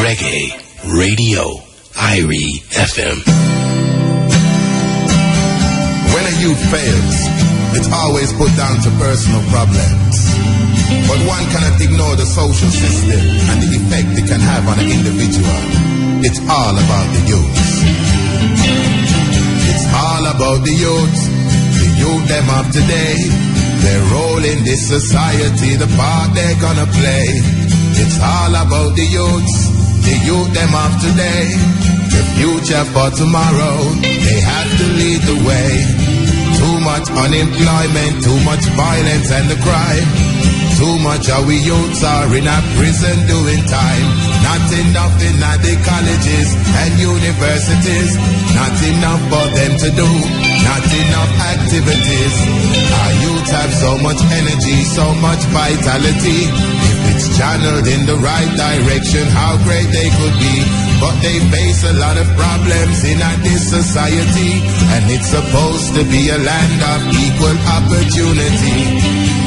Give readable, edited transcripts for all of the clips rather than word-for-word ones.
Reggae Radio, Irie FM. When a youth fails, it's always put down to personal problems. But one cannot ignore the social system and the effect it can have on an individual. It's all about the youth. It's all about the youth. The youth them of today. Their role in this society, the part they're gonna play. It's all about the youth. The youth them of today, the future for tomorrow, they have to lead the way. Too much unemployment, too much violence and the crime. Too much of we youths are in a prison doing time. Not enough in the colleges and universities. Not enough for them to do. Not enough activities. Our youth have so much energy, so much vitality. If it's channeled in the right direction, how great they could be. But they face a lot of problems in this society. And it's supposed to be a land of equal opportunity.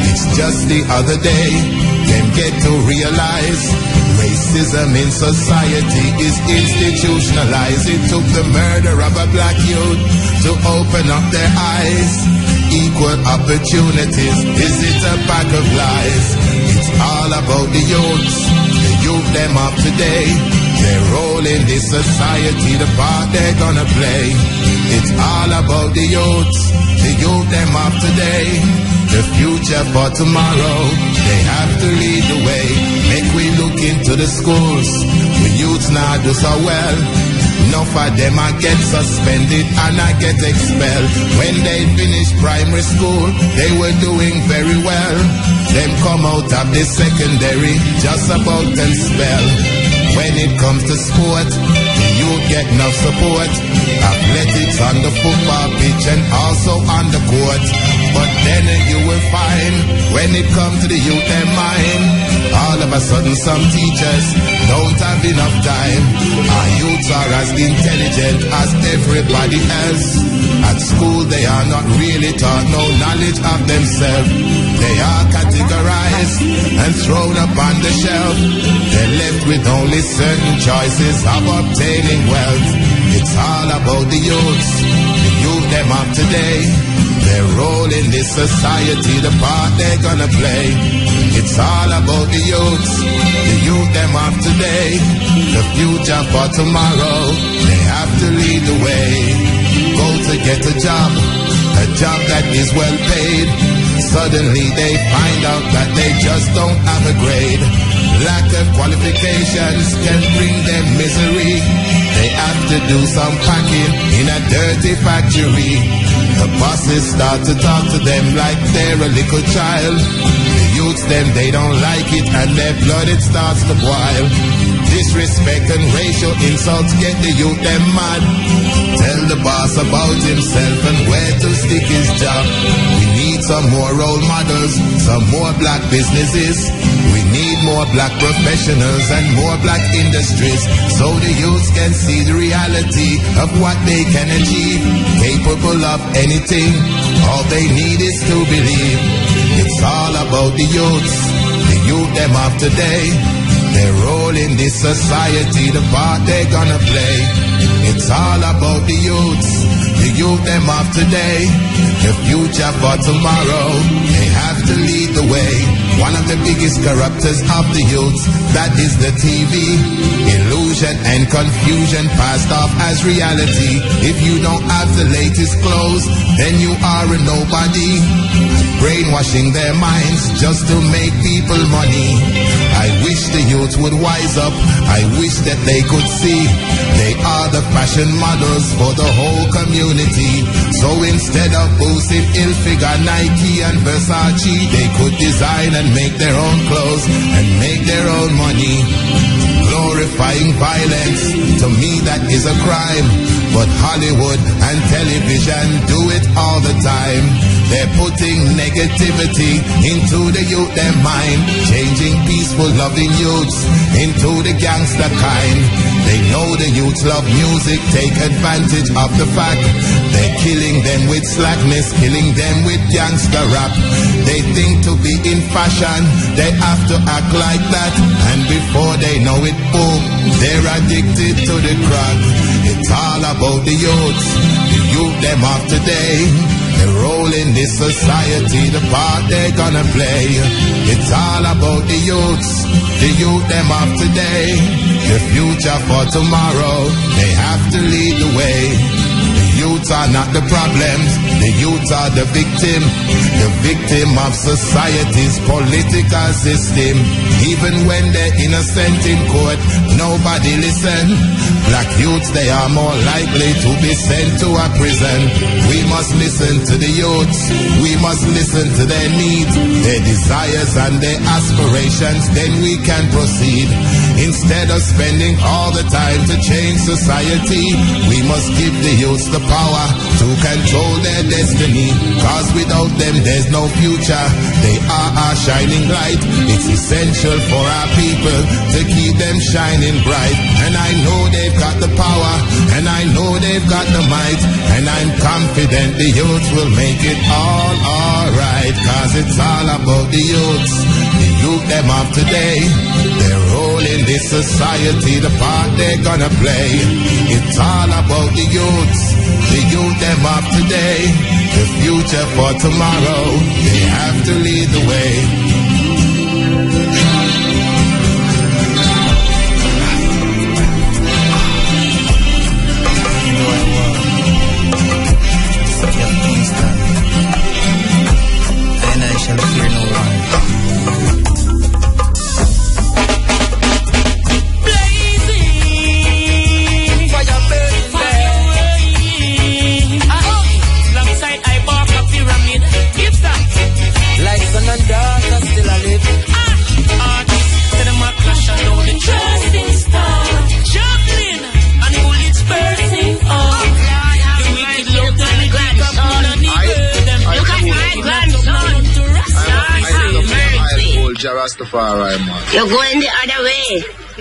It's just the other day, them get to realize racism in society is institutionalized. It took the murder of a black youth to open up their eyes. Equal opportunities, is it a pack of lies? It's all about the youths, the youth them of today. Their role in this society, the part they're gonna play. It's all about the youths, the youth them of today. The future for tomorrow, they have to lead the way. Make we look into the schools, the youths now do so well. Enough of them I get suspended and I get expelled. When they finish primary school, they were doing very well. Them come out of the secondary, just about and spell. When it comes to sport, you get enough support. Athletics on the football pitch and also on the court. But then you will find, when it comes to the youth and mind, all of a sudden some teachers don't have enough time. Our youths are as intelligent as everybody else. At school they are not really taught no knowledge of themselves. They are categorized and thrown up on the shelf. They're left with only certain choices of obtaining wealth. It's all about the youths, the youth them of today. Their role in this society, the part they're gonna play. It's all about the youths, the youth them of today. The future for tomorrow, they have to lead the way. Go to get a job that is well paid. Suddenly they find out that they just don't have a grade. Lack of qualifications can bring them misery. They have to do some packing in a dirty factory. The bosses start to talk to them like they're a little child. The youths them, they don't like it and their blood it starts to boil. Disrespect and racial insults get the youth them mad. Tell the boss about himself and where to stick his job. We need some more role models, some more black businesses. We need more black professionals and more black industries, so the youths can see the reality of what they can achieve. Capable of anything, all they need is to believe. It's all about the youths, the youth them of today. Their role in this society, the part they're gonna play. It's all about the youths, the youth them of today. The future for tomorrow, they have to lead the way. One of the biggest corruptors of the youths, that is the TV. Illusion and confusion passed off as reality. If you don't have the latest clothes, then you are a nobody. Brainwashing their minds just to make people money. I wish the youth would wise up. I wish that they could see they are the fashion models for the whole community. So instead of boosting ill-figure Nike and Versace, they could design and make their own clothes and make their own money. Glorifying violence, to me that is a crime. But Hollywood and television do it all the time. They're putting negativity into the youth their mind, changing peaceful loving youths into the gangster kind. They know the youths love music, take advantage of the fact they're killing them with slackness, killing them with gangster rap. They think to be in fashion, they have to act like that, and before they know it, boom, they're addicted to the crack. It's all about the youth them of today. They roll in this society, the part they're gonna play. It's all about the youth them of today. The future for tomorrow, they have to lead the way. The youths are not the problems, the youths are the victim of society's political system. Even when they're innocent in court, nobody listen. Black youths, they are more likely to be sent to a prison. We must listen to the youths, we must listen to their needs, their desires and their aspirations, then we can proceed. Instead of spending all the time to change society, we must give the youths the power to control their destiny. Cause without them there's no future. They are our shining light. It's essential for our people to keep them shining bright. And I know they've got the power, and I know they've got the might, and I'm confident the youth will make it all alright. Cause it's all about the youths, the youth them of today. They're rolling this society, the part they're gonna play. It's all about the youths them of today. The future for tomorrow, they have to lead the way. Then I shall fear no one. And daughter still a live. Artists, tell them a clash and all the trusting star. Juggling and bullets bursting off. The wicked love that we got up on and the them. Look at my grandson. Old Jarastafari, man. You're going the other way.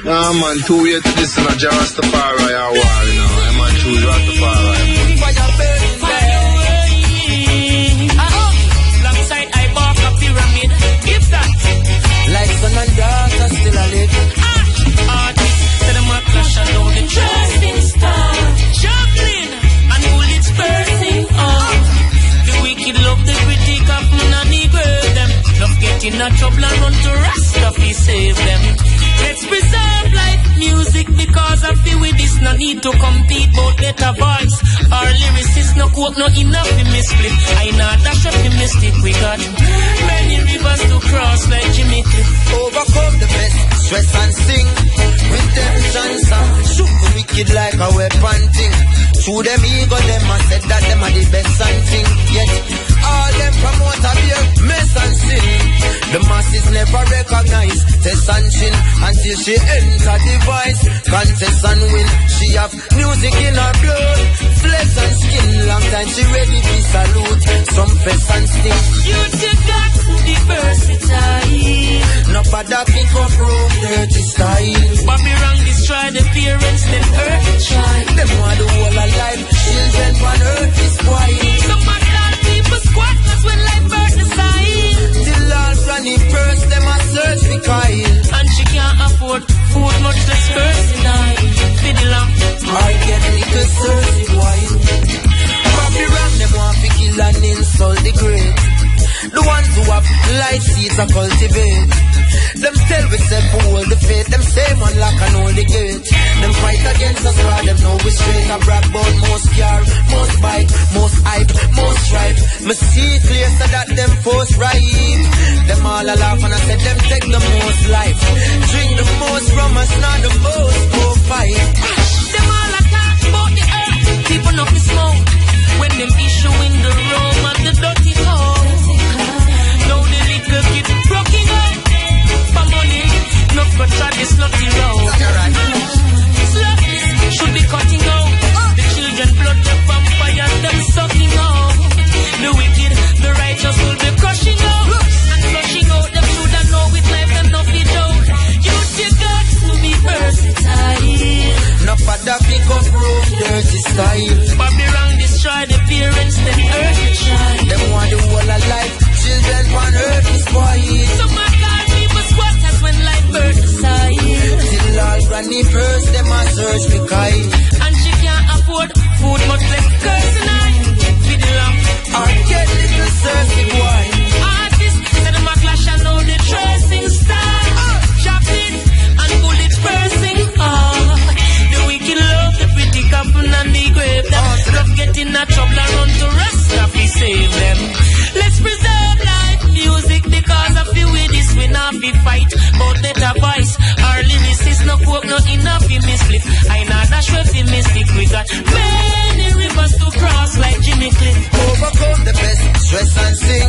Nah, man, 2 years to listen to Jarastafari or war, you know. I'm on true Jarastafari. Like son and daughter still a live. Artists, tell them a clash and all the trusting star. Juggling and bullets bursting off. The wicked love the critic of man and degrade them. Love getting in trouble and run to Rasta fi save them. Let's preserve life music because I feel with this no need to compete but better voice. Our lyricists no quote no enough in me split. I know dash up in mystic. We got many rivers to cross like Jimmy Cliff. Overcome the best, stress and sing. Redemption song, shoot the wicked like a weapon thing. Through them ego, them a said that them are the best and thing. Yet all them promote a beer, mess and sin. The masses never recognize test and sin until she enter the voice. Contest and win. She have music in her blood, flesh and skin. Long time she ready to salute. Some fess and sting. You just got to be versatile. No bother pick up rope, dirty style. Bobby Rang destroy the parents, then hurt the child. Them want the whole of life, children on earth is quiet. Some of that people squat, that's when life burn the side. Till all granny first, them a search for Kyle. And she can't afford food, much less personal. Fiddle up, I get little thirsty wine. Bobby Rang, them want to kill and insult the great. The ones who have life seeds are cultivate. Them tell we say for hold the faith. Them say man lock and hold the gate. Them fight against us while them know we straight. A brag about most car, most bike, most hype, most stripe. Me see clear so that them force right. Them all a laugh and I said them take the most life. Drink the most rum and not the most go fight. Them all a talk about the earth. People know the smoke. When them issue in the room and the dirty hole. Now the little kid broken up for money. No for try this slutty road. Sluts should be cutting out. The children blood the vampires them sucking out. The wicked, the righteous will be crushing out and flushing out. Them should have know with life and no feed out. You got to be versatile. No bother pick up rope, dirty style. Bobby Rang destroy the parents, then hurt the child. Them want the whole of life, children on earth is quiet. Some of God people squatters when life burn the side. Till all granny first, them a search me kite. And she can't afford food, much less cursing I. With the lamp, I get little thirsty boy. artists say them a clash and now the tracing style. Chopping and bullets bursting. The wicked love, the pretty couple and the grave. Them love getting a trouble and run to rest up, we save them. Let's preserve life music because of the way this we not be fight. But better voice, our lyricists no coke, no enough in misflip. I know that's where we mystic. We got many rivers to cross like Jimmy Cliff. Overcome the best, stress and sing.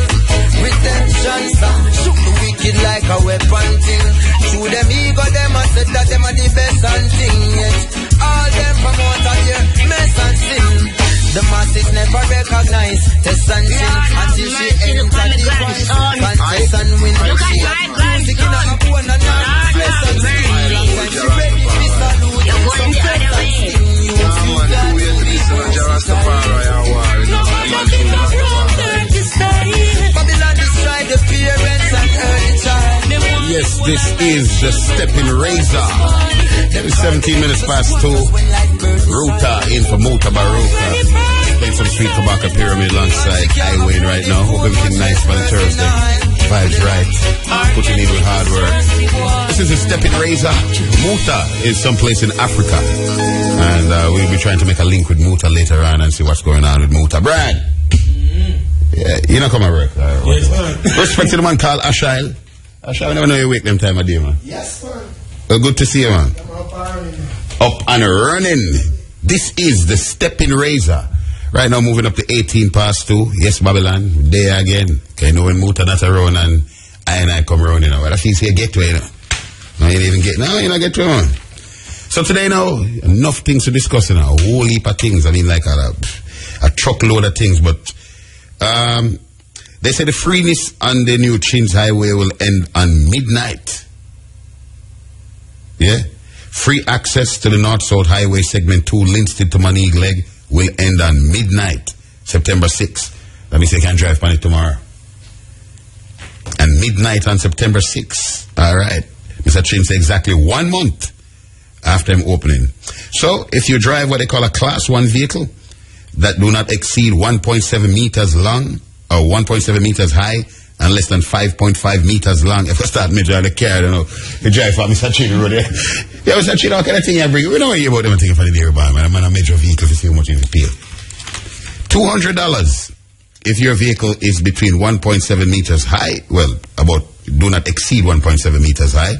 Redemption song, shoot the wicked like a weapon thing. Through them ego, them a said that them are the best and thing. Yet all them promote a year, mess and sin. The masses never recognize test and sin until she enter the voice. Contest and win. She has music in her phone and not stress and sin. Last time she ready to salute some stress and sin. You feel that Babylon destroy the parents and early child. Yes, this is the Steppn Razor. It's 17 minutes past 2. Ruta in for Mutabaruka. Playing some sweet tobacco pyramid alongside Highway right now. Hope everything nice for the Thursday. Vibes right. Putting in with hard work. This is the Steppn Razor. Muta is someplace in Africa. And we'll be trying to make a link with Muta later on and see what's going on with Muta. Brad! Yeah, you know come at work. Yes, man. Respect to the man called Ashail. Ashail, I never know you wake them time of day, man. Yes, man. Well, good to see you, man. I'm up and running. Up and running. This is the Steppn Razor. Right now, moving up to 18 past 2. Yes, Babylon. There again. Okay, you know when Muta not around and I come around, you know. What if you say get to it, you know? No, you didn't even get. No, you don't get to it, man. So today now, enough things to discuss, you know. A whole heap of things. I mean, like a truckload of things, but they say the freeness on the new Chins Highway will end on midnight. Yeah? Free access to the North-South Highway segment 2, Linstead to Maneague Leg, will end on midnight, September 6th. That means they can drive on it tomorrow. And midnight on September 6th. All right. Mr. Chin said exactly 1 month after him opening. So, if you drive what they call a Class 1 vehicle that do not exceed 1.7 meters long or 1.7 meters high and less than 5.5 meters long, if I start me drive the car, you know, you drive for Mr. Chin road, yeah, Mr. Chin, how kind of thing you bring? We don't hear about them thing for the day, man. I'm on a major vehicle to see how much you pay. $200 if your vehicle is between 1.7 meters high, well, about, do not exceed 1.7 meters high.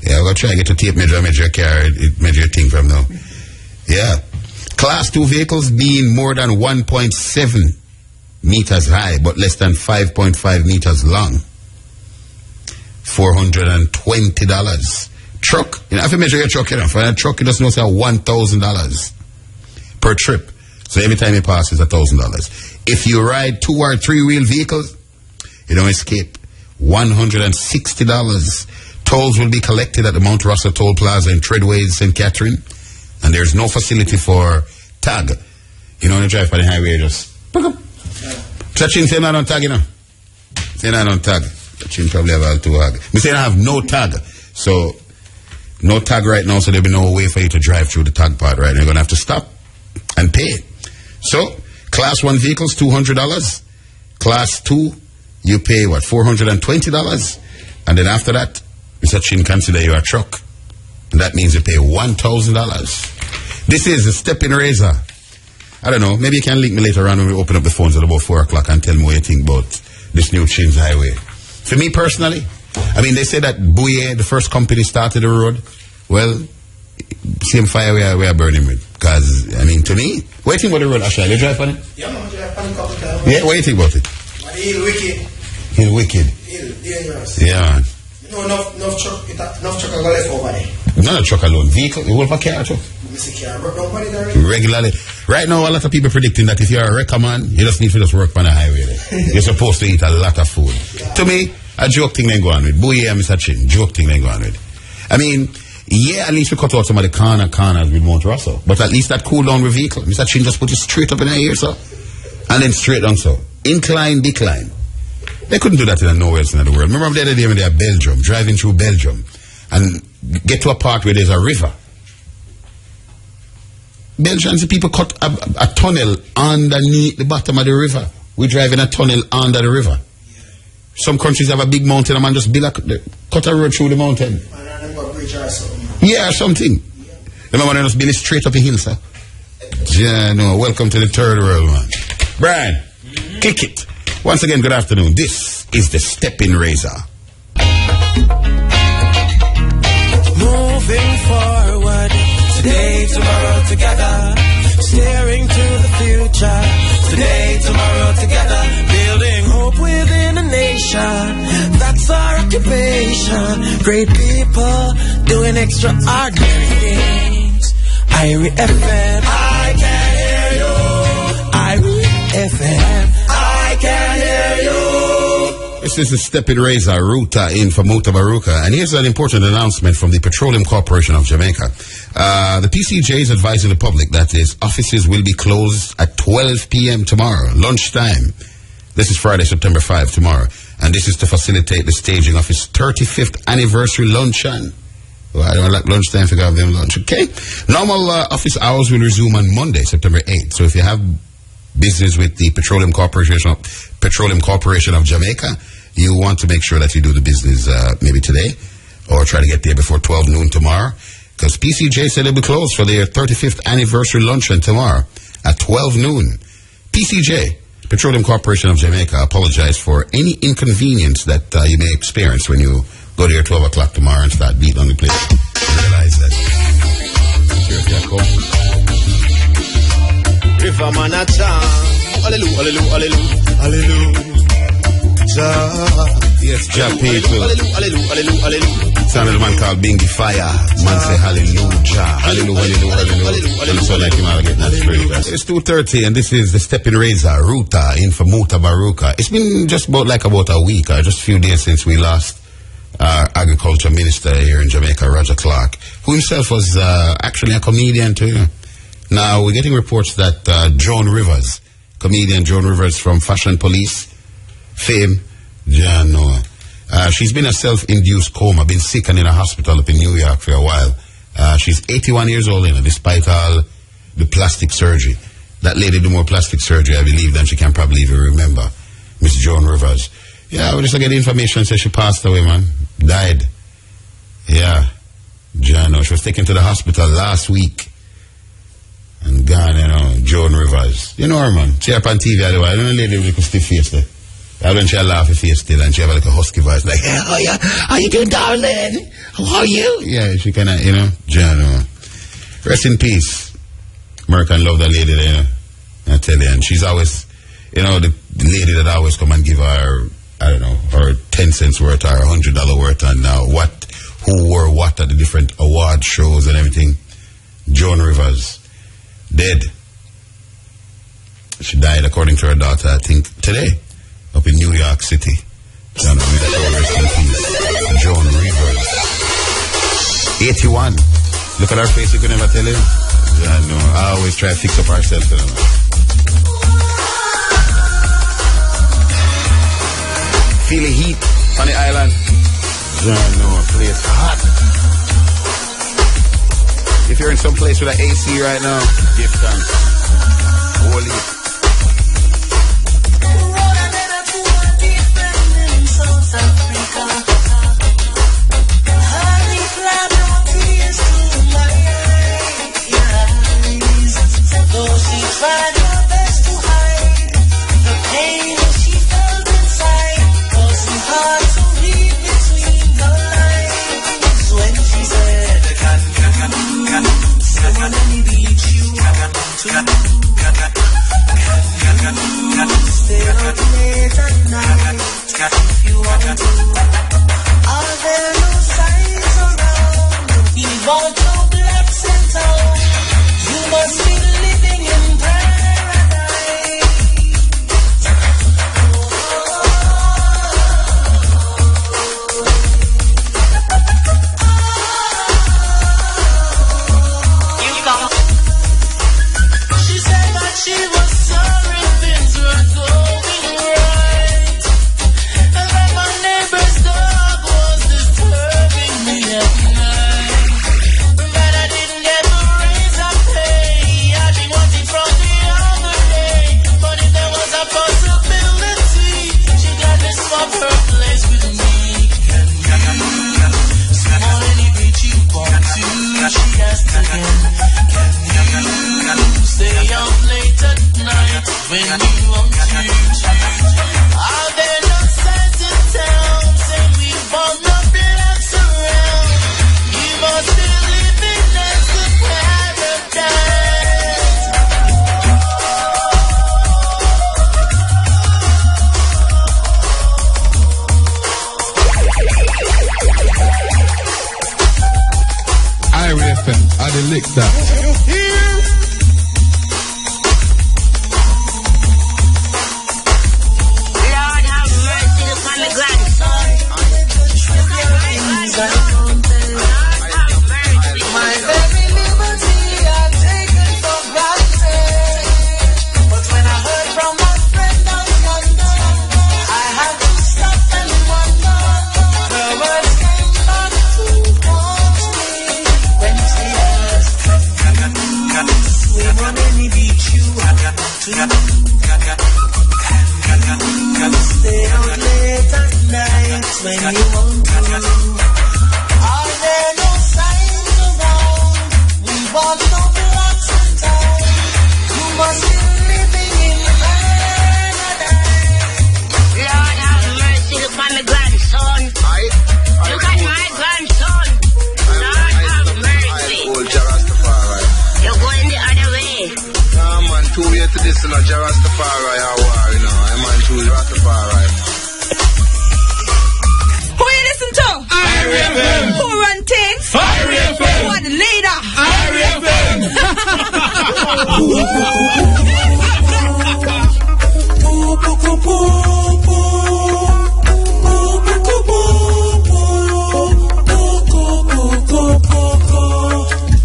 Yeah, I'm going to try and get to tape measure car, measure thing from now. Yeah. Class 2 vehicles being more than 1.7 meters high, but less than 5.5 meters long. $420. Truck, you know, if you measure your truck, you know, for a truck, it doesn't say $1,000 per trip. So every time you pass, it's $1,000. If you ride 2 or 3 wheel vehicles, you don't escape. $160. Tolls will be collected at the Mount Russell Toll Plaza in Treadways, St. Catherine. And there's no facility for tag. You know, when you drive by the highway, just pick up. Chin say I don't tag, you know. Say I don't tag. Chin probably have all 2 hag. Me say I have no tag. So, no tag right now, so there'll be no way for you to drive through the tag part, right? You're going to have to stop and pay. So, Class 1 vehicles, $200. Class 2, you pay, what, $420? And then after that, Mr. Chin consider you a truck. And that means you pay $1,000. This is the Steppn Razor. I don't know, maybe you can link me later on when we open up the phones at about 4 o'clock and tell me what you think about this new Chins Highway. For me personally, I mean, they say that Bouye, the first company, started the road. Well, same fire we are burning with. Because, I mean, to me, what do you think about the road, Asha? You drive on it? Yeah, man, I drive on it a couple times. Yeah, what do you think about it? But it's wicked. It's wicked. It's dangerous. Yeah, man. You know, enough truck are going left over there. Not a truck alone. Vehicle, you work for car too. Regularly. Right now, a lot of people predicting that if you're a wrecker man, you just need to just work on the highway there. You're supposed to eat a lot of food. Yeah. To me, a joke thing they go on with. Bouye and Mr. Chin, joke thing they go on with. I mean, yeah, at least we cut out some of the corners with Mount Russell. But at least that cool down with vehicle. Mr. Chin just put it straight up in the air, so. And then straight down, so. Incline, decline. They couldn't do that in nowhere else in the world. Remember the other day when they were Belgium, driving through Belgium. And get to a part where there's a river. Belgians, people cut a tunnel underneath the bottom of the river. We drive in a tunnel under the river. Some countries have a big mountain, a man just cut a road through the mountain. Yeah, or something. Remember, they just build it straight up a hill, sir. Yeah, no, welcome to the third world, man. Brian, kick it. Once again, good afternoon. This is the Steppn Razor. Moving forward, today, tomorrow, together. Staring to the future, today, tomorrow, together. Building hope within a nation, that's our occupation. Great people doing extraordinary things. IRI FM, I can hear you. IRI FM, I can hear you. This is the Steppn Razor, Ruta in for Mutabaruka. And here's an important announcement from the Petroleum Corporation of Jamaica. The PCJ is advising the public that its offices will be closed at 12 p.m. tomorrow, lunchtime. This is Friday, September 5, tomorrow. And this is to facilitate the staging of its 35th anniversary luncheon. Well, I don't like lunchtime to have them lunch, okay? Normal office hours will resume on Monday, September 8th. So if you have business with the Petroleum Corporation of Jamaica, you want to make sure that you do the business maybe today or try to get there before 12 noon tomorrow, because PCJ said they'll be closed for their 35th anniversary luncheon tomorrow at 12 noon. PCJ, Petroleum Corporation of Jamaica, apologize for any inconvenience that you may experience when you go there 12 o'clock tomorrow and start beating on the place. Realize that. Riverman a chant, hallelujah, hallelujah, hallelujah, hallelujah. Yes, Jah people. Hallelujah, hallelujah, hallelujah, hallelujah. Sound of the man called Bingy Fire. Man say hallelujah, hallelujah, hallelujah. And so like him out getting that straight. It's 2:30 and this is the Steppn Razor, Ruta in for Mutabaruka. It's been just about a week, just a few days since we lost our agriculture minister here in Jamaica, Roger Clark, who himself was actually a comedian too. Now we're getting reports that Joan Rivers, comedian Joan Rivers from Fashion Police fame, she's been a self-induced coma, been sick and in a hospital up in New York for a while. She's 81 years old, despite all the plastic surgery. That lady do more plastic surgery, I believe, than she can probably even remember. Miss Joan Rivers. Yeah, we just get information, says she passed away, man. Died. Yeah. She was taken to the hospital last week. And gone, Joan Rivers. You know her, man. She up on TV, I don't know, lady with a stiff face there. When she laugh her face still and she have like a husky voice like, hey, how you doing, darling? How are you? Yeah, she kind of, John. Rest in peace. American love that lady there, I tell you. And she's always, the lady that always come and give her, I don't know, her 10 cents worth or $100 worth and who wore what at the different award shows and everything. Joan Rivers, dead. She died, according to her daughter, I think, today. Up in New York City. John Rivers. 81. Look at her face, you could never tell him. I always try to fix up ourselves. Feel the heat on the island. Place hot. If you're in some place with an AC right now, give thanks. Holy. Tried her best to hide the pain she felt inside. Wasn't hard to read between the lines when she said, "So let me beat you stay up late at night if you want to. Are there no signs around? Leave out your blacks in town. You must be living in she was sorry things were going right, and that my neighbor's dog was disturbing me at night. fast again. Can you stay out late at night when you want to? Are there no signs in town? Say we want no blacks around. You must be living as a paradise. Irie FM, I the lick that. Lord have mercy upon the grandson. My very liberty I've taken for granted. But when I heard from my friend down yonder, I had to stop and wonder. The words came back to haunt me when she asked, we want any beat you to stay out late at night when you want to. Are there no signs around? We want no blacks in town. You must be living in paradise. Lord have mercy upon the grandson. Look at my grandson. Lord have mercy. Old Jarastafari. You're going the other way. Nah, man, 2 years to this in a Jarastafari or war, you know. I man choose Rastafari. Who you listen to? Irie FM. Who run things? Irie FM. Who are the leader? Irie FM.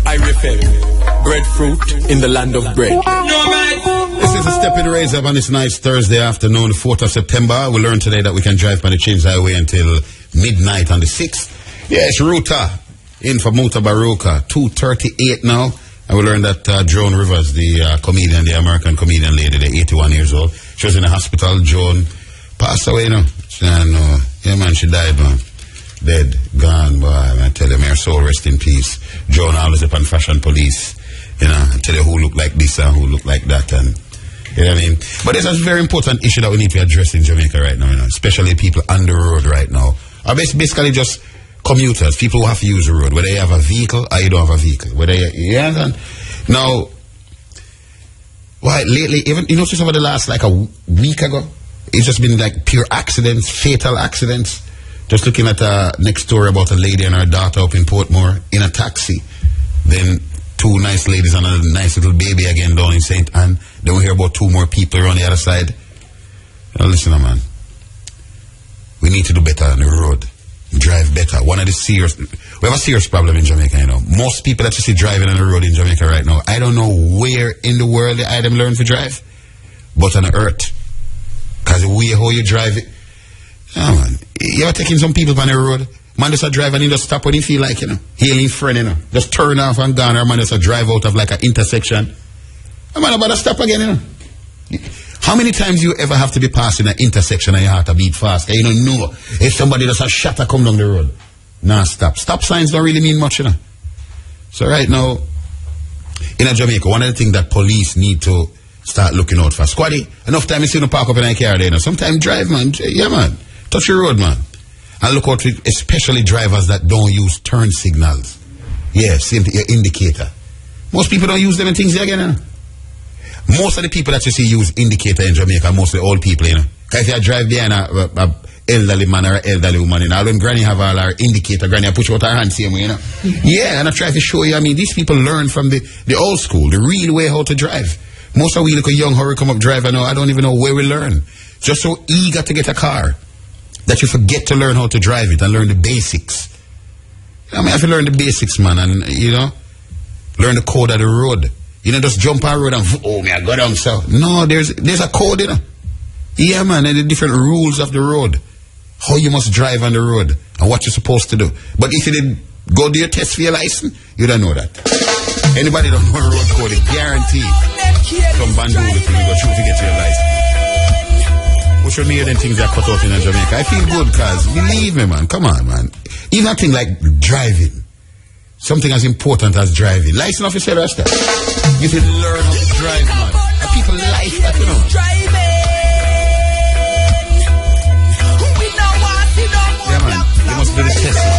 Irie FM. Breadfruit in the land of bread. This is a Steppn Raise Up on this nice Thursday afternoon, the 4th of September. We learned today that we can drive by the Chains Highway until midnight on the 6th. Yes, Ruta in for Mutabaruka, 2:38 now. And we learned that Joan Rivers, the comedian, the American comedian lady, the 81 years old, she was in the hospital. Joan passed away, you know. Yeah, man, she died, man. Dead, gone, boy. I tell you, may her soul rest in peace. Joan always up on Fashion Police. You know, I tell you who look like this and who look like that, and you know what I mean. But there's a very important issue that we need to address in Jamaica right now, you know, especially people on the road right now. Or basically just commuters, people who have to use the road, whether you have a vehicle or you don't have a vehicle. Whether you understand? Now, why lately, even you know, just over the last like a week ago, it's just been like pure accidents, fatal accidents. Just looking at next story about a lady and her daughter up in Portmore in a taxi. Then 2 nice ladies and a nice little baby again down in St. Anne. Then we hear about 2 more people around the other side. Now listen, man. We need to do better on the road. Drive better. We have a serious problem in Jamaica, you know. Most people that you see driving on the road in Jamaica right now, I don't know where in the world they them learn to drive, but on the earth. Because the way how you drive it, oh man, you ever taking some people on the road? Man just a drive and he just stop when he feel like, you know. Hailing friend, you know. Just turn off and gone, or man just a drive out of like an intersection. And man about to stop again, you know. How many times you ever have to be passing an intersection and you have to beat fast? And you don't know if somebody just a shatter come down the road. Nah, stop. Stop signs don't really mean much, you know. So right now, in Jamaica, one of the things that police need to start looking out for. Squaddy, enough time you see no park up in a car there, you know. Sometimes drive, man. Yeah, man. Touch your road, man. And look out for especially drivers that don't use turn signals. Yeah, same thing, your indicator. Most people don't use them in things there again, you know. Most of the people that you see use indicator in Jamaica, mostly old people, you know. Because if you drive behind a elderly man or an elderly woman, you know, when granny have all our indicator, granny push out her hand same way, you know. Yeah, and I try to show you, I mean, these people learn from the old school, the real way how to drive. Most of we look a young hurry come up drive, I don't even know where we learn. Just so eager to get a car that you forget to learn how to drive it and learn the basics. I mean, I have to learn the basics, man, and, you know, learn the code of the road. You know, just jump on the road and, oh, man, go down south. No, there's a code, you know. Yeah, man, and the different rules of the road. How you must drive on the road and what you're supposed to do. But if you did go do your test for your license, you don't know that. Anybody don't know road code, it's guaranteed. Some bandole if you go through to get your license. Which one of them things that cut out in Jamaica? I feel good because, believe me, man, come on, man. Even a thing like driving. something as important as driving. License officer, Rasta. You should learn how to drive, man. And people like that, you know. Yeah, man. You must do the Tesla.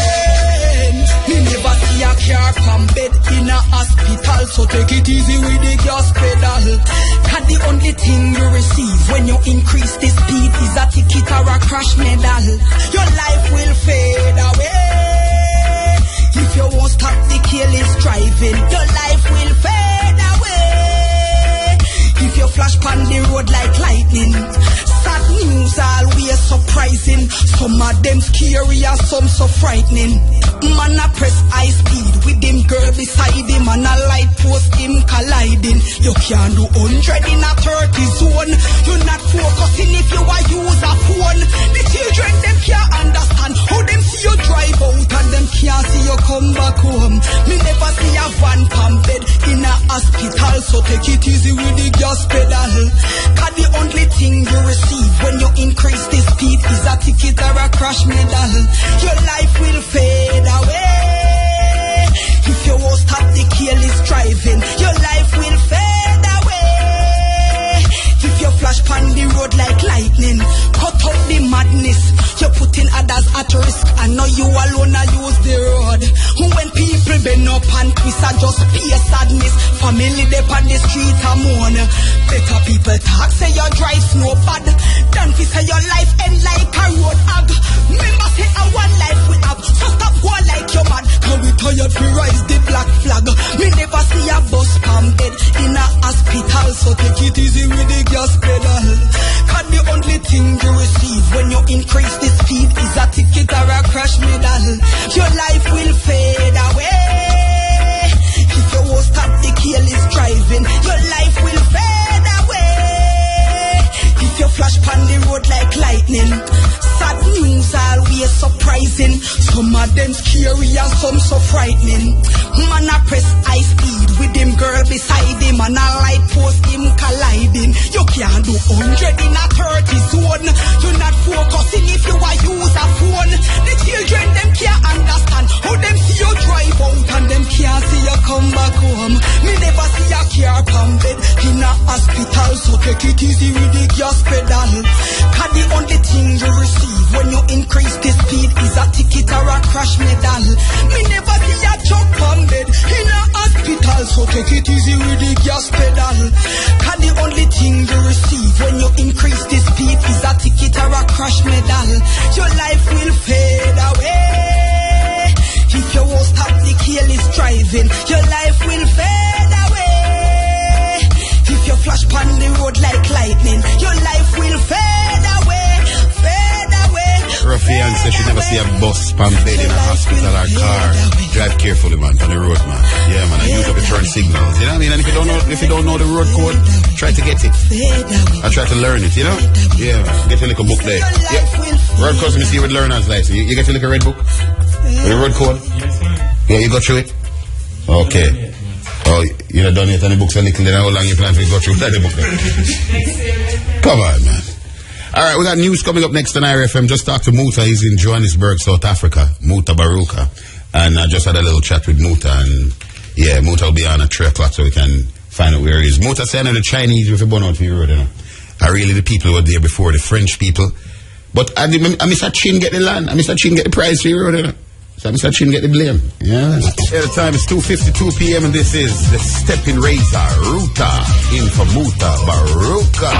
Me never see a car from bed in a hospital, so take it easy with the gas pedal. Cause the only thing you receive when you increase the speed is a ticket or a crash medal. Your life will fade away if you won't stop the careless driving. Your life will fade away if you flash on the road like lightning. Sad news always surprising. Some of them scary and some so frightening. Man a press high speed with them girl beside him, and a light post him colliding. You can't do 100 in a 30 zone. You're not focusing if you are use a phone. The children them can't understand how them see you drive out and them can't see you come back home. Me never see a van pump bed in a hospital, so take it easy with the gas pedal. Cause the only thing you receive when you increase the speed is a ticket or a crash medal. Your life will fade away if you won't stop the careless driving. Your life will fade away if you flash on the road like lightning. Cut out the madness, you're putting others at risk, and now you alone are use the road. When people bend up and twist are just pure sadness. Family they on the street and mourn. Better people talk, say your drive's no bad, than to say your life end like a road hog. Remember say a one life we have, so stop going like your man. Cause we tired to rise the black flag. Me never see a bus pump bed in a hospital, so take it easy with the gas pedal. Cause the only thing you receive when you increase the speed is a ticket or a crash medal. Your life will fade away if you won't stop the careless driving. Your life will fade away if you flash on the road like lightning. Sad news always surprising. Some of them scary and some so frightening. Man a press high speed with them girl beside him, and a light post him colliding. You can't do 100 in a 30 zone. You're not focusing if you are use a phone. The children them can't understand how them see you drive out and them can't see you come back home. Me never see a car pump bed in a hospital, so take it easy with the gas pedal. Cause the only thing you receive when you increase the speed is a ticket or a crash medal. Me never see a truck pump bed in a hospital, so take it easy with the gas pedal. Cause the only thing you receive when you increase the speed is a ticket or a crash medal. Your life will fade away if you won't stop the careless driving. Your life will fade away if you flash on the road like lightning. Your life will fade away, fade away. Ruffian says she never see a bus pump bed in a hospital or car. Drive carefully, man, on the road, man. Yeah, man, and use up the turn signals. You know what I mean? And if you don't know the road code, try to get it. I try to learn it, you know? Yeah, man. Get a little book there. Yeah. Road code, let me see with learner's license. You get a little red book? The road code? Yeah, you go through it? Okay. Oh, you have done it on the books a little, then how long you plan to go through the book there? Come on, man. Alright, we got news coming up next on IRFM. Just talked to Muta. He's in Johannesburg, South Africa. Mutabaruka. And I just had a little chat with Muta. And yeah, Muta will be on at 3 o'clock so we can find out where he is. Muta said, I know the Chinese with a bun out for your road, you know. Are really the people who were there before, the French people. But I Mr. Chin get the land. I Mr. Chin get the prize for your road, you know. So Mr. Chin get the blame. Yeah. At the time, it's 2:52 p.m. and this is the Steppn Razor Ruta in for Mutabaruka.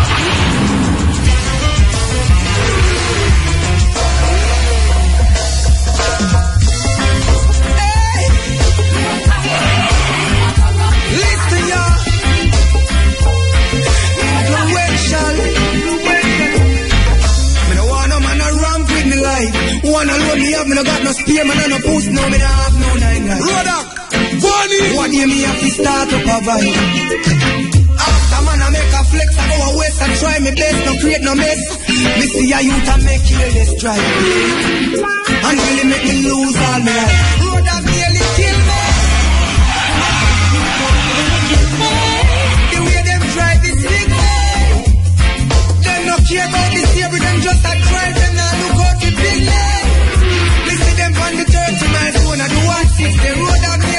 One alone me have, me no got no spear, man, and no boost, no, me don't have no 9-9. Road up, bunny. One day me have to start up a vibe. After man I make a flex, I go a west and try me best, no create no mess. Me see a youth and make careless drive, and really make me lose all my life. Road up nearly kill me. The way them drive is big, them no care about the steering, them just a drive, them not look out the big leg. On the 30 miles zone, I do 160 road out there.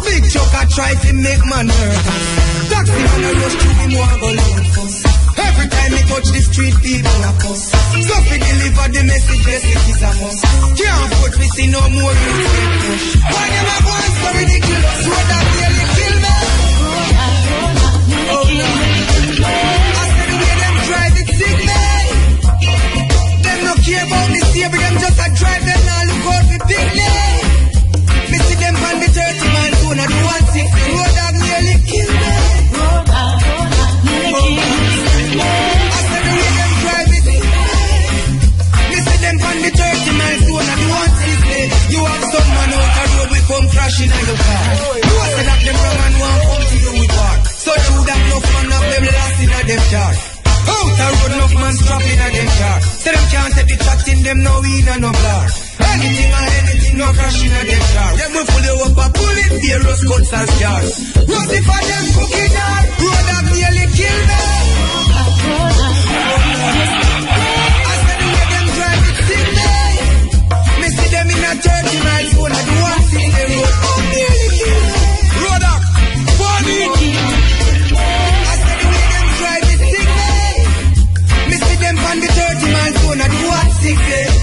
Big choker try to make man murder. Taxi man a rush to him one go loud fuss. Every time he touch the street, people a cuss. So fi deliver the message, yes it is a must. Can't afford to see no more youth get push. Why them a go so ridiculous? Road that nearly kill me. Oh no. I said the way them drive it sick me. Them no care about the stable, them just a drive them now look out for picnic. Me see them on the 30 man zone at 160. Road that nearly kill me. I said the way them drive it. Me see them on the 30 man zone at 160. You have some man out the road we come crashing on your car. You say that them wrong and want come to you with war. So true that enough man of them lost in a them chart. Out the road enough man strapping a them chart. Say them can't take the chat in them no in and no bar. Anything or anything no crashing a them chart. Them will pull you up a bullet, beer, rust cuts and scars. Rusty for them cookie jar. Road that nearly kill me. I said the way them drive it sick me. Me see them in a 30 miles zone. I do want to see the road. Oh, nearly kill me. Road up, funny. I said the way them drive it sick me. Me see them on the 30 miles zone. I do want to see them.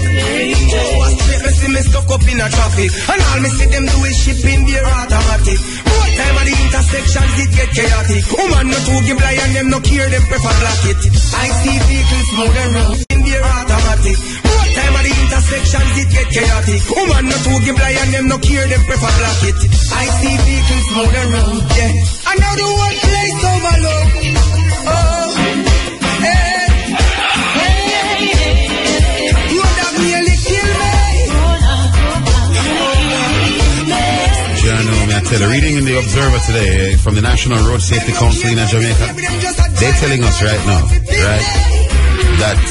Me see me stuck up in a traffic. And all me see them do is shipping their automatic. More time at the intersections it get chaotic. Woman no to give lie and them no care, them prefer black it. I see vehicles move around in their automatic. More time at the intersections it get chaotic. Woman no to give lie and them no care, them prefer black it. I see vehicles move around, yeah. And now the whole place overload. Oh, hey, hey, road have nearly killed me. Journal, may I tell you, reading in the Observer today from the National Road Safety Council in Jamaica, they're telling us right now, right, that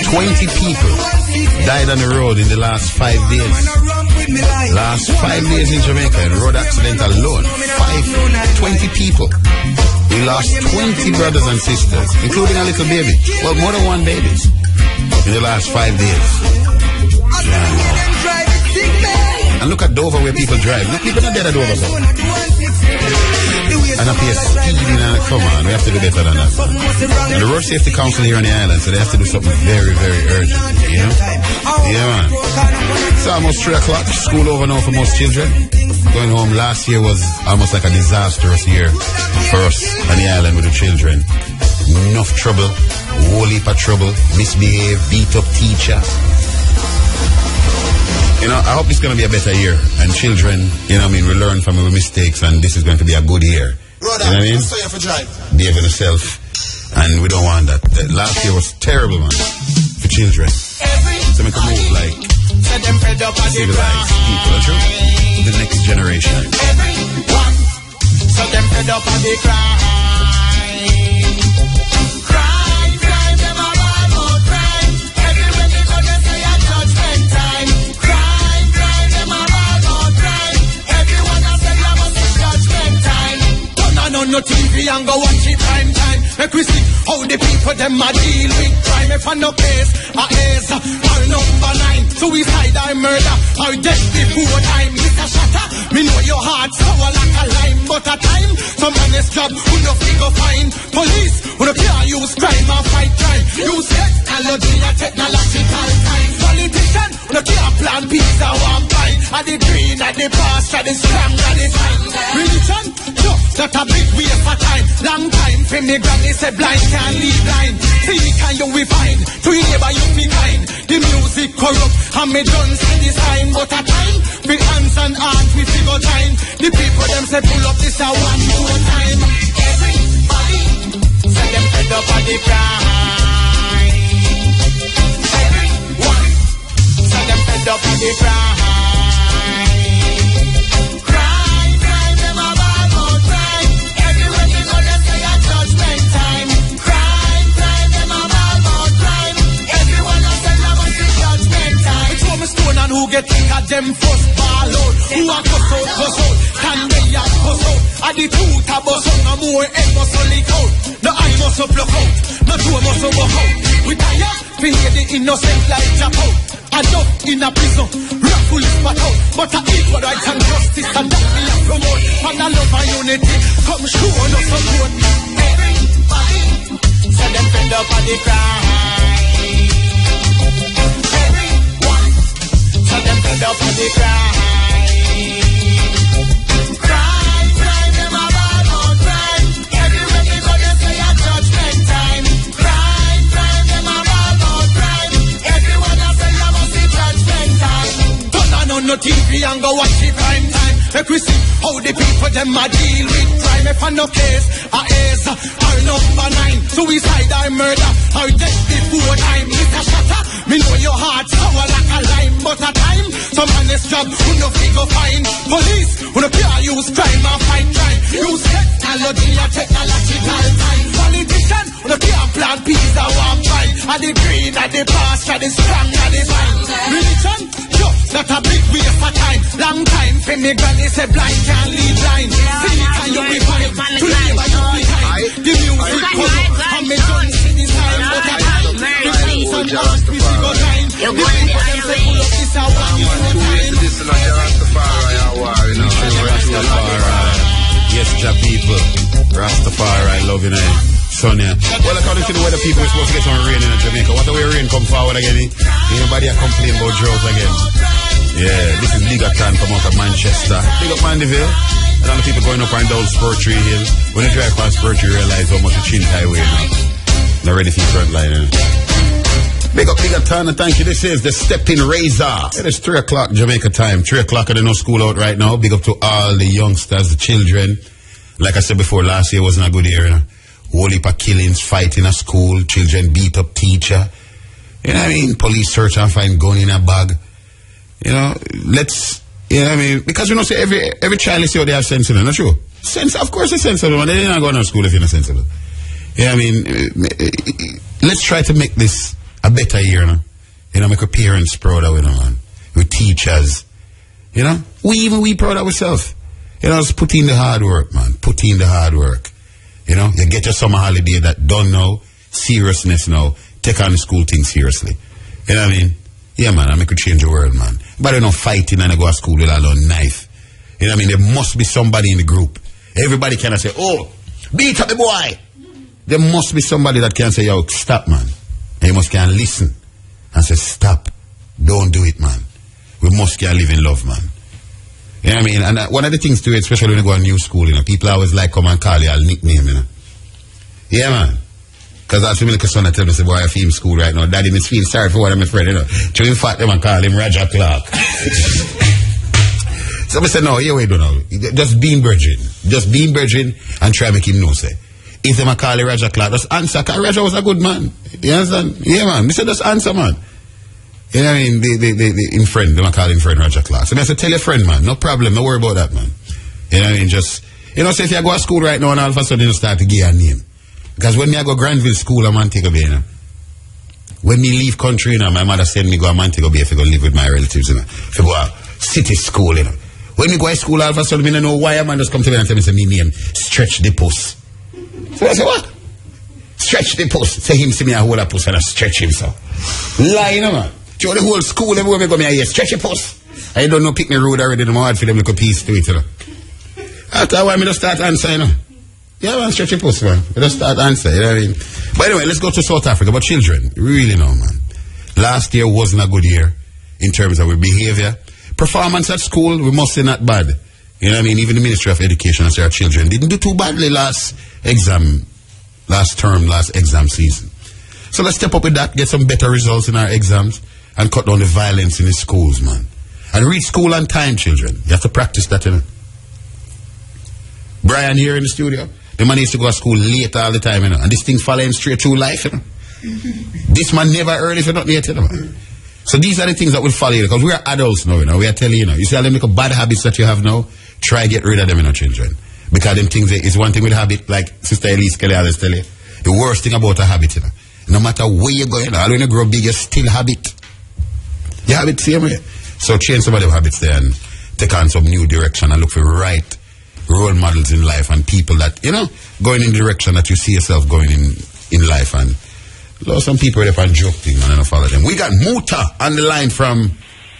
20 people died on the road in the last 5 days. Last 5 days in Jamaica, in road accident alone, 20 people. We lost 20 brothers and sisters, including a little baby. Well, more than one baby in the last 5 days. And look at Dover where people drive. No, people not dead at Dover, so. And up here speeding and come on, we have to do better than that. And the Road Safety Council here on the island, so they have to do something very, very urgent, you know? Yeah, man. It's almost 3 o'clock, school over now for most children. Going home last year was almost like a disastrous year for us on the island with the children. Enough trouble, whole heap of trouble, misbehave, beat up teacher. You know, I hope it's going to be a better year. And children, you know what I mean, we learn from our mistakes and this is going to be a good year. Brother, you know what I mean? so you for drive. Behave yourself. And we don't want that. Last year was terrible, man, for children. So we can move like civilized people, true? The next generation. Everyone, so them fed up on the crime. Crime, them all about crime. Everywhere they go, they say a judgment time. Crime, them all about crime. Everyone has said there must be judgment time. Turn on no TV and go watch it prime time. Make we see how the people them a deal with crime. If I no case, a ace, or number 9. Suicide or murder, or death before time. It's a shatter, me know your heart sour like a lime. But a time, some honest job, who no figure fine. Police, who no care use crime or fight crime. Use technology or technological time. Politician, who no care plan peace or one pine. At the green, at the past, at the slam, at the time. Religion, that a big waste for time. Long time, for me granny say blind can't lead blind. See can you we find, to your neighbor you be kind. The music corrupt, and me done say this time. But a time, big hands and arms, we figure time. The people them say pull up this a one more time. Everybody, say them fed up on the crime. Everyone, say them fed up on the crime. And who get think of them first ball out? Who a cuss out? Can they a cuss out? At the truth a bust out, no more head must lick out. No eye must pluck out, no toe must walk out. We tired, we hear the innocent like jump out. Enough in a prison, raffle is spot out. But I equal rights and justice, and that we have promote. And I love and unity, come show no support. Everybody, so them fed up on the crime. Everyone, so them fed up on the crime. Crime, crime, them a ball about crime. Everywhere they go, they say a judgment time. Crime, crime, them a ball about crime. Everyone a say you must see judgment time. Turn on no TV and go watch the prime time. Make we see how the people them a deal with crime. If I no case, a is our number 9. Suicide or murder, or death before time. Little shatter, me know your heart sour like a lime. But a time, some honest job, who no figure fine. Police, who no pure use crime or fight crime. Use technology or technological time. Politician, who no pure plant peace or warm fight. And the green, and the past, and the strong, and the fine. Religion, that a big waste of time. Long time for me granny say blind can't lead blind. See it and you be fine. To live and you be kind. The music come up and me don't see the sign. But I time the things and lost me to go time. The people them say pull up this hour and you know time. This is not Rastafari, you know. Rastafari. Yes, ja people. Rastafari, love you know. Sonia. Well, according to the weather people, we're supposed to get some rain in Jamaica. What the way rain come forward again? Anybody are complaining about drought again? Yeah, this is Ligaton from out of Manchester. Big up Mandeville. And all the people going up and down Spurtree Hill. When you drive past Spurtree, you realize how much you change highway now. Not ready for the front line. Big up Ligaton and thank you. This is the Steppn Razor. It is 3 o'clock Jamaica time. 3 o'clock and there's no school out right now. Big up to all the youngsters, the children. Like I said before, last year wasn't a good year, you know. Whole heap of killings, fight in a school, children beat up teacher. You know what I mean? Police search and find gun in a bag. You know, let's, you know what I mean? Because we know say every child is here, they have sensible, not true? Sense, of course it's sensible, man. They didn't go to school if you're not sensible. You know what I mean? Let's try to make this a better year, you know? You know, make our parents proud of it, you know, man. With teachers. You know? We proud of ourselves. You know, just put in the hard work, man. Put in the hard work. You know, you get your summer holiday that done now, seriousness now, take on the school thing seriously. You know what I mean? Yeah, man, I make you change the world, man. But you know, fighting and I go to school with a long knife. You know what I mean? There must be somebody in the group. Everybody cannot say, oh, beat up the boy. There must be somebody that can say, yo, stop, man. And you must can listen and say, stop. Don't do it, man. We must can live in love, man. You know what I mean? And one of the things to it, especially when you go to new school, you know, people always like come and call you a nickname, you know. Yeah, man. Because I feel like a son that tell me, say, boy, I feel in school right now. Daddy, me feel sorry for one of my friends, you know. So in fact, them and call him Roger Clark. So I said, no, here we do now. Just being virgin. Just being virgin and try to make him know, say. If them a call him Roger Clark, just answer, because Roger was a good man. You understand? Yeah, man. Me said, just answer, man. You know what I mean? In friend, they might call him friend Roger Clark. So I said, tell your friend, man. No problem. Don't worry about that, man. You know what I mean? Just, you know, say if you go to school right now and all of a sudden you start to give a name. Because when me I go Granville school, I'm Montego Bay, you know. When me leave country, you know, my mother send me go to Montego Bay if I go live with my relatives, you know. If I go to city school, you know. When me go to school, all of a sudden, me don't know why a man just come to me and tell me, say, me name, Stretch the Puss. So I say, what? Stretch the Puss. Say him see me a hold a puss and I stretch him, so. Lie, you know, man. Through the whole school, everywhere me go, me I hear, stretch your puss. I don't know, pick me road already, no hard for them little piece to it, you know. After a while, me just start answering, you know. Yeah, man, stretch your puss, man. Me just start answering, you know what I mean? But anyway, let's go to South Africa. But children, really know, man. Last year wasn't a good year in terms of our behavior. Performance at school, we must say not bad. You know what I mean? Even the Ministry of Education and say our children didn't do too badly last exam season. So let's step up with that, get some better results in our exams, and cut down the violence in the schools, man. And reach school on time, children. You have to practice that, you know. Brian here in the studio, the man used to go to school late all the time, you know. And this thing follow him straight through life, you know. This man never early for not late, you know, man. So these are the things that will follow you, because we are adults now, you know. We are telling you, you know. You see all them little bad habits that you have now, try get rid of them, you know, children. Because them things, is one thing with habit, like Sister Elise Kelly always tell you. The worst thing about a habit, you know. No matter where you go, you know, when you grow big, you still habit. You have it same way. So change some of the habits there and take on some new direction and look for right role models in life and people that, you know, going in the direction that you see yourself going in life and Love some people that on joke thing, man. I don't follow them. We got Muta on the line from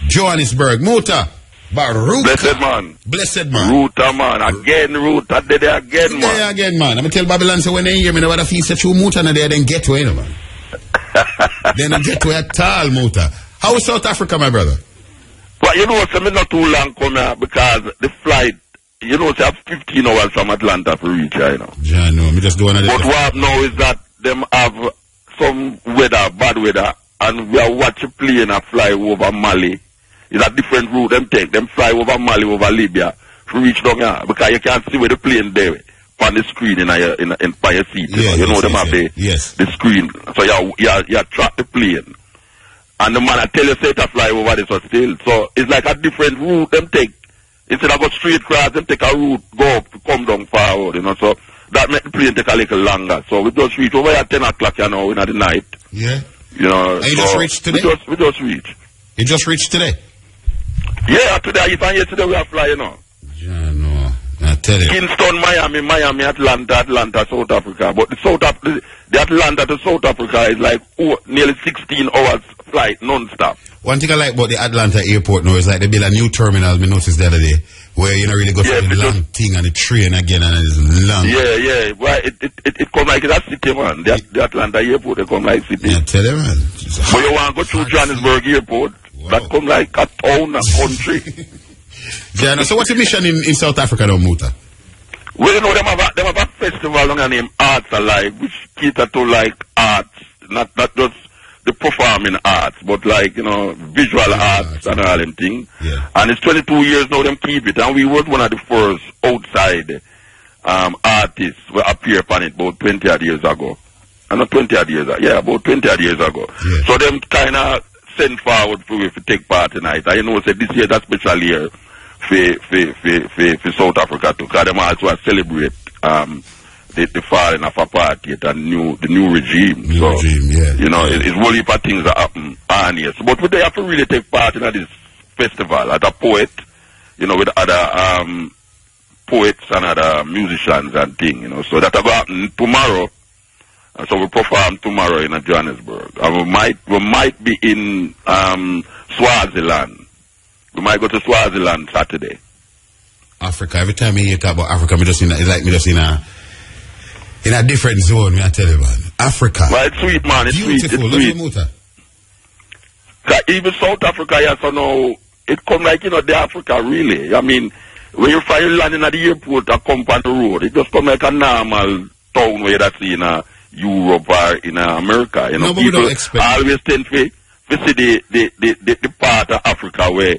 Johannesburg. Muta. Baruka. Blessed man. Blessed man. Ruta man. Again, Ruta. They again, man. There again, man. I'm going to tell Babylon, so when they hear me, they want to feel such a Muta and they then get to it, man. They don't get to it at all, Muta. How is South Africa, my brother? Well, you know, so me not too long come here because the flight, you know, they have 15 hours from Atlanta to reach here, you know. Yeah, no, me just do another. But what I know is that them have some weather, bad weather, and we are watching plane a fly over Mali. It's a different route them take. Them fly over Mali, over Libya, to reach down here. Because you can't see where the plane there on the screen in by your seat. Yeah, you know them have the screen. So you track the plane. And the man I tell you say to fly over this or still. So it's like a different route them take. Instead of go straight across, them take a route, go up, come down forward, you know. So that make the plane take a little longer. So we just reach over at 10 o'clock, you know, in the night. Yeah. You know. And you just reached today? We just reached. You just reached today? Yeah, today, if I yesterday we are flying, you know. Yeah, no. I tell you. Kingston, Miami, Atlanta, South Africa. But the Atlanta to South Africa is like nearly 16 hours flight, non-stop. One thing I like about the Atlanta airport now is like they build a new terminal, I noticed the other day, where you don't really go through the long thing on the train again and it's long. Yeah. Well, it come like a city, man. The Atlanta airport, they come like city. Yeah, tell you, man. But you want to go through Johannesburg airport, that come like a town, a country. Yeah, no, so what's the mission in South Africa now, Muta? Well, you know, them have a festival named Arts Alive, which cater to like arts, not just the performing arts, but like, you know, visual arts and all them things. Yeah. And it's 22 years now them keep it. And we was one of the first outside artists who appear upon it about 20 odd years ago. Not 20 odd years ago. Yeah, about 20 odd years ago. Yeah. So them kind of send forward for we to take part tonight. And you know, say this year is a special year for South Africa too, because them also celebrate the falling of apartheid and the new regime. Regime, yeah. You know, it's one heap of things that happen on here. So, but they have to really take part in this festival as a poet, you know, with other poets and other musicians and things, you know. So that will happen tomorrow. And so we perform tomorrow in Johannesburg. And we might be in Swaziland. We might go to Swaziland Saturday. Africa. Every time you talk about Africa, it's like me just in a different zone, I tell you, man. Africa. Well, it's sweet, man. It's beautiful. Sweet. It's sweet. Even South Africa, yes, so now, it come like, you know, the Africa, really. I mean, when you find landing at the airport or come on the road, it just come like a normal town where that's in Europe or in America. You know, no, people always tend to see the part of Africa where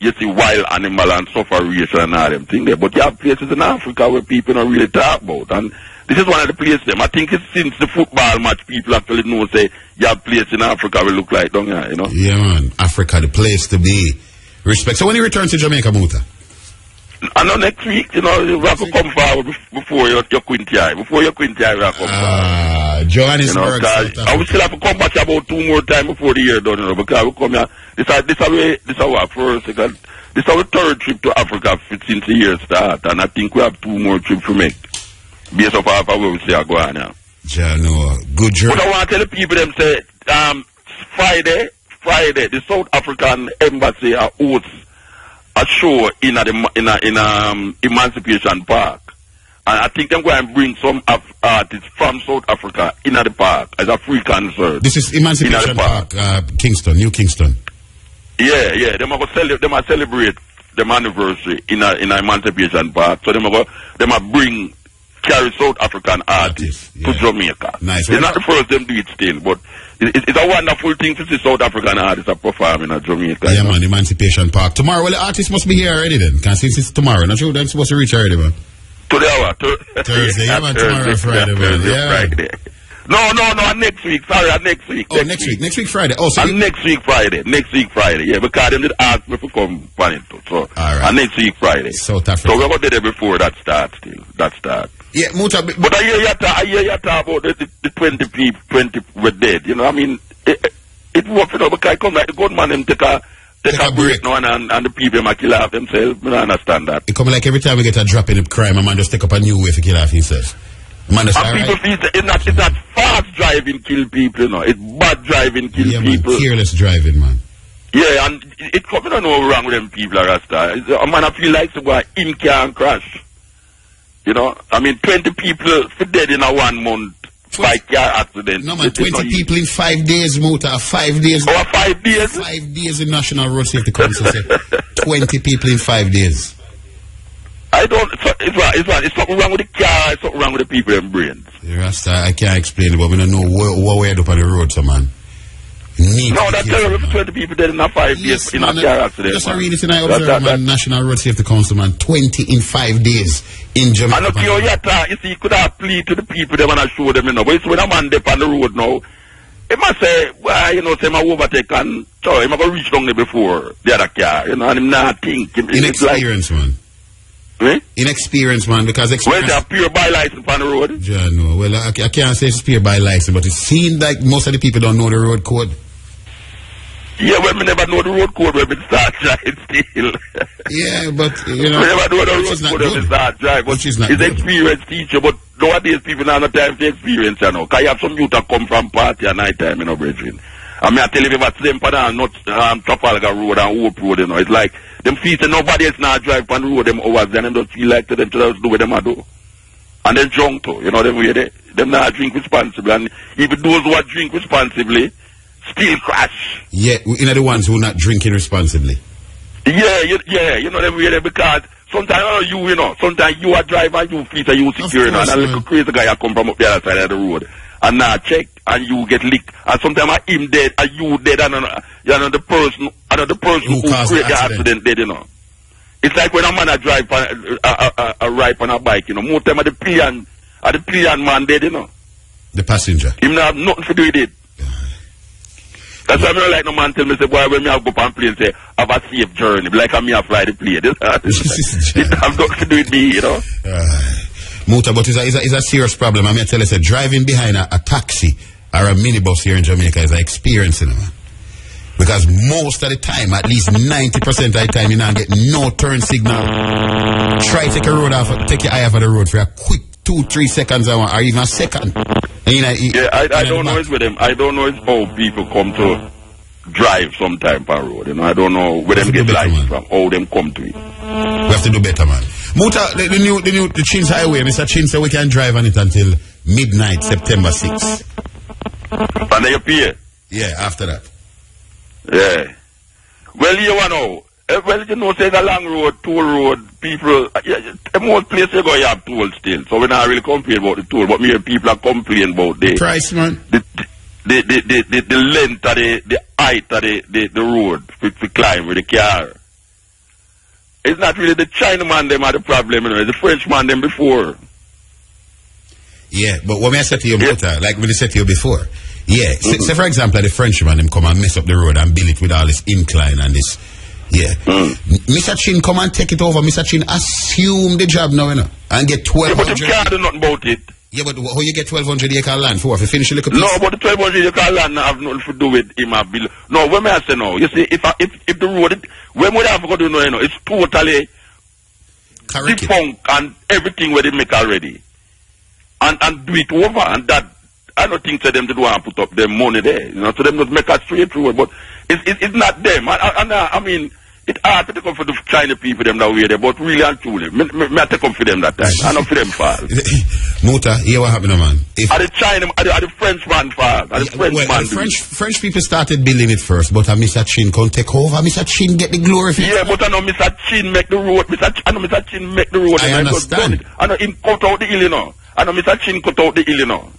you see wild animal and sufferation and all them things there. But you have places in Africa where people don't really talk about. And this is one of the places them. I think it's since the football match people actually know, say, you have places in Africa will look like down here, you know? Yeah, man. Africa, the place to be. Respect. So when you return to Jamaica, Muta? I know next week, you know, you have to come forward before your Quintiai. Before your Quintiai, we have to come forward. Johannesburg, you know, I will still have to come back about 2 more times before the year done, you know, because we come here. This is our first, this is our 3rd trip to Africa since the year start, and I think we have 2 more trips to make. Based off of where we say I go on now. Yeah, no, good journey. But I want to tell the people them say, Friday, the South African Embassy hosts a show in Emancipation Park. And I think they're going to bring some artists from South Africa in the park as a free concert. This is Emancipation Park, Kingston, New Kingston. Yeah. They might celebrate the anniversary in Emancipation Park. So they might carry South African artists to Jamaica. Nice. It's not the first them do it still, but it's a wonderful thing to see South African artists are performing at Jamaica. Yeah, man, Emancipation Park. Tomorrow, well, the artists must be here already then. Because since it's tomorrow, not sure they're supposed to reach already, man. Thursday, yeah, man, tomorrow, Friday, man. Yeah. Friday. No, next week. Sorry, next week. Oh, next week, Friday. Oh, so next week, Friday. Yeah, because them did ask me to come on it too. So, all right. Next week, Friday. South Africa. So we're going to do that before that starts still. That starts. Yeah, Muta. But I hear you talk about the 20 people, 20 were dead. You know, I mean, it works, you know, because I come like the gunman and take a break now and the people might kill off themselves. I don't understand that. It come like every time we get a drop in a crime, a man just take up a new way to kill off himself. Man, that's and people feel that it's not fast driving kill people, you know. It's bad driving kill people. Man, careless driving, man. Yeah, and I don't know what's wrong with them people, Rasta. A man, I feel like to go in car and crash. You know, I mean, 20 people dead in a 1 month by car accident. No, man, 20 people in 5 days, Muta. 5 days. Oh, 5 days? 5 days in National Road Safety Council said 20 people in 5 days. I don't, it's something wrong with the car, it's something wrong with the people in brains. Rasta, I can't explain it, but we don't know what we had up on the road, so man. No, that's terrible. 20 people dead in a 5 days in a car accident. Just read it and I observe, man. National Road Safety Council, man. 20 in 5 days in Jamaica. And okay, you see, you could have plead to the people, they want to show them, you know. But it's when a man deep on the road now, he must say, well, you know, say, I overtake and so I'm going to reach down there before the other car, you know, and I'm not thinking. Inexperience, like, man. Eh? Inexperience, man, because experience... Well, they're pure by license on the road. Yeah, no. Well, I can't say it's pure by license, but it seems like most of the people don't know the road code. Yeah, well, we never know the road code when we start driving still. Yeah, but, you know... We never know the road code when we start driving. But it's experienced teacher, but nowadays people don't have time to experience, you know. Because you have some youth that come from party at night time, you know, brethren. I mean, I tell you, if it's them and not Trafalgar Road and Hope Road, you know, it's like, them feel that nobody else now drive on the road, them hours, then them don't feel like to them to do what them do. And then drunk too, you know, them not drink responsibly, and even those who are drink responsibly, still crash. Yeah, you know, the ones who are not drinking responsibly. Yeah, you know, them way because sometimes you know, sometimes you are driver and you feel that you secure, you know, and a little crazy guy I come from up the other side of the road. And now check, and you get licked. And sometimes him dead, and you dead, and another person who created the accident dead, you know. It's like when a man drive a ride on a bike, you know. More time at the pillion man dead, you know. The passenger. Him not have nothing to do with it. That's why I don't like no man tell me, say, boy, when me have go on plane, say, have a safe journey. Like me have fly the plane. It have nothing to do with me, you know. Muta, but it's a serious problem. I mean, I tell you, say, driving behind a taxi or a minibus here in Jamaica is an experience, you know, man. Because most of the time, at least 90% of the time, you don't get no turn signal. Try take a road off, take your eye off of the road for a quick 2-3 seconds or even a second. And I don't know it's with them. I don't know it's how people come to drive sometime per road. You know, I don't know where them get license from, how them come to it. We have to do better, man. Muta, the Chins Highway, Mr. Chin said we can drive on it until midnight, September 6th. And then you pay? Yeah, after that. Yeah. Well, you know, well, you know, say the long road, toll road, people, most places you go, you have toll still. So we're not really complaining about the toll, but me people are complaining about the price, man. The length of the height of the road to climb with the car. It's not really the Chinaman them are the problem, you know, it's the Frenchman them before. Yeah, but what may I say to you, Muta, like when I said to you before, yeah, say for example, the Frenchman them come and mess up the road and build it with all this incline and this, yeah. Mr. Chin come and take it over, Mr. Chin assume the job now, you know, and get 1,200. Yeah, but you can't do nothing about it. Yeah, but how you get 1,200 acre land for? If you finish a little piece? No, but the 1,200 acre land have nothing to do with him. No, when I say no, you see, if the road, when we have to do no, you know, it's totally defunct and everything where they make already, and do it over, and that I don't think to them they don't want to put up their money there, you know, so them just make a straight road, but it's not them, I mean. It's hard to take up for the China people, them that way there, but really and truly, I take up for them that time. I not for them fault. Muta, hear what happened, man. Are the Frenchman fault? French people started building it first, but Mr. Chin can't take over. Mr. Chin get the glory. Yeah, but I know Mr. Chin make the road. Mr. Chin make the road. I understand. I know him cut out the hill, you know. I know Mr. Chin cut out the hill, you know.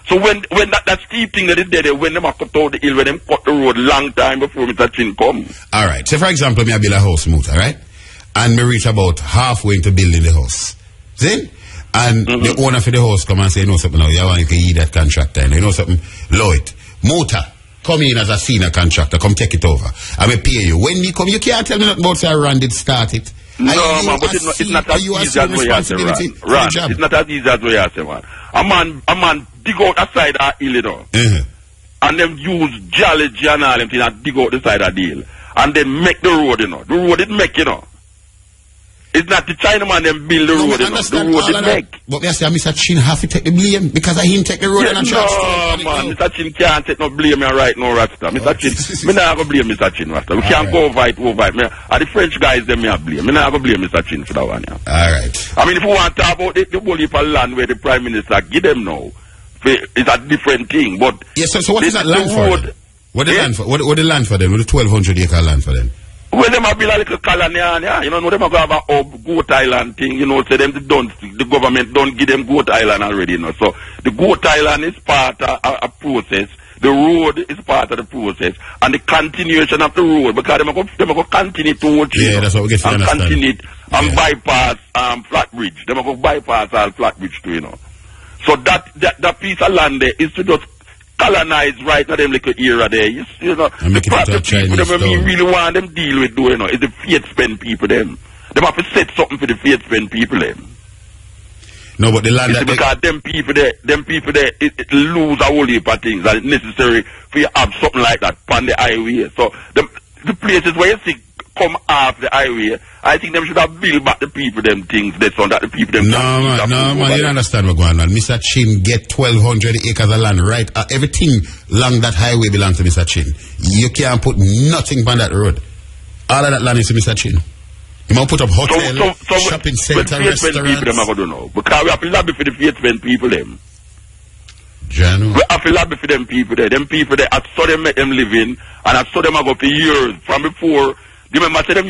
So when that steep thing that is there, when them cut out the hill, when them cut the road long time before Mr. Chin come. Alright, so for example, me I build a house, Muta, right? And me reach about halfway into building the house. See? And the owner for the house come and say, you know something now, you want to eat that contractor, you know something, low it. Muta, come in as a senior contractor, come take it over. I may pay you. When me come, you can't tell me nothing about say Rand did start it. No, man, but it's not as easy as what you say, Rand. It's not as easy as what you say, man. A man dig out the side of the hill, you know. And them use geology and all them things and dig out the side of the hill. And then make the road, you know. The road it make, you know. It's not the Chinaman them build the road, the road is make. But I say Mr. Chin have to take the blame because I him take the road and I trust. No, man, Mr. Chin can't take no blame right now, Rasta. Mr. Chin, me not go blame Mr. Chin, Rasta. We can't go over it. And the French guys, them me have blame. Me not go blame Mr. Chin for that one, yeah. Alright. I mean, if we want to talk about the whole heap of land where the Prime Minister give them now, it's a different thing, but... Yes, so what is that land for them? What the land for them? What the 1,200 acre land for them? Well, them a build a little colony, yeah. You know, them a go have a Goat Island thing, you know, so them the government don't give them Goat Island already, you know. So the Goat Island is part of a process, the road is part of the process, and the continuation of the road, because them a go continue towards you. Yeah, that's what we get to and understand. Continue it, and bypass Flatbridge. Them a go bypass all Flatbridge too, you know. So that piece of land there is to just colonize right now them little era there. You know, the people them we really want them deal with, you know, is the faith-spend people them. Them have to set something for the faith-spend people them. No, but the land that because them people there, it lose a whole heap of things that is necessary for you to have something like that on the highway. So the places where you see come off the highway, I think them should have built back the people them things that's on that the people them. No man, you don't understand what's going on. Mr. Chin get 1,200 acres of land, right? Everything along that highway belongs to Mr. Chin. You can't put nothing on that road. All of that land is to Mr. Chin. You might put up hotel, shopping center, restaurants. People them are going to know. Because we have to lobby for the faith-spend people them. Janu. We have to lobby for them people there. Them people there, I saw them make them living, and I saw them go for years from before. You remember them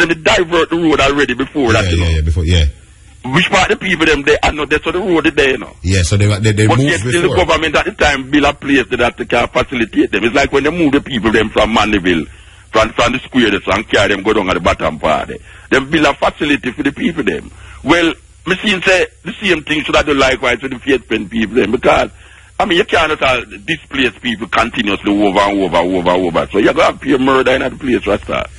they divert the road already before that, you know? Before. Which part of the people them they are not there, so the road is there, you know? Yeah, so they but moved yet still before. The government at the time build a place that they can facilitate them. It's like when they move the people them from Mandeville, from the square there, and carry them go down at the bottom part there. They build a facility for the people them. Well, me see say the same thing should have done likewise with the faith-spend people them, because I mean, you cannot displace people continuously over and over. So you're going to pay murder in that place, Rasta.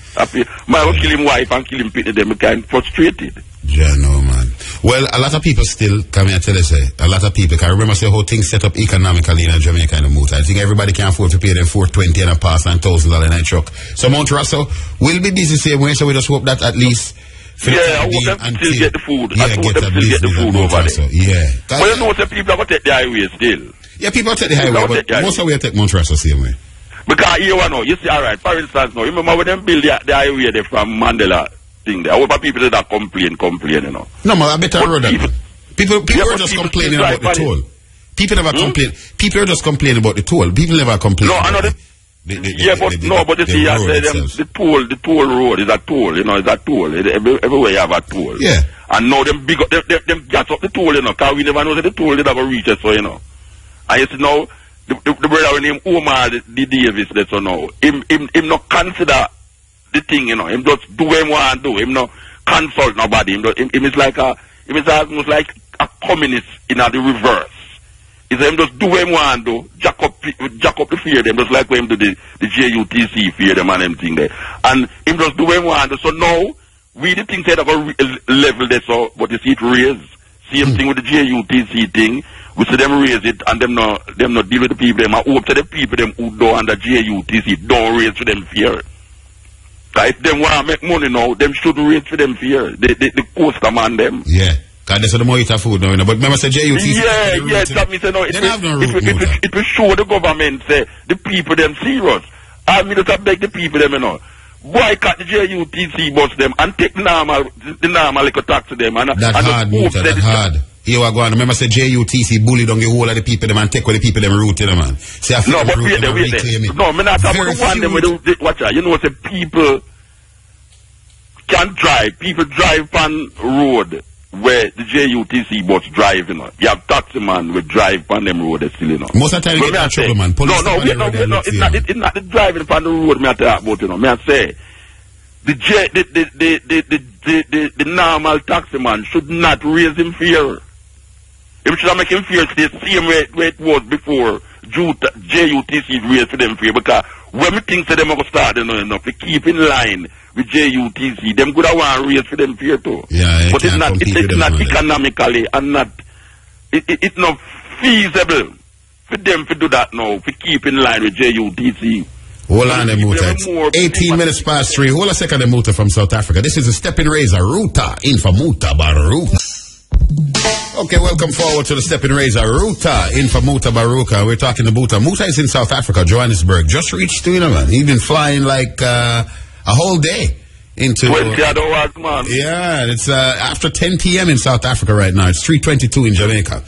Might kill him wife and kill him pity them, kind of frustrated. Yeah, no, man. Well, a lot of people still, come here, tell you, say, a lot of people can remember the whole thing set up economically in Jamaica kind of mood. I think everybody can afford to pay them $420 and a pass and $1,000 in a truck. So Mount Russell will be busy same way, so we just hope that at least... I hope them still get the food. Yeah, I hope them still get the food over there. Yeah. But you know, some people are going to take the highway still. Yeah, people take the highway, but most of we take Mount Russell same way. Because here one now, you see, alright, for instance now, you remember when them build the highway there from Mandela thing there, I hope people that complain, you know. No, man, I better road that. People are just complaining about the toll. People never complain. People are just complaining about the toll. People never complain. No, I know but you see, I say the toll road is a toll, you know, it's a toll. Everywhere you have a toll. Yeah. And now them big up, them gas up the toll, you know, because we never know that the toll is ever reach us, so, you know. And you see now, the brother named Omar the Davis, that's so now. Him not consider the thing, you know. Him just do what he want to do. Him not consult nobody. Him is like him is almost like a communist in the reverse. Is him just do what he want to do, jack up the fear them, just like when him do the JUTC fear them and them thing there. And him just do what he want to. So now, we the things that are level there, so, but you see it raise. Same thing with the JUTC thing. We see them raise it and them not deal with the people them. I hope to the people them who don't under JUTC don't raise for them fear. If them want to make money now, them should raise for them fear. The cost command them. Yeah. Because they say the more eat food now, you know. But remember say JUTC. Yeah, that means no, it will show the government say the people them serious. I mean to beg the people them, you know. Boycott the JUTC bus them and take the normal little tax to them and hard, that hard. Here we go on. Remember say JUTC bully down the whole of the people them and take away the people them route, you know, man. See, I feel but wait there. No, I'm not talking about the one them with watch out. You know, say people can drive. People drive on road where the JUTC bus drive, you know. You have taxi man will drive on them road still, you know. Most of the time you get in trouble, man. Police it's not the driving on the road me I talk about, you know. Me I say the normal taxi man should not raise him fear. If should make him fear the same way it was before JUTC raised for them fear, because when we think that them are going to start, you know, to keep in line with JUTC, them good want to raise for them fear too. Yeah, but it's not economically and not it's not feasible for them to do that now, to keep in line with JUTC. Hold on, the Muta. It's 18 minutes past 3. Hold a second, the Muta from South Africa. This is a Steppn Razor Ruta in for Mutabaruka. Okay, welcome forward to the Steppn Razor Ruta in for Mutabaruka. We're talking to Muta. Muta is in South Africa, Johannesburg. Just reached to, man. He's been flying like a whole day into... man. Yeah, it's after 10 p.m. in South Africa right now. It's 3:22 in Jamaica.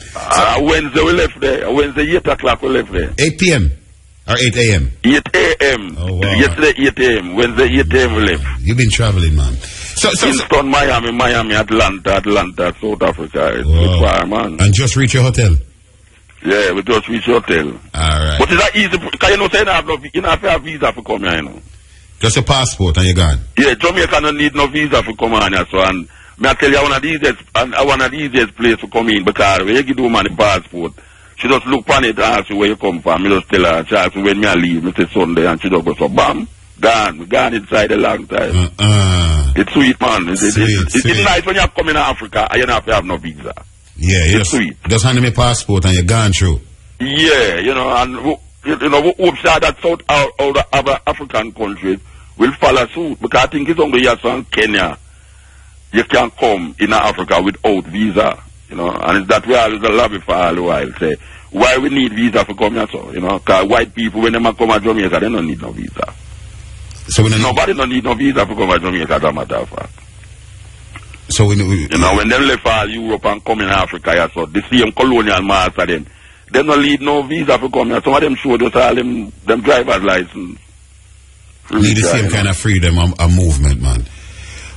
Wednesday we left there. Wednesday 8 o'clock we left there. 8 p.m. or 8 a.m.? 8 a.m. Oh, wow. Yesterday 8 a.m. Wednesday 8 a.m. we left. You've been traveling, man. Kingston, Miami, Atlanta, South Africa. It's far, man. And just reach your hotel? Yeah, we just reach your hotel. Alright. But it's not easy, because you know, say you don't have a visa for come here, you know. Just a passport and you're gone? Yeah, Jamaica don't need no visa for come on here, so, and I tell you, one of the easiest place to come in, because when you do man the passport, she just look on it and ask you where you come from. Me just tell her, she ask me when I leave, me say Sunday, and she just go, so bam, gone. We gone inside a long time. It's sweet, man. It's nice when you come in Africa and you don't have to have no visa. Yeah, it's sweet. Just hand me a passport and you're gone through. Yeah, you know, and you know, we hope that South all the other African countries will follow suit, because I think it's only here in Kenya you can come in Africa without visa, you know, and it's that we always lobby for all the while, say, why we need visa for coming here, so, you know, because white people, when they come to Jamaica, they don't need no visa. So nobody don't need no visa for come to Jamaica, as a matter of fact. So you know, when they left all Europe and come in Africa, yeah, so the same colonial master them, they don't need no visa for come here. Some of them show just all them driver's license. Need the same kind of freedom and movement, man.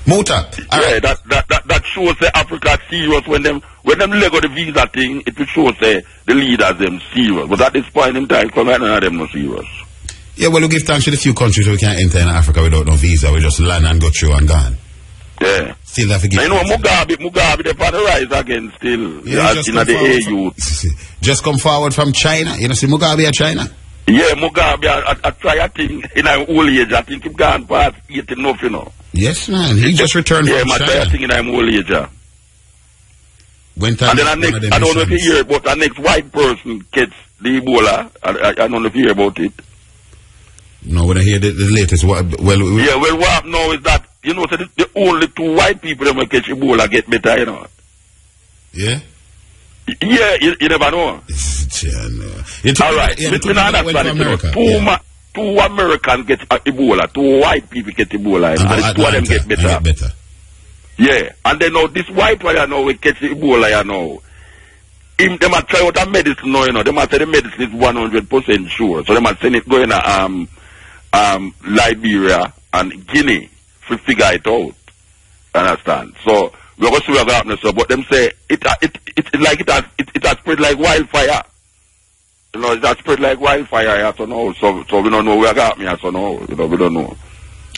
Muta. Yeah, that shows that Africa serious when them lego the visa thing, it will show say the leaders them serious. But at this point in time, come right now them not serious. Yeah, well, we give thanks to the few countries we can't enter in Africa without no visa. We just land and go through and gone. Yeah. Still have to give. You know, Mugabe, they're on the rise again still. Yeah, in the AU. Just come forward from China. You know, see Mugabe at China? Yeah, Mugabe, I try a thing in an old age. I think he's gone past 80 enough, you know. Yes, man. He just returned from China. Yeah, I think in an old age. And then I don't know if you hear about the next white person gets the Ebola. I don't know if you hear about it. No, when I hear the latest, what now is that, you know, so the only 2 white people that will catch Ebola get better, you know. Yeah? Yeah, you never know. All right, two Americans get Ebola, 2 white people get Ebola, and 2 of them get better. Yeah, and then now this white one, you know, we catch Ebola, you know. They might try out a medicine now, you know. They might say the medicine is 100% sure, so they might send it going to Liberia and Guinea to figure it out. Understand? So we're going to see what happens. So, but them say it has spread like wildfire. You know, it has spread like wildfire. I don't know. So we don't know where got me. I don't know. You know, we don't know.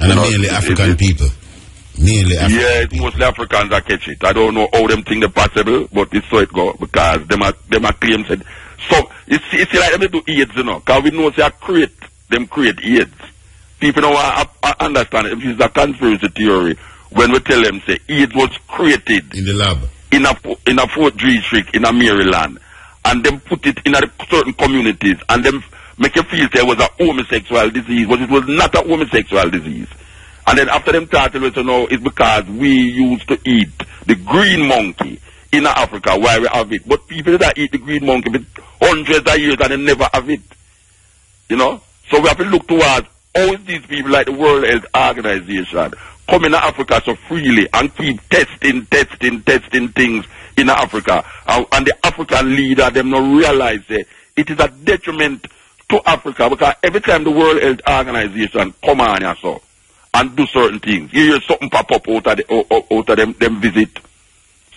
And mainly African people. Mainly African. Yeah, it's mostly Africans that catch it. I don't know how them think they're possible, but it's so it go because them are claims it. So it's like them do AIDS, you know, because we know they create AIDS. People don't understand it. If it's a conspiracy theory, when we tell them say AIDS was created in the lab in a Fort District in Maryland, and them put it in a certain communities, and them make you feel there was a homosexual disease, but it was not a homosexual disease. And then after them started to know it's because we used to eat the green monkey in Africa, why we have it. But people that eat the green monkey for hundreds of years and they never have it. You know? So we have to look towards all these people like the World Health Organization come in Africa so freely and keep testing things in Africa. And the African leader, them not realize it is a detriment to Africa, because every time the World Health Organization come on here so and do certain things, you hear something pop up out of them visit.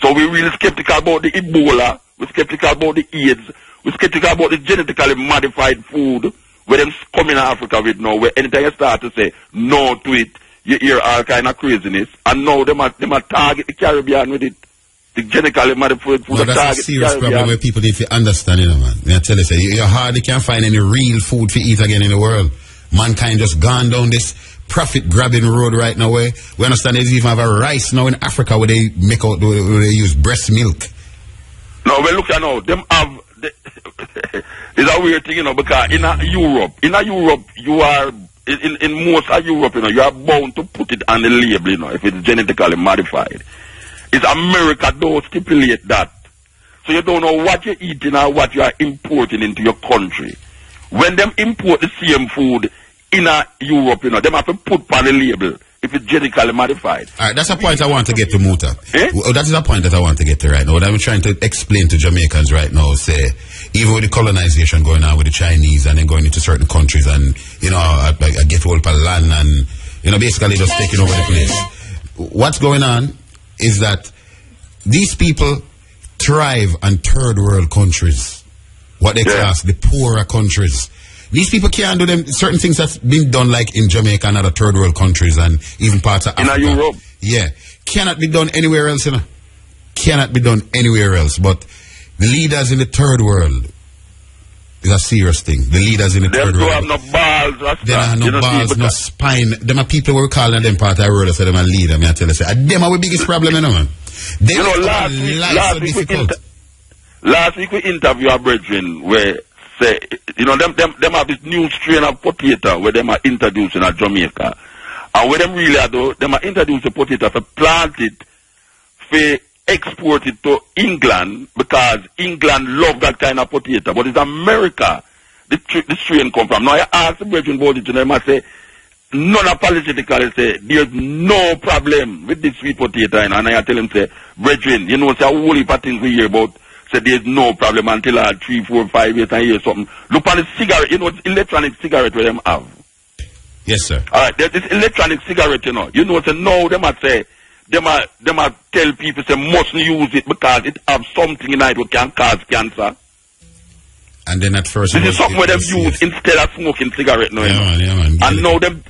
So we're really skeptical about the Ebola, we're skeptical about the AIDS, we're skeptical about the genetically modified food where them come in Africa with now, where anytime you start to say no to it, you hear all kind of craziness, and now them are target the Caribbean with it. The genetically modified food. No, that's a serious problem where people need to understand, you know, man. I tell you, say, you hardly can find any real food to eat again in the world. Mankind just gone down this profit-grabbing road right now where we understand they even have a rice now in Africa where they make out, where they use breast milk. No, well, look, you know, them have, it's a weird thing, you know, because in Europe, you are in most of Europe, you know, you are bound to put it on the label, you know, if it's genetically modified. It's America don't stipulate that. So you don't know what you're eating or what you are importing into your country. When them import the same food in Europe, you know, them have to put on the label if it's genetically modified. All right, that's a point I want to get to, Muta. Well, that is a point that I want to get to right now. What I'm trying to explain to Jamaicans right now, say, even with the colonization going on with the Chinese and then going into certain countries and, you know, I get hold of land and, you know, basically just taking over the place. What's going on is that these people thrive on third world countries, what they class the poorer countries. These people can't do them certain things that's been done like in Jamaica and other third world countries and even parts of Africa. In Europe. Yeah. Cannot be done anywhere else, you know. Cannot be done anywhere else. But the leaders in the third world is a serious thing. The leaders in the third world. They have no balls. They have no balls, no spine. Them are people we call them part of the world, so them are leader. I tell you, say, them are the biggest problem, you know, man. They you know, last week we interviewed our brethren where say, you know, them have this new strain of potato where them are introducing at Jamaica. And where them really are though, them are introducing potato for plant it, for export it to England because England love that kind of potato. But it's America the strain come from. Now I ask the brethren about it and them I say, none of politically say, there's no problem with this sweet potato. And I tell them, say, brethren, you know, say a whole heap of things we hear about. Say there's no problem until 3, 4, 5 years and hear something. Look on the cigarette, you know, it's electronic cigarette where them have. Yes, sir. Alright, there's this electronic cigarette, you know. You know, say no, them might say, them might tell people say mustn't use it because it have something in it which can cause cancer. And then at first this is something where them use instead of smoking cigarette now. Yeah, man. And now them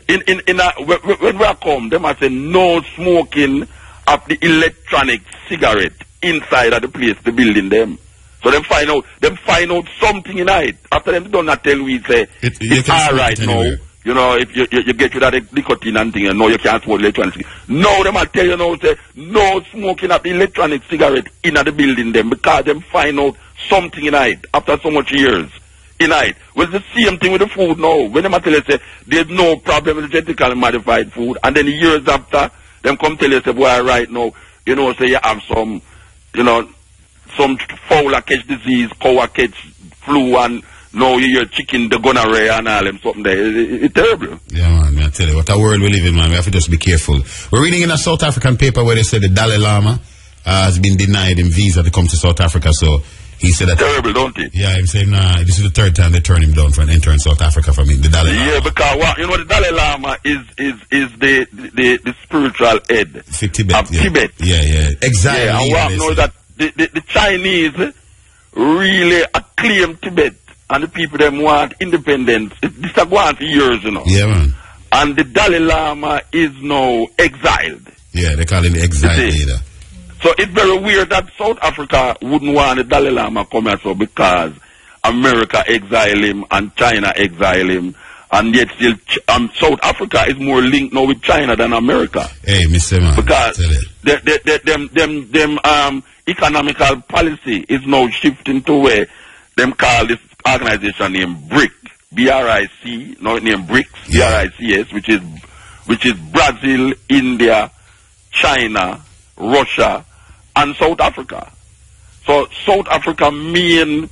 when we come, them might say no smoking of the electronic cigarette inside of the place, the building them. So them find out something in it. After them don't not tell we say it's alright now. You know, if you get rid of the nicotine and thing, you know you can't smoke electronic. No, them I tell you now say no smoking of the electronic cigarette in the building them because them find out something in it after so much years. In it. Well, it's the same thing with the food now. When them I tell you say there's no problem with the genetically modified food, and then years after them come tell you say boy right now, you know, say you have some, you know, some fowl catch disease, cow catch flu, and now you hear chicken, the gonorrhea and all them something there. It's terrible. Yeah, man, I tell you, what a world we live in, man. We have to just be careful. We're reading in a South African paper where they say the Dalai Lama has been denied him visa to come to South Africa, so he said that... Terrible, don't it? Yeah, he's saying, nah, this is the third time they turn him down for entering South Africa from the Dalai Lama. Yeah, because, you know, the Dalai Lama is the spiritual head of Tibet. Yeah. Exactly. Yeah, and we know that the Chinese really acclaim Tibet, and the people them want independence. This has gone for years, you know. Yeah, man. And the Dalai Lama is now exiled. Yeah, they call him the exiled leader. So it's very weird that South Africa wouldn't want the Dalai Lama come here so because America exile him and China exile him, and yet still South Africa is more linked now with China than America. Hey, Mr. Man. Because them economical policy is now shifting to where them call this organization named BRIC, B-R-I-C, now named BRICS, B-R-I-C-S, which is Brazil, India, China, Russia, and South Africa. So South Africa's main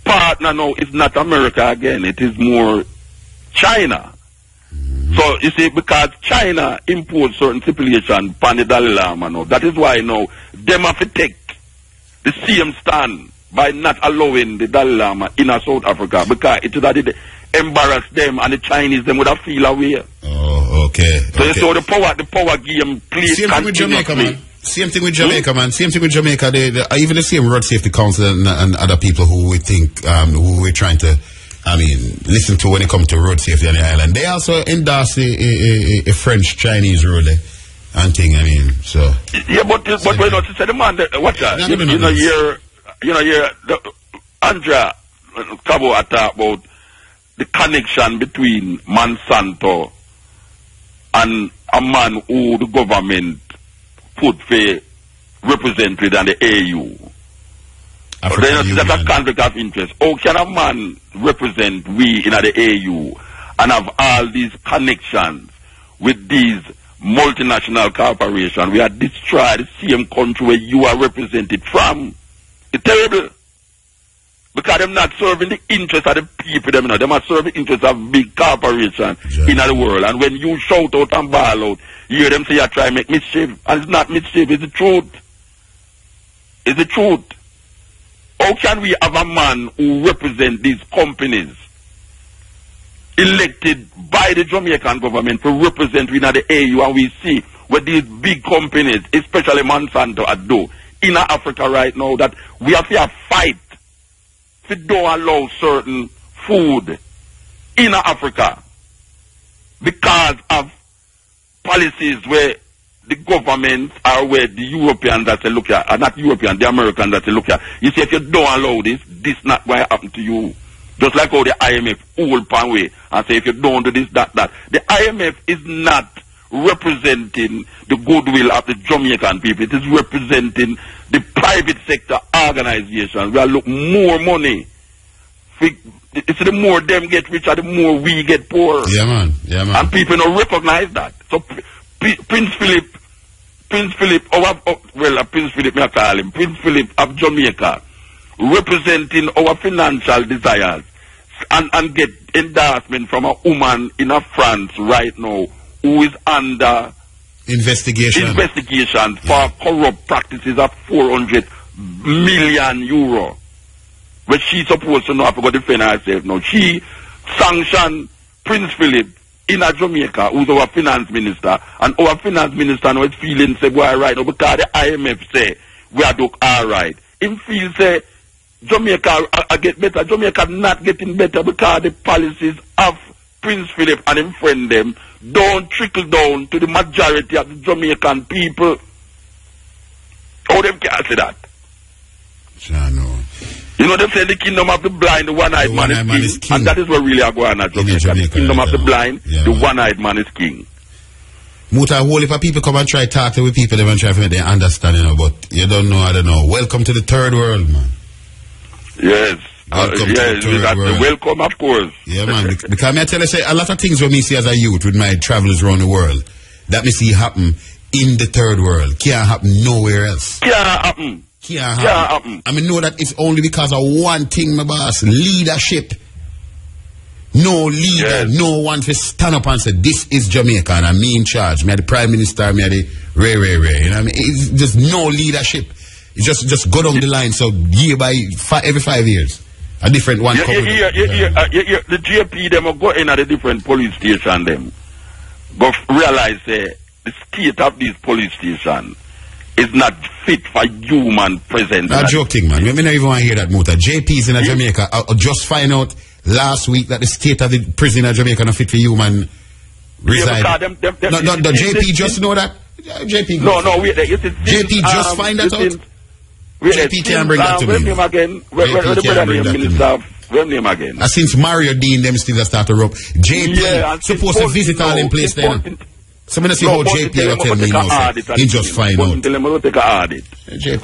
partner now is not America again, it is more China. So you see, because China imposed certain stipulations upon the Dalai Lama now, that is why now them have to take the same stand by not allowing the Dalai Lama in South Africa, because it would have embarrass them and the Chinese them would have feel away. Oh, okay. So you saw the power game plays. Same thing with Jamaica, man. Same thing with Jamaica, man. Same thing with Jamaica. Even the same Road Safety Council and other people who we think, who we're trying to, listen to when it comes to road safety on the island. They also endorse a French-Chinese road and thing, so. Yeah, but we're not to say the man, watch that. Andrea Cabo talk about the connection between Monsanto and a man who the government put for represented on the AU. That's a conflict of interest. How can a man represent we in the AU and have all these connections with these multinational corporations. We are destroyed the same country where you are represented from. It's terrible. Because they're not serving the interests of the people, them, you know. They must serve the interests of big corporations in the world. And when you shout out and bawl out, you hear them say you try to make mischief. And it's not mischief, it's the truth. It's the truth. How can we have a man who represents these companies elected by the Jamaican government to represent within the AU, and we see what these big companies, especially Monsanto, are doing in Africa right now, that we have to fight to don't allow certain food in Africa because of policies where the government or where the Europeans that say, look here, not Europeans, the Americans that say, look here, you see, if you don't allow this not going to happen to you. Just like how the IMF hold pan way and say, if you don't do this, that. The IMF is not representing the goodwill of the Jamaican people. It is representing the private sector organizations. We are look more money. It's the more them get richer, the more we get poor. Yeah, man. Yeah, man. And people don't recognize that. So Prince Philip, Prince Philip, may I call him, Prince Philip of Jamaica, representing our financial desires, and get endorsement from a woman in France right now who is under investigation for corrupt practices of 400 million euro. But she's supposed to know how to defend herself now. She sanctioned Prince Philip in Jamaica, who's our finance minister, and our finance minister now is feeling say go right now because the IMF say we are doing all right. Him feel say Jamaica get better. Jamaica not getting better because the policies of Prince Philip and his friend them don't trickle down to the majority of the Jamaican people. How them can say that? You know, they say the kingdom of the blind, the one-eyed man is king. And that is what really are going on Jamaica. The kingdom of the blind, the one-eyed man is king. Muta, a whole heap of people come and try to talk to people, they try to make them understand, you know, but you don't know, I don't know. Welcome to the third world, man. Yes. Welcome to the third world. Welcome, of course. Yeah, man. Because I tell you, say, a lot of things when me see as a youth with my travels around the world, that me see happen in the third world. Can't happen nowhere else. Can't happen. Can't happen. I mean, know that it's only because of one thing, my boss. Leadership. No leader, no one to stand up and say, this is Jamaica and I'm me in charge. Me are the Prime Minister, me are the Ray. You know what I mean? It's just no leadership. It's just go down the line. So year by every 5 years, a different one. The JP, them will go in at a different police station, them. But realize the state of these police stations is not fit for human presence. Not joking, man. Me not even want to hear that, Muta. JP's in Jamaica. I just find out last week that the state of the prison in Jamaica not fit for human reside. The JP just know that? JP. JP just find that out? JP can't bring that to me. Since Mario Dean them still start to rub. JP supposed to visit all in place there. So I see how JP will tell me now. He just find out.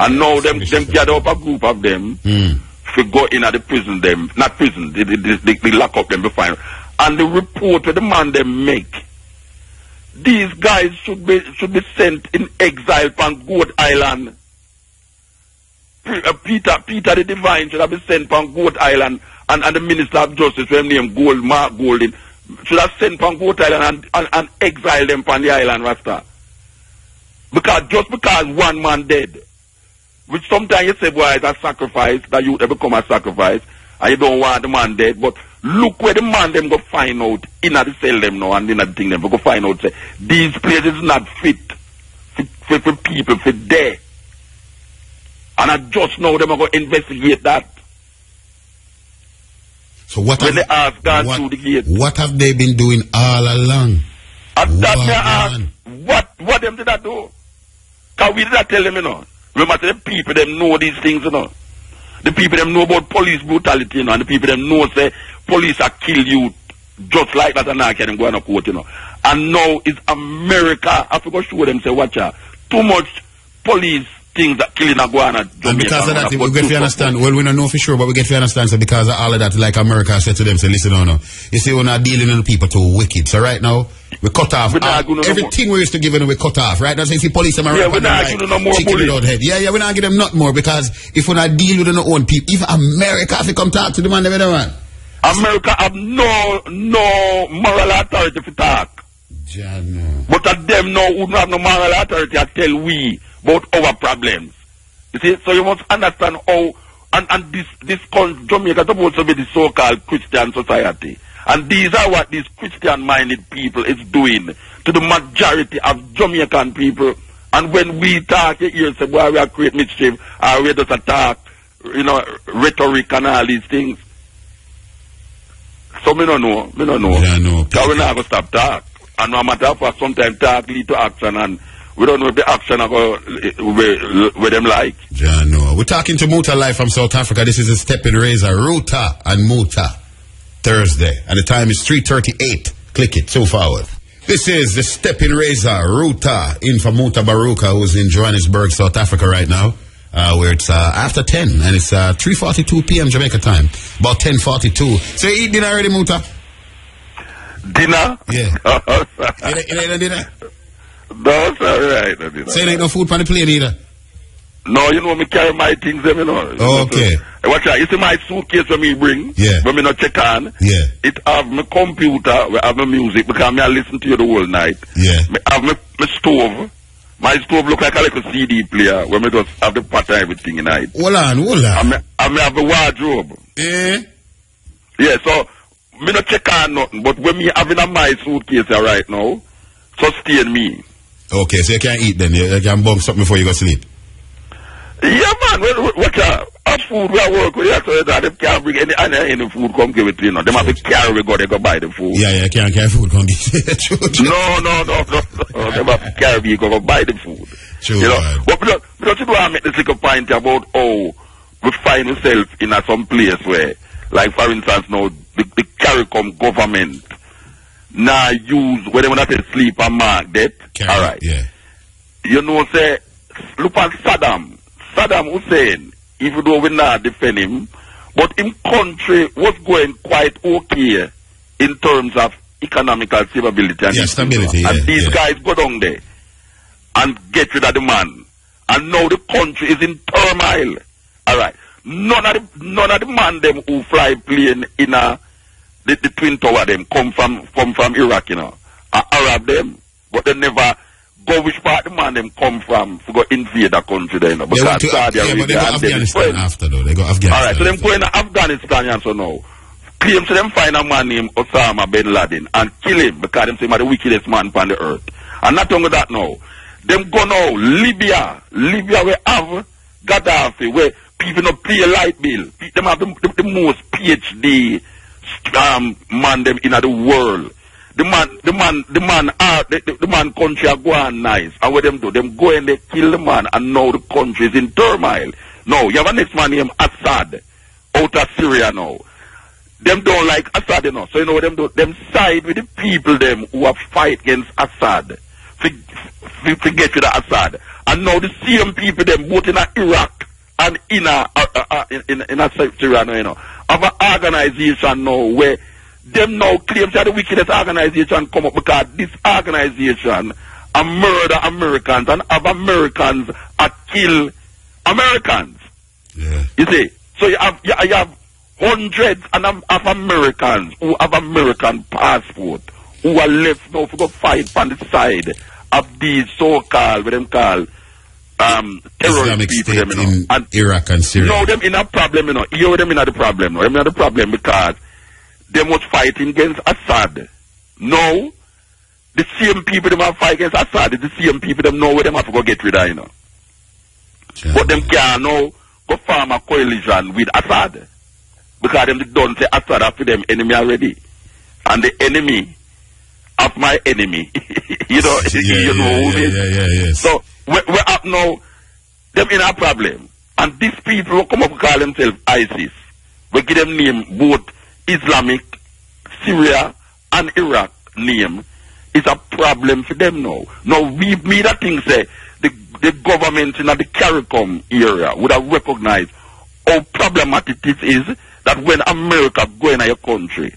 And now them gather up a group of them to go in at the prison them, not prison, they lock up them to find. And the report that the man them make, these guys should be sent in exile from Goat Island. Peter the Divine should have been sent from Goat Island, and the Minister of Justice, whom named Mark Golding, should have sent from Goat Island and exile them from the island, Rasta. Just because one man dead, which sometimes you say, boy, it's a sacrifice, that you become a sacrifice, and you don't want the man dead, but look where the man them go find out, in the cell them now, and in the thing them, go find out, say, these places not fit for people, for there. And I just know them are going to investigate that. So what have they been doing all along? What them did that do? Because we did not tell them, you know. Remember, the people them know these things, you know. The people them know about police brutality, you know, and the people them know say police are kill you just like that, and I can go on a court, you know. And now it's America. I forgot to show them say, watch out. Too much police things that killing Aguana. And because of that, we get to understand, well, we don't know for sure, but we get to understand, so because of all of that, like America said to them, say, listen, no. You see, we're not dealing with people too wicked. So right now, we cut off everything we used to give them, we cut off, right? That's if you police them around, we're not giving them no more bullies. Yeah, we're not giving them not more, because if we not deal with our own people, if America have to come talk to the man, they man. America have no moral authority to talk. Yeah, no. But at them now who don't have no moral authority to tell we about our problems. You see, so you must understand how, and this Jamaica is supposed to be the so-called Christian society. And these are what these Christian-minded people is doing to the majority of Jamaican people. And when we talk, you hear say, boy, we are create mischief, or we just attack, rhetoric and all these things. So me don't know. Yeah, no. Because we're not going to stop talk. And no matter of fact, sometimes talk lead to action, and we don't know if the action are going where them like. Yeah, no. We're talking to Muta live from South Africa. This is a Steppn Razor, Ruta and Muta, Thursday. And the time is 3:38. Click it, so forward. This is the Steppn Razor, Ruta, in for Mutabaruka, who's in Johannesburg, South Africa right now. Where it's after 10, and it's 3:42 p.m. Jamaica time, about 10:42. So you eat dinner already, Muta? Dinner? Yeah. You ain't dinner? No, it's alright. No dinner. So you ain't no food on the plane either? No, me carry my things, Okay. Watch out, you see my suitcase when me bring? Yeah. When me not check on? Yeah. It have my computer, we have my music, because me I listen to you the whole night. Yeah. Me have my stove. My stove look like a little CD player where me just have the pot and everything in it. Hold on. And me have a wardrobe. Yeah. Yeah, so me not check on nothing, but when me having a my suitcase here right now, sustain me. Okay, so you can't eat then, you can bump something before you go sleep. Yeah, man, watch out. Our food we work with, so that they can't bring any food come give it to you. They have to carry they go buy the food. Yeah, you can't carry food come give it. No. They have to carry go buy the food. True, but because you know I make this little point about how we find ourselves in some place where, like for instance now, the CARICOM government now use where they want to sleep and mark that. Alright. Yeah. You know, say, look at Saddam Hussein, even though we not defend him, but in country was going quite okay in terms of economical stability and stability. And these guys go down there and get rid of the man. And now the country is in turmoil. Alright. None of the man them who fly plane in the Twin Tower them come from Iraq, Arab them. But they never go which part the man them come from to go invade the country there, because Saudi Arabia, but they go Afghanistan after though. They go Afghanistan. Alright, so them going to Afghanistan and so now. Claim to them find a man named Osama bin Laden and kill him because them say he's the wickedest man on the earth. And not only that now. Them go now, Libya we have Gaddafi, where people not pay a light bill. Them have the most PhD man them in the world. The man country are going nice. And what them do? Them go and they kill the man, and now the country is in turmoil. Now, you have a next man named Assad out of Syria now. Them don't like Assad, So you know what them do? Them side with the people them who have fight against Assad. To get rid of Assad. And now the same people them both in Iraq and in Syria have an organization now where them now claims that the wickedest organization come up because this organization murder Americans and have Americans kill Americans. Yeah. You see? So you have hundreds of Americans who have American passport who are left now to go fight on the side of these so-called, what them call terrorist people, in and Iraq and Syria. No, them in a problem, You them in a problem, Them in a problem because them was fighting against Assad. No, the same people them are fighting against Assad is the same people them know where them have to go get rid of, Yeah. But them can't now go form a coalition with Assad because them don't say Assad after them enemy already, and the enemy of my enemy, you know who it is. So we're up now. Them in a problem, and these people who come up and call themselves ISIS, we give them name both Islamic, Syria, and Iraq name is a problem for them now. Now me that thing say the the government in the CARICOM area would have recognized how problematic it is that when America go in your country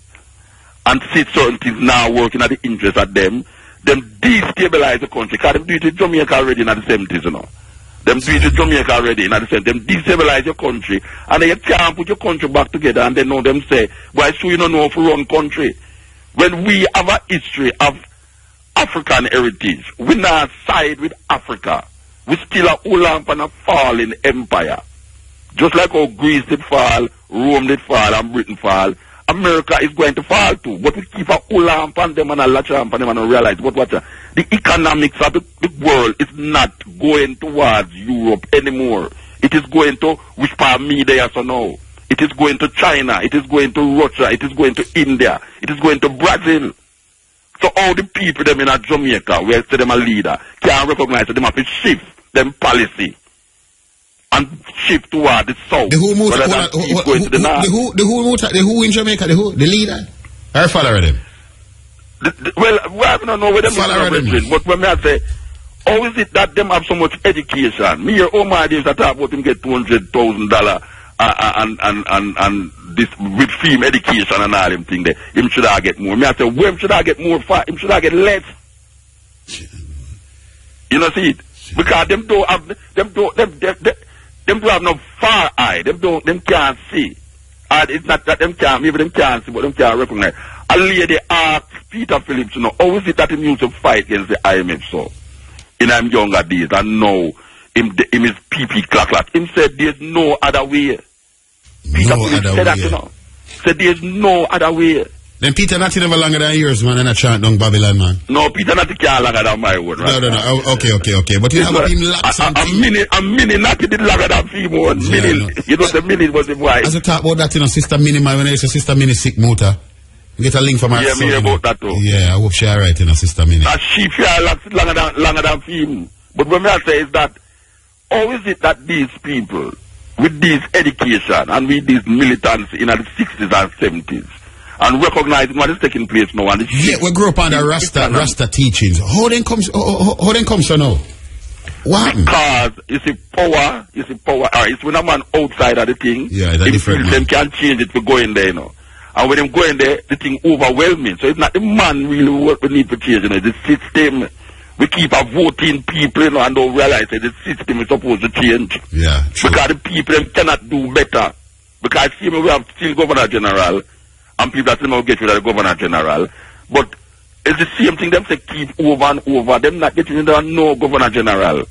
and see certain things now working at the interest of them destabilize the country. Because them do it in Jamaica already in the 70s, you know. Them do it in Jamaica already in the 70s. Them destabilize your country and then you can't put your country back together and then know them say, why so you don't know how to run country? When we have a history of African heritage, we not side with Africa. We still a hold on a falling empire. Just like how Greece did fall, Rome did fall, and Britain fall, America is going to fall too. But we keep a hold on them and a latch on them and realize, but watch the economics of the world is not going towards Europe anymore. It is going to, which part me there so now. It is going to China, it is going to Russia, it is going to India, it is going to Brazil. So all the people them in a Jamaica, where say them a leader, can recognize that them have to shift them policy and shift toward the south. The who in Jamaica, the leader? Or follower them? Well, I don't know where them is, but when I say, how is it that them have so much education? Me or Omar Davis that talk about him get $200,000 and this with film education and all them thing there. Him should I get more? Me I say, where should I get more for? Him should I get less? You know, see it? Because them don't have them don't have no far eye. Them can't see. And it's not that them can't, maybe them can't see, but them can't recognize. A lady asked Peter Phillips, you know, how is it that him used to fight against the IMF so in him younger days and now him is PP clack. Him said there's no other way. Peter Phillips said that, you know. Said there's no other way. Then Peter Natty never longer than yours, man, and I chant down Babylon, man. No, Peter Natty can't longer than my one, right? No. Okay. But you have him lax and a mini Natty did longer than female one. You know, the minute was the wife. As I talk about that, you know, Sister Minnie, man, when I say Sister Minnie sick motor, you get a link from her son. Yeah, me about that too. Yeah, I hope she alright, you know, Sister Minnie. She feel longer than female. But what I say is that, how is it that these people, with this education and with these militants in the 60s and 70s, and recognizing what is taking place now. And we grew up under Rasta teachings. How then comes so now? What? Because it's a power, it's when a man outside of the thing, them can change it to go in there, you know. And when them go in there, the thing overwhelming. So it's not the man really what we need to change, you know, the system. We keep voting people, you know, and don't realize that the system is supposed to change. Yeah, true. Because the people them cannot do better. Because see, we have still Governor General, and people that will get rid of the Governor General. But it's the same thing, them say keep over and over. Them not getting rid of no Governor General.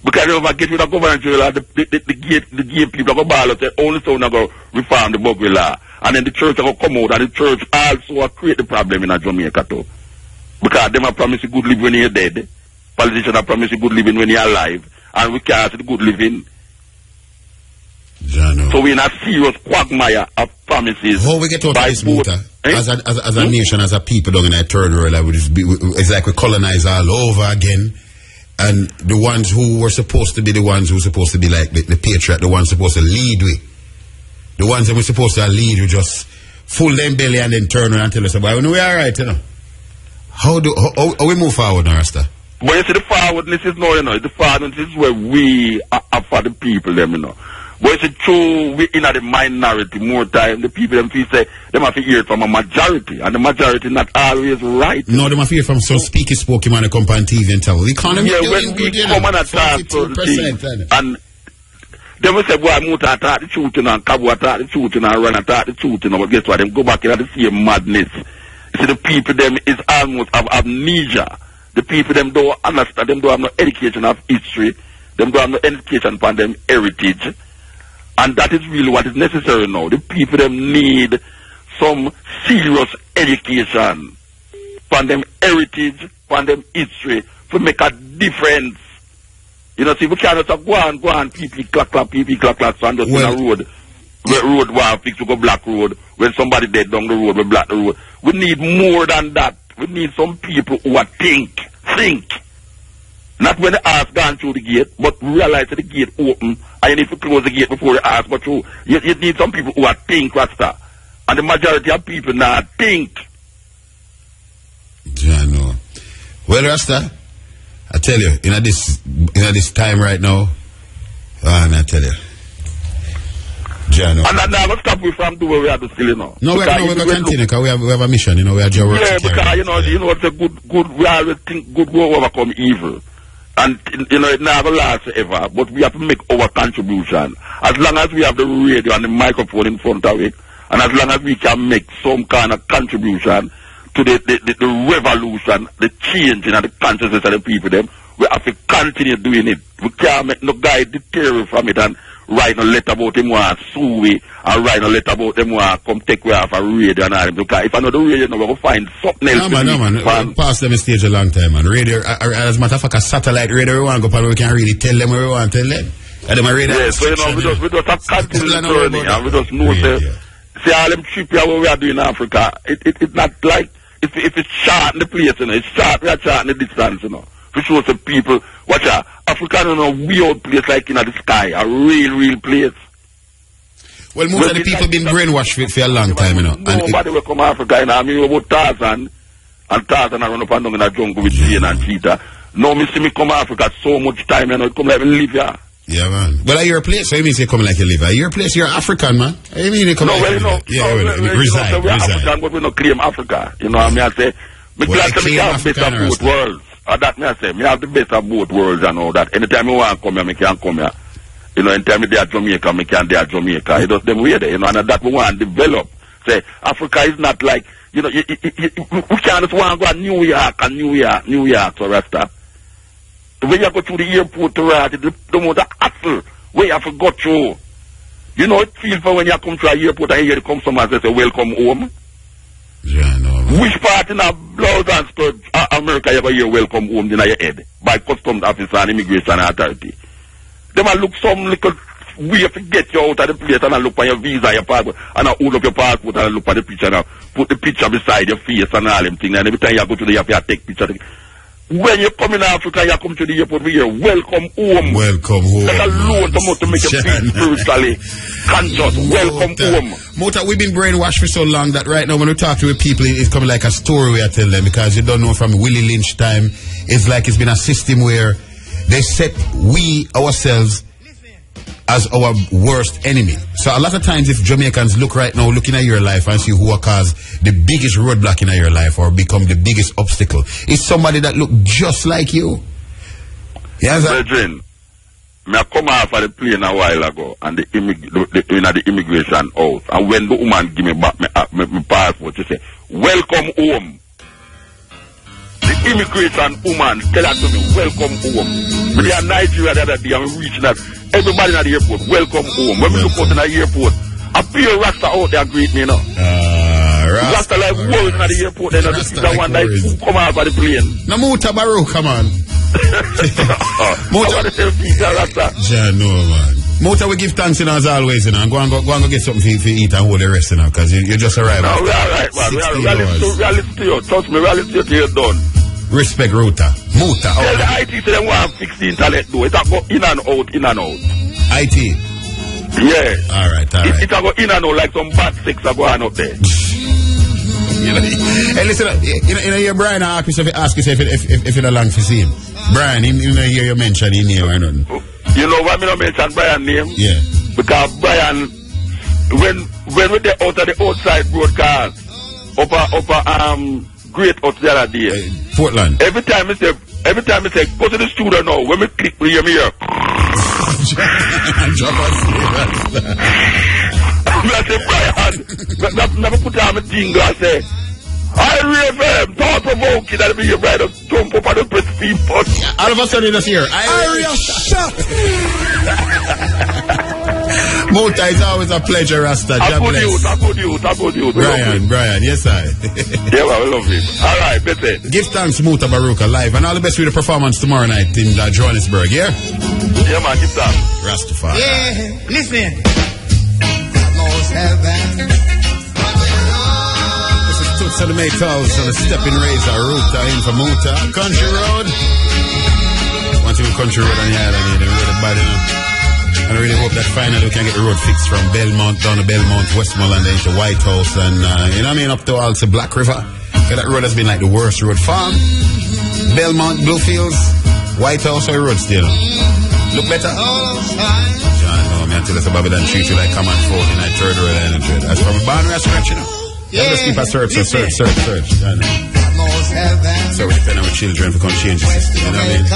Because they over get rid of Governor General, the gay people go ball out say only so now go reform the Bugwell law. And then the church will come out, and the church also create the problem in Jamaica too. Because them have promised you good living when you're dead. Politicians have promised you good living when you're alive. And we can't see the good living. So we're in a serious quagmire of promises. How we get out of this motor? As a nation, as a people down in that third world, it's like we colonize all over again. And the ones who were supposed to be the ones who were supposed to be like the patriot, the ones supposed to lead the ones that we're supposed to lead, we just fool them belly and then turn around and tell us about it. We're alright, you know. How we move forward now, Rasta? But you see, the forwardness is no, you know, the forwardness is where we are for the people, them, you know. But it's true, we in the minority more time, the people them feel say, they have to hear it from a majority, and the majority not always right. No, they have to hear from some speaker spoken man that come on TV and tell the economy. Yeah, when we come and attack certain things, and they will say, boy, Muta attack the truth, and Kabu attack the truth, and Run attack the truth, but guess what, them go back into the same madness. You see, the people them is almost of amnesia. The people them don't understand, them don't have no education of history, them don't have no education upon them heritage. And that is really what is necessary now. The people them need some serious education upon them heritage, upon them history, to make a difference. You know, see, we cannot have go on, PP clack, so and just on a road. Where road one fix to go black road. When somebody dead down the road, we black the road. We need more than that. We need some people who are think. Not when the ass gone through the gate, but realize that the gate open, and you need to close the gate before the ass go through. You need some people who are think, Rasta. And the majority of people now think. Yeah, I know. Well, Rasta, I tell you, in this time right now, I tell you. Jano. And that never stop we from doing what we have to still, you know. No, we're going to continue because we have a mission, you know, we have your work. Yeah, because, you know, it's a good, we always think good will overcome evil. And, you know, it never lasts forever, but we have to make our contribution. As long as we have the radio and the microphone in front of it, and as long as we can make some kind of contribution to the revolution, the change in the consciousness of the people, them, we have to continue doing it. We can't make no guy deter from it and write a letter about him want to sue we, and write a letter about them want to come take away off a radio and all them. Because if I know the radio, we're going to find something else. No, man. Past them stage a long time, man. Radio, as a matter of fact, a satellite radio, we want to go and we can really tell them where we want to tell them. And them radio. Yeah, so, you know, we just have continued journey, and we just know, see all them trip here what we are doing in Africa, it's not like, if it's short in the place, you know, it's short, we are short in the distance, you know. To show some people, watch out, Africa is a weird place like in the sky, a real place. Well, most of the people been brainwashed for a long time, you know. Nobody will come to Africa, you know. I mean, about Tarzan, and Tarzan I run up and down in the jungle with Jane and Cheetah. Now, me see me come to Africa so much time, you know, it come like me live here. Yeah, man. Well, at your place, so you mean you come like you live at your place, you're African, man. I mean you come like you live. Reside. We're African, but we don't claim Africa. You know what I mean? I say, me glad to me have the best of both worlds. That me I say, me have the best of both worlds and all that. Anytime you want to come here, me can come here. You know, anytime you there Jamaica, me can there Jamaica. It does them way there, you know, and that we want to develop. Say, Africa is not like, you know, we can't just want to go to New York, so Rasta. When you go to the airport to ride, the more the hassle where you have to go through. You know, it feels for when you come to the airport and here come someone and say, welcome home. Yeah, no, man. Which part in a blouse and skirt America you ever hear welcome home in your head by customs officer and immigration authority? They might look some little way to get you out of the place and look on your visa, your passport, and hold up your passport and look at the picture and put the picture beside your face and all them things. And every time you go to the airport, you have to take picture. When you come in Africa, you come to the airport, we hear welcome home. Welcome home. Let alone to make you feel spiritually conscious. Welcome home. Mota, we've been brainwashed for so long that right now when we talk to people, it's coming like a story we tell them, because you don't know from Willie Lynch time, it's like it's been a system where they set we ourselves as our worst enemy. So a lot of times if Jamaicans look right now, looking at your life and see who will cause the biggest roadblock in your life or become the biggest obstacle, it's somebody that look just like you. Yes, Brethren, I come off of the plane a while ago and the immigration house, and when the woman give me back my passport, she say, welcome home. The immigration woman tell her to me, welcome home. But they are Nigeria the other day and we reaching that everybody at the airport, welcome home. When we look out in the airport, a pure Rasta out there greet me, you know. Rasta like world at the airport, then the one like who come out of the plane. No Mutabaruka, come on. No, man. Muta, we give thanks, you know, as always, you know, and go and get something for eat and hold the rest, you know, because you just arrived. No, we are right, man. We are reality to you. Trust me, reality to you done. Respect Ruta. Muta. Tell the IT to them want to fix the internet though. It'll go in and out. IT? Yeah. Alright. It'll go in and out like some bad sex are going up there. You know, hey, listen, you know, your Brian ask yourself if you're along to see him. Brian, you know, hear you mention his name or nothing. You know why me not mention Brian's name? Yeah. Because Brian, when we get out of the outside broadcast, Great out the other day. Portland. Every time I say, go to the studio now. When we click, we hear me here. I say, Brian, never put down a jingle. I say, I FM, thought provoking, that'll be your right of jump up and the press people. All of a sudden, that's here. Area shut. Mota, it's always a pleasure, Rasta. I good youth. Brian, yes, I. Yeah, well, we love it. All right, better. Give thanks, Mutabaruka, live, and all the best with the performance tomorrow night in Johannesburg, yeah? Yeah, man, give thanks. Rastafari. Yeah, listen. This is Toots and the Maytals on the Steppn Razor Ruta in for Muta. Country Road. Once you go Country Road on the island, you're really bad enough. And I really hope that finally we can get the road fixed from Belmont down to Belmont, Westmoreland, into White House, and you know what I mean, up to also Black River. Because that road has been like the worst road. Farm, Belmont, Bluefields, White House or road still? Look better. John, no, man, tell us about Babylon treat you like common folk in that third world energy. That's from a barn restaurant, you know. Yeah. Just keep a search. John. So we depend on our children to come change the system, you know what I mean?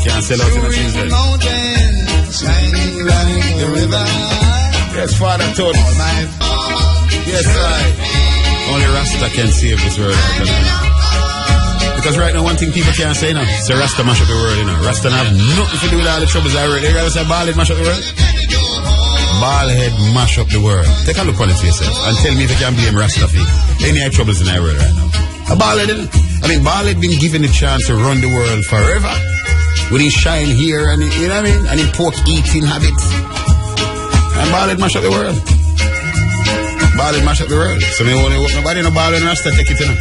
Can't sell out to the children. Yes, Father told us. Yes, right. Only Rasta can save this world. Because right now, one thing people can't say now, say Rasta mash up the world, you know. Rasta have nothing to do with all the troubles I read. You ever say Bald head mash up the world? Bald head mash up the world. Take a look on it for yourself and tell me if you can blame Rasta for any troubles in our world right now. A Bald head, I mean, Bald head been given the chance to run the world forever. With his shine here and you know what I mean? And his pork eating habits. And Bald head mash up the world. Bald head mash up the world. So nobody no Bald head and Rasta take it, you know.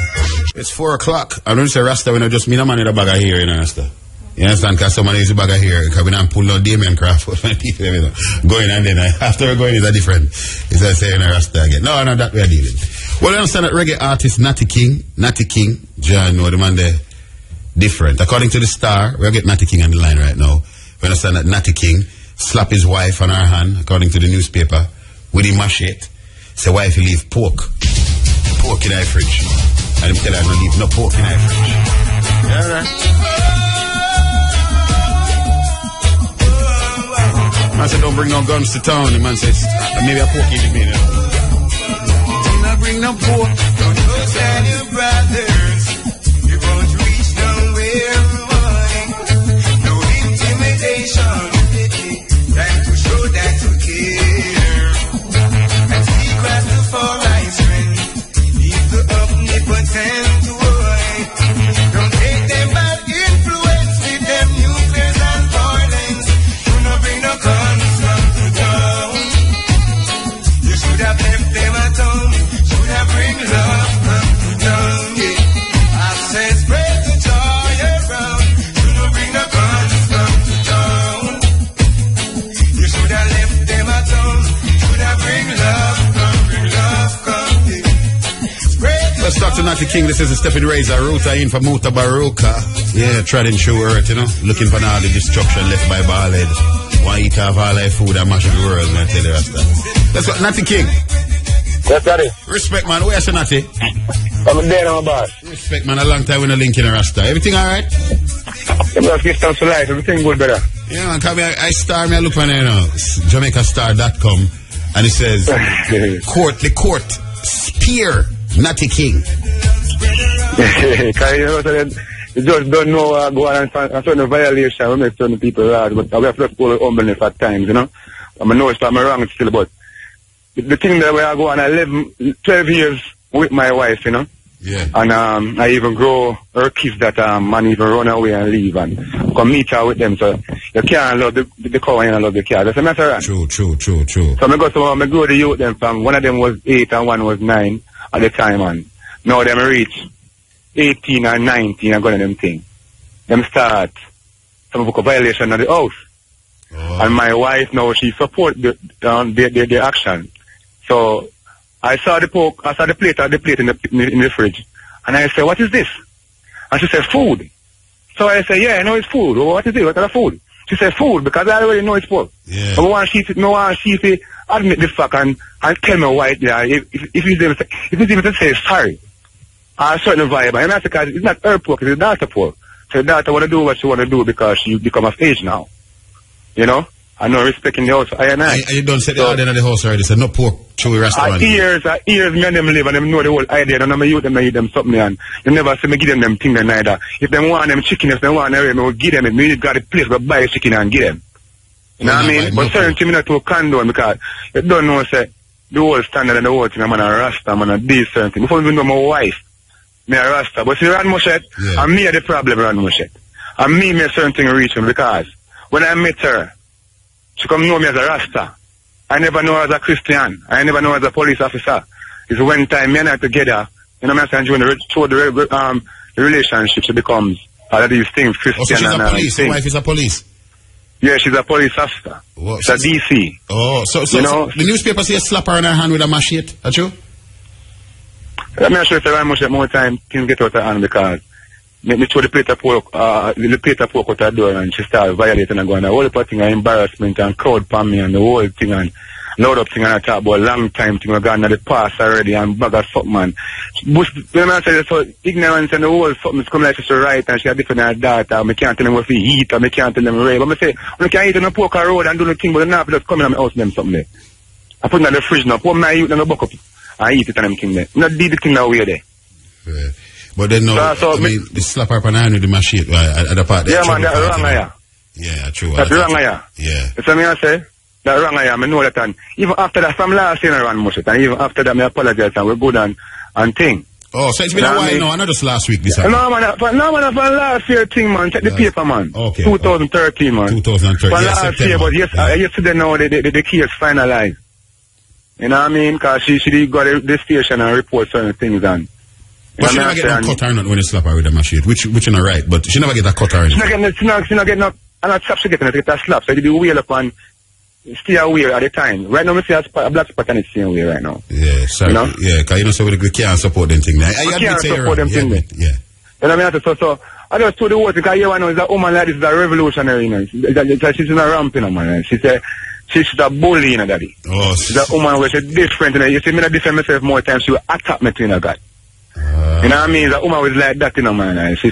It's 4 o'clock. I don't say Rasta when I just mean a man in a bag of hair, you know, Rasta. You understand? Because someone is a bag of hair. Because we don't pull out Damien Craft for people, you know. Going and then after we're going is a different. It's like saying a Rasta again. No, that we are dealing. Well, I understand that reggae artist Natty King, John, no, the man there, different. According to the Star, we'll get Natty King on the line right now. We understand that Natty King slap his wife on her hand, according to the newspaper, with him machete. Say wife, he leave pork in her fridge. And him tell her not leave no pork in her fridge. Yeah, right. Man said don't bring no guns to town. The man says maybe a pork eating me, you know. Do not bring no pork. Don't go tell your brothers. You won't reach nowhere, boy. No intimidation. Time to show that you care. And seek Rastafari's strength. Leave the omnipotent boy. Don't take them bad influence with them nuclears and violence. Do not bring no guns from the town. You should have left them at home. Should have bring love from the town. Yeah. I said spread the joy around. Do not bring no guns from the town. You should have left them at home. Should have bring love from Let's talk to Natty King. This is a Steppn Razor, router in for Mutabaruka. Yeah, treading through earth, you know, looking for all the destruction left by Bald. Why eat off all that food and mash up the world, man, I tell you that. Let's go, Natty King. Yes, Daddy. Respect, man. Where's Natty? I'm there now, boss. Respect, man. A long time when I link in a Rasta. Everything all right? Yeah, give thanks for life. Everything good, brother. Yeah, man. Come here. I look on there, you know, JamaicaStar.com, and it says, the court, spear Natty King. Because you know, so you just don't know go on and certain violation we make certain people hard, but we have to follow humbleness at times, you know. I know it's I'm wrong still, but the thing that we are going, I live 12 years with my wife, you know. Yeah. And I even grow her kids that man even run away and leave and come meet her with them, so you can't love the cow and you love the cat. That's a matter, right? True. So I grow the youth them from one of them was 8 and one was 9 at the time, and now them reach 18 and 19 and going to them thing. Them start some violation of the house. Oh. And my wife now, she support the action. So I saw the plate in the fridge, and I said, "What is this?" And she said, "Food." So I said, "Yeah, I know it's food. Well, what is it? What kind of food?" She said, "Food," because I already know it's food. Yeah. But I want she to admit the fact and tell me why. If he's even to say sorry, a certain vibe. And that's because it's not her pork, it's the daughter pork. So the daughter want to do what she want to do because she become of age now. You know? I know respecting the house. And you don't set the order in the house already. So no pork to a restaurant. Years me and them live and them know the whole idea. And I'm a youth them eat them something and you never see me give them things neither. If they want them chicken, if they want them, I will give them it. Me got a place to buy chicken and give them. You know what I mean? But certain things not to condone because you don't know say the whole standard and the whole thing. I'm a Rasta, I'm a decent thing. Before even know my wife, me a Rasta. But see Ran Mushet, and me are the problem Ran Mushet. And me a certain thing reach him because when I met her, she come know me as a Rasta. I never know her as a Christian. I never know her as a police officer. It's when time me and her together, you know what I'm saying, the relationship, she becomes all of these things, Christian so she's a police. Your wife is a police? Yeah, she's a police officer. What? She's a DC. Oh, so you know, the newspaper says slap her in her hand with a machete. That's true? I'm not sure if I much more time things get out of hand because me throw the plate of pork out the door, and she started violating and going, the whole thing of embarrassment and crowd pan me and the whole thing and load up thing, and I talk about a long time thing, I gone to the past already and bag of something, man. But when I say so ignorance and the whole something is coming like she's right and she had different data, I can't tell them what to eat, I can't tell them rape. But I say, when I can eat on a pork road and do the thing, but they're not just coming on my house and them something there. I put it in the fridge now, put my youth in the buck up and eat it and them thing there. Not do the thing that way there. Yeah. But then no, I mean, the slap up and iron with the machine at the part. Yeah, man, that's wrong, yeah. Yeah, true. That's wrong, yeah. Yeah. That's what I say. That's wrong, yeah. I know that, and even after that, from last year I ran much it, and even after that, I apologize, and we're good and thing. Oh, so it's been a while now, not just last week, this No, man, from last year thing, man. Check the paper, man. Okay. 2013, man. 2013, from yeah, last September. year, but yesterday now, the case finalized. You know what I mean? Because she did go to the station and report certain things, and but she never get no cut or not when you slap her with a machine, which is not right, but she never get a cut or anything. She not get no, and not slap, she get a slap, so you do wheel up and stay away at the time. Right now, I see a black spot and it's staying away right now. Yeah, sorry. You know? Yeah, because you know, so we can't support them thing. I can't support them thing. Yeah. You know what I mean? So, I just told the words, because you know, is a woman like this is a revolutionary, you know. She's in a ramp, you know, man. She's a bully, you know, daddy. Oh, she's a woman where she's different, you know. You see me not defend myself more times, she will attack me, you know, God. You know what I mean? The woman was like that, you know, man. She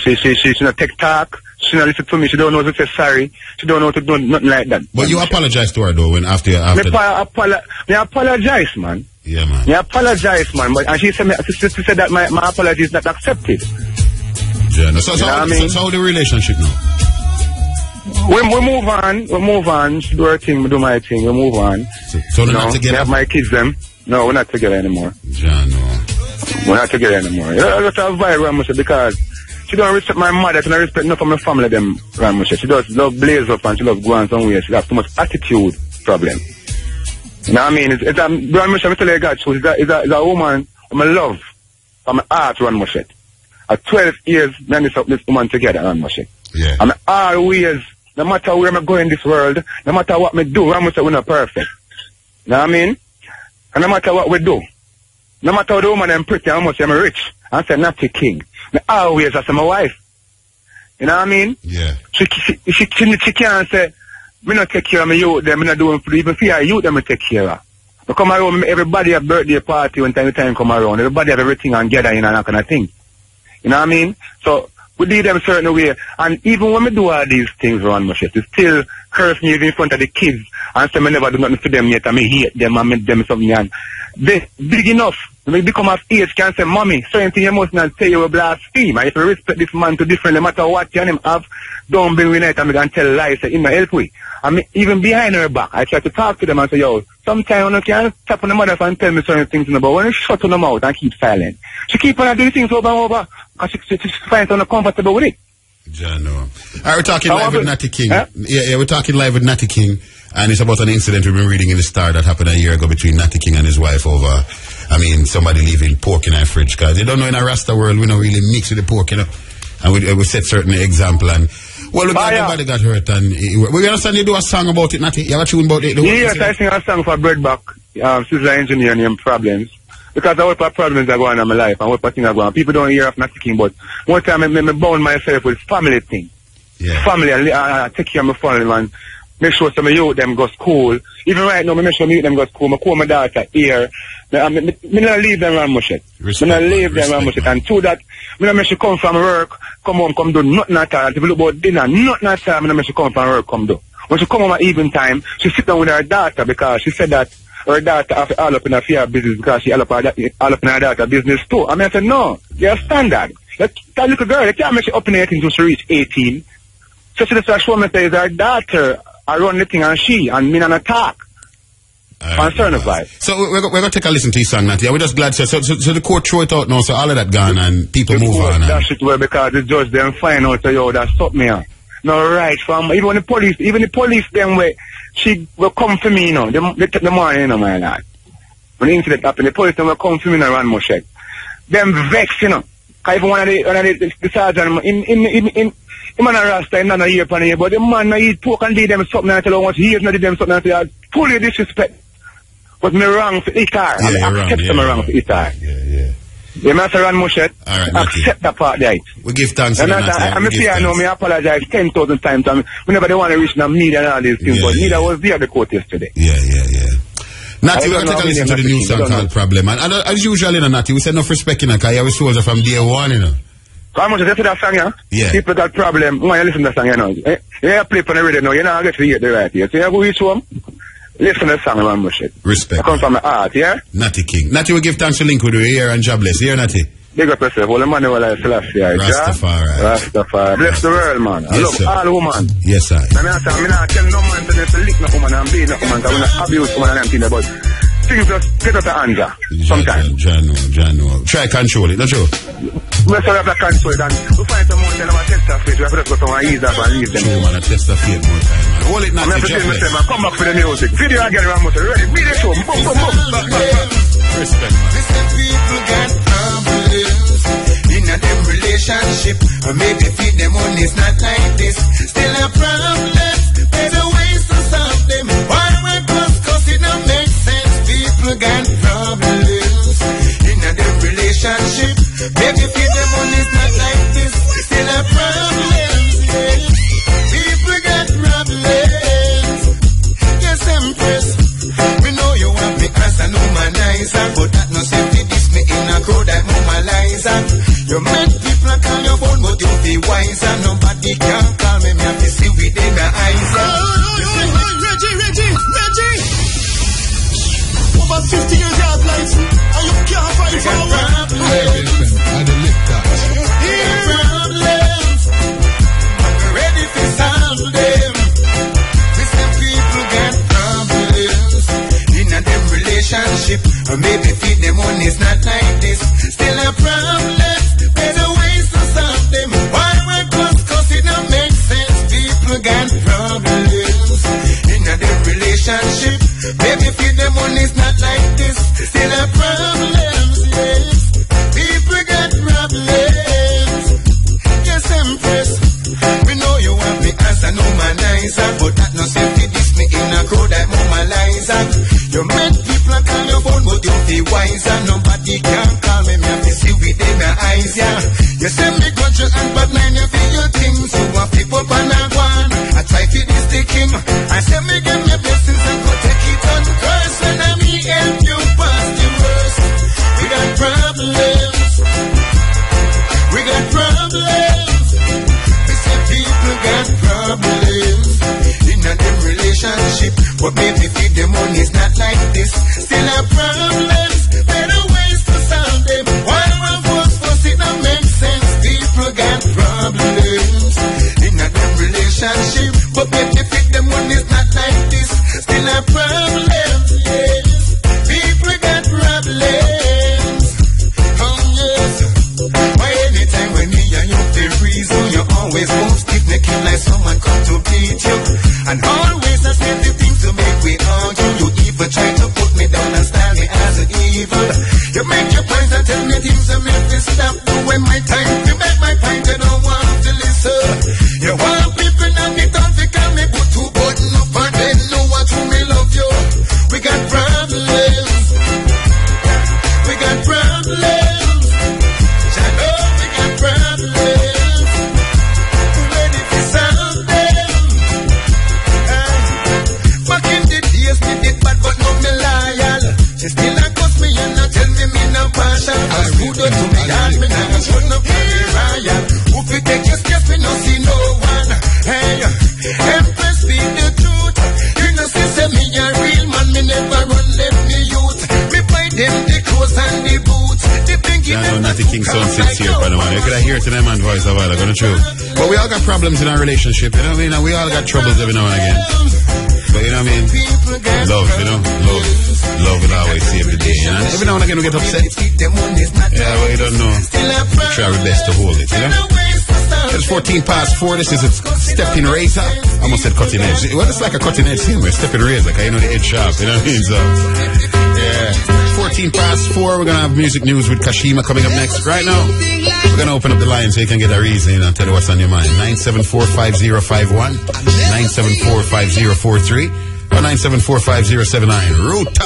not take talk. She not listen to me. She don't know to say sorry. She don't know to do nothing like that. But you apologize to her though when after me apologize, man. Yeah, man. Me apologize, man. But and she said that my apology is not accepted. Yeah. No, so how the relationship now? We move on. She do her thing, we do my thing. We move on. So they're not together. I have my kids them. No, we're not together anymore. Yeah, no. We're not together anymore. I just have vibe around myself because she don't respect my mother, she don't respect enough of my family them around myself. She does love blaze up and she loves going somewhere. She has too much attitude problem. You know what I mean? It's a around myself, I tell you God, so it's a woman I'm a love, I'm a heart around myself. At 12 years, me and this woman together around myself. Yeah. I'm always, no matter where I'm going in this world, no matter what me do, around myself we're not perfect. You know what I mean? And no matter what we do, no matter how the woman I'm pretty, how much I'm rich, I say not a king. I always as my wife. You know what I mean? Yeah. She can't say, me not take care of my youth, them, me not doing for even for your youth, them, me take care of. But come around, everybody have birthday party when time come around. Everybody have everything and gather in and that kind of thing. You know what I mean? So, we do them certain way. And even when we do all these things around my shit, it still curse me even in front of the kids and say me never do nothing for them yet and me hate them and make them something and they big enough. When they become of age can say, mommy, certain thing you must not say you will blaspheme. And if you respect this man to different, no matter what you and him have, don't bring with it and me tell lies, say, him help we. And me, even behind her back, I try to talk to them and say, yo, sometimes you can't tap on the mother and tell me certain things, but when you shut on the mouth and keep silent, she keep on doing things over and over because she finds uncomfortable with it. Yeah, no. Alright, we're talking live with Natty King. Huh? Yeah, we're talking live with Natty King, and it's about an incident we've been reading in the Star that happened a year ago between Natty King and his wife over, somebody leaving pork in our fridge, because they don't know in a Rasta world we don't really mix with the pork, you know, and we set certain example, and well, look, everybody got hurt, and we understand you do a song about it, Natty. You have a tune about it? Yes, I sing a song for Breadback, sister engineer named Problems. Because I work for problems that go on in my life and what things are going on. People don't hear of Natty King, but one time I bound myself with family thing. Yeah. Family, I take care of my family, man. Make sure some of you them go school. Even right now, I make sure me them go school. I call my daughter here. I not leave them around much yet. I not leave them around much yet. And to that, I not make sure come from work, come home, come do nothing at all. If you look about dinner, nothing at all, I not make sure come from work, come do. When she come home at evening time, she sit down with her daughter because she said that her daughter have all up in her fear business because she all up in her daughter business too. I said, no, they're standard. That little girl, they can't make she up in 18 until she reach 18. So she just show me say her daughter, I run the thing and she, and me an attack. Concern of life. So we're going to take a listen to his song, Natty. We're just glad, so the court throw it out now, so all of that gone and people move on. That shit well because the judge them find out, so yo, that stop me. No right from, even the police them way, she will come for me, you know. They take the money, you know, my lad. When the incident happened, the police will come for me and run my check. Them vex, you know. Because even one of the sergeant, him and a Rasta, him not a year upon a year, but the man not eat pork and did them something and tell him once years not did them something and say, fully disrespect. Was me wrong for Itar. Yeah, I kept them wrong for Itar. Yeah. Yeah, Master Ron Mushet. All right, accept that part right. We give thanks to and Natty. I'm a piano, I apologize 10,000 times. Whenever they want to reach them, need and all these things, but neither was there the court yesterday. Yeah. Natty, we're going to take a listen to the new song called Problem. And as usual, Natty, we said enough respect, because I was soldier from day one, How much is that song, Yeah. People got problem. Why you listen to the song, Yeah, play for the radio now. You're not going to hear the right here. So you go reach home, listen to the song, man, Mushet. Respect. I come from my heart, yeah? Natty King. Natty, we give thanks to Link with you here and jobless. Here, Natty. Big up yourself. All the money will I Selassie, Rastafari. Bless the world, man. I love all women. Yes, I. I'm not telling no man to lick no woman and beat no woman. I'm not abuse woman and I'm thinking about things just get out of anger sometimes. Jano. Try control it, not true? We still have to control it and we find some more than our test of faith. We have to go somewhere ease up and leave them. True, man. A test of faith more time, man. Hold it, Natty, jobless. Come back for the music. Video again, Ramos. Ready? Video show. Boom. Respect. Listen, people got problems in a them relationship. Or maybe feed them on it's not like this. Still a problem. There's a ways to solve them. Why we cause it don't make sense. People got problems in a them relationship. Maybe feed them on it's not like this. Still a problem. People got problems. Yes, Empress. We know you want me as an humanizer, but that no safety this me in a crowd that normalizer. You make people call your phone, but you be wiser. Nobody can call me, me have to see within my eyes. Reggie! Over 50 years you have license, and you can't fight for a while. And the lick that. Problems, but we're ready to solve them. Listen, people get problems in a them relationship, or maybe feed them on it's not like this. Still a problem. Better ways to solve them. Why we cause it don't make sense. People got problems in a them relationship. Maybe feed them on it's not like this. Still a problems, yes. People got problems. Yes, Empress. We know you want me as an humanizer, but that no safety this me in a crowd that normalizer. You make people call your phone, but you be wiser. Nobody can call me, me have to see within my eyes, yeah. You send me grudge and bad mind, you feel your things. You want people pan and one. I try to this the king. I say me give me blessings and go take it on curse. When I me help you pass the worst. We got problems. We say people got problems in a them relationship, but maybe feed them on is not like this. Still have problems, better ways to solve them. Why one force it don't make sense. People got problems in a them relationship, but maybe feed them on is not like this. Still have problems, yes. People got problems. Oh yes. Why anytime when me and you the reason you always move stiff naked like someone come to beat you, and always I say the things to make we argue. You even try to put me down and style me as an evil. You make your point and tell me things to make me stop doing my time. You make my point, you don't want to listen. You want people not me don't think I me put two button up and then know what to me love you. We got problems. We got problems. I know we got problems. Ready to solve them. Back in the days me did bad but now me loyal. She still a cuss me and not tell me no partial. Cause good to me and me now shut up for the royal. Who fi take your space me no see no one. Hey, Empress be the truth. You know say me a real man, me never run let me youth. Me buy them the clothes and the boots. The pinky I know Natty King sound sits here, by the way. You could hear it in that man's voice a while ago, not true? But we all got problems in our relationship, you know what I mean? And we all got troubles every now and again. But you know what I mean? Love, you know? Love will always save the day. And every now and again we get upset. Yeah, well, you don't know. We try our best to hold it, you know? It's 4:14. This is a Steppn razor. I almost said cutting edge. Well, it's like a cutting edge thing. We're Steppn razor, like, you know, the edge sharp, you know what I mean? So, yeah. 4:14. We're going to have music news with Kashima coming up next. Right now, we're going to open up the line so you can get a reason and tell you what's on your mind. 974-5051, 974-5043, or 974-5079. Ruta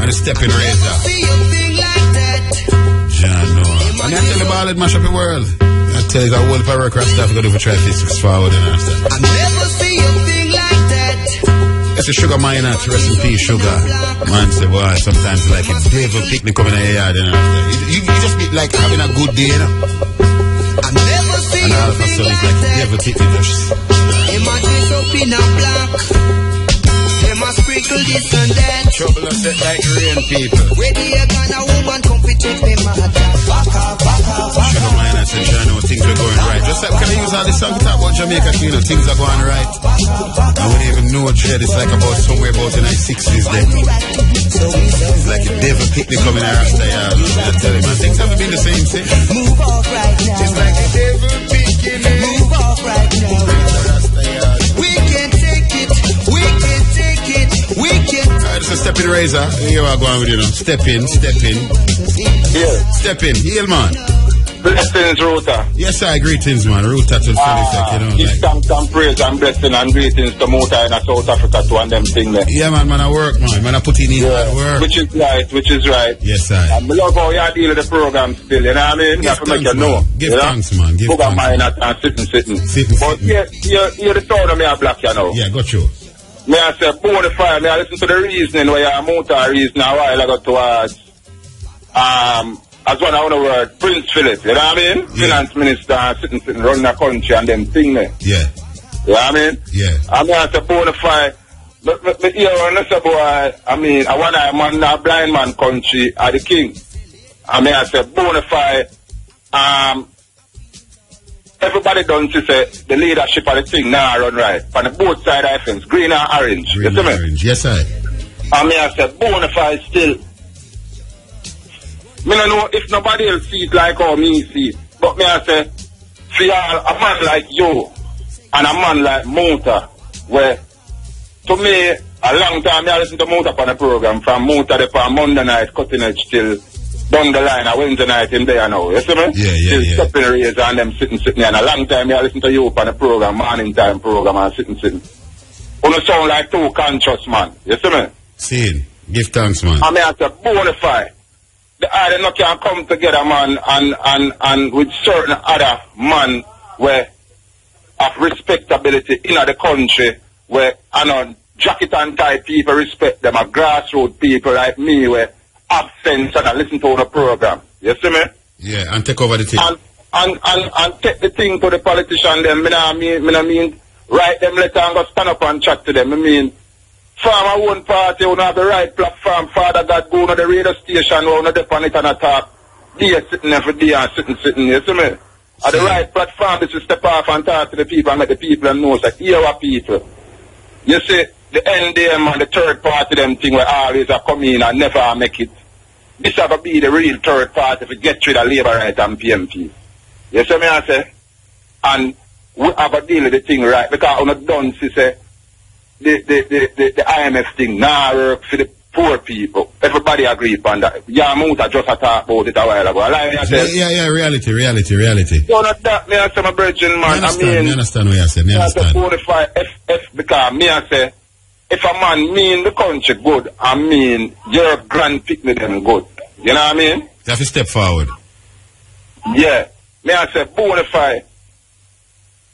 on the Steppn razor. I'm going to tell you about it, mash up the world. I tell you, the whole power across stuff got to do for try physics forward and understand. I never see a thing like that. That's a sugar miner, rest in peace, sugar. Man say, boy, sometimes like a devil picnic coming in the yard and understand. You just be like having a good day, you know? I never see and all of a sudden it's like a devil picnic just. Him a dress up in a black. Him a sprinkle this and that. Trouble us set like rain, people. Where the egg and a woman come to check me mother. Back off. Sugar miner said, I know things are going right. Just like, can I use all this song to talk about Jamaica, you know, things are going right. I wouldn't even know what it's like about somewhere about in the 60s then. It's like a devil picnic coming out of the yard. I tell you, man, things haven't been the same since. Move off right now. It's like a devil picnic. Move off right now. We can take it. We can take it. We can. Alright, it's a Steppn razor. Here I go on with you now. Steppn. Yeah. Steppn. Heal, man. Blessings, Ruta. Yes, I greetings, man. Ruta to the effect, you know. Give thanks and praise and blessing and greetings to Muta in South Africa to one them thing there. Yeah, man, I work, man. Man, I put in hard work. Which is right. Yes, I. I love how you deal with the program still, you know what I mean? Give thanks, thanks, man. Give thanks, man. Give thanks. Mine and sitting. But you're the sound of me a black, you know. Yeah, got you. Me I say, bonafide, me I listen to the reasoning where your Muta reason a while ago towards, as one of the word, Prince Philip, you know what I mean? Yeah. Finance minister sitting running the country and them thing there. Yeah. You know what I mean? Yeah. I mean, I say, bonafide, but you know, say, boy, I mean, I want a man, a blind man country, are the king. I mean, I say, bonafide, everybody done to say the leadership of the thing now run right. On the both sides of the fence, green and orange. Green you see and me? orange. Yes, I. I mean, I say, bonafide still. Me don't know if nobody else see it like how me see it. But me I say, for y'all, a man like you and a man like Muta, where to me, a long time I listen to Muta on the program, from Muta on Monday night, cutting edge till down the line, a Wednesday night in there now, you see me? Yeah. Steppn razor and them sitting, and a long time I listen to you on the program, morning time program, and sitting. You sound like two conscious man, you see me? See, give thanks, man. I mean, I say, bonafide. The other no can come together, man, and with certain other man where of respectability in the country where I know jacket and tie people respect them, a grassroots people like me where have sense and I listen to the program. You see me? Yeah, and take over the thing. And take the thing to the politician them. I mean write them letter and go stand up and chat to them. I mean form our own party, we have the right platform, Father God, go to the radio station, we have the on it and attack. They sitting every day and sitting, you see me? At the right platform is to step off and talk to the people and make the people know that here are people. You see, the NDM and the third party them thing where always are come in and never make it. This have to be the real third party to get rid of Labour Right and PMP. You see me I say? And we have to deal with the thing right because on the done say the IMF thing now work for the poor people. Everybody agree upon that. Yeah, Muta just talk about it a while ago. Yeah, reality. So not that, me I say my brethren, man. I understand what you say. Me understand. Because me I say, if a man mean the country good, I mean your grand picnic them good. You know what I mean? You have to step forward. Yeah. Me I say, bonafide.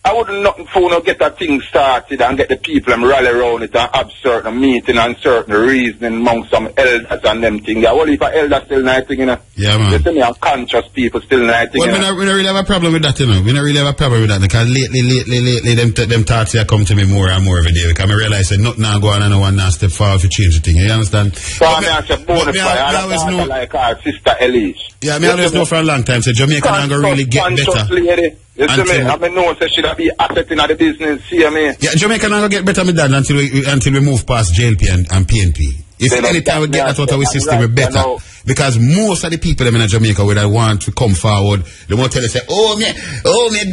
I wouldn't nothing for no get that thing started and get the people and rally around it and have certain meeting and certain reasoning among some elders and them things. Well, if an elder still nighting, you know. Yeah, man. You see me, I'm conscious people still nighting. Well, we don't really have a problem with that, you know. We don't really have a problem with that because lately, them thoughts here come to me more and more every day because I realize that nothing now go on and no one now step forward to change the thing. You understand? So I say, bonafide, I always know like our sister Elise. Yeah, I always know for a long time, so Jamaica now go really get better. Lady. You see me? I mean, no, so should I be accepting of the business, see me? Yeah, Jamaica now go get better with that until we move past JLP and PNP. If anytime we get that out of our system, we're better. Because most of the people in Jamaica would want to come forward, they won't tell us, say, oh, me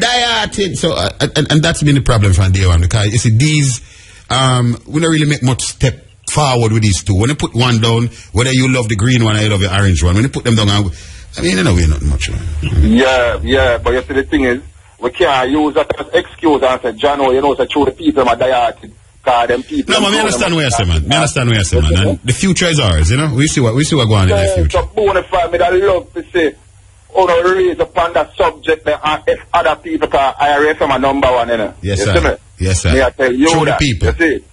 dieted. So, and that's been the problem from day one. Because, you see, these, we don't really make much step forward with these two. When you put one down, whether you love the green one or you love the orange one, when you put them down, I mean, you know, we're not much. Yeah, but you see, the thing is, we can't use that as excuse and say, John, you know, say, show the people are dieted. Them people. No, man, I understand what you say, man. And the future is ours, you know. We see what going on in the future. So bonafide, me I love to say, read upon that subject there, and if other people can IRA from a number one, you know. Yes, you sir. See me? Yes, sir. Me I tell you Show that. the people. You see?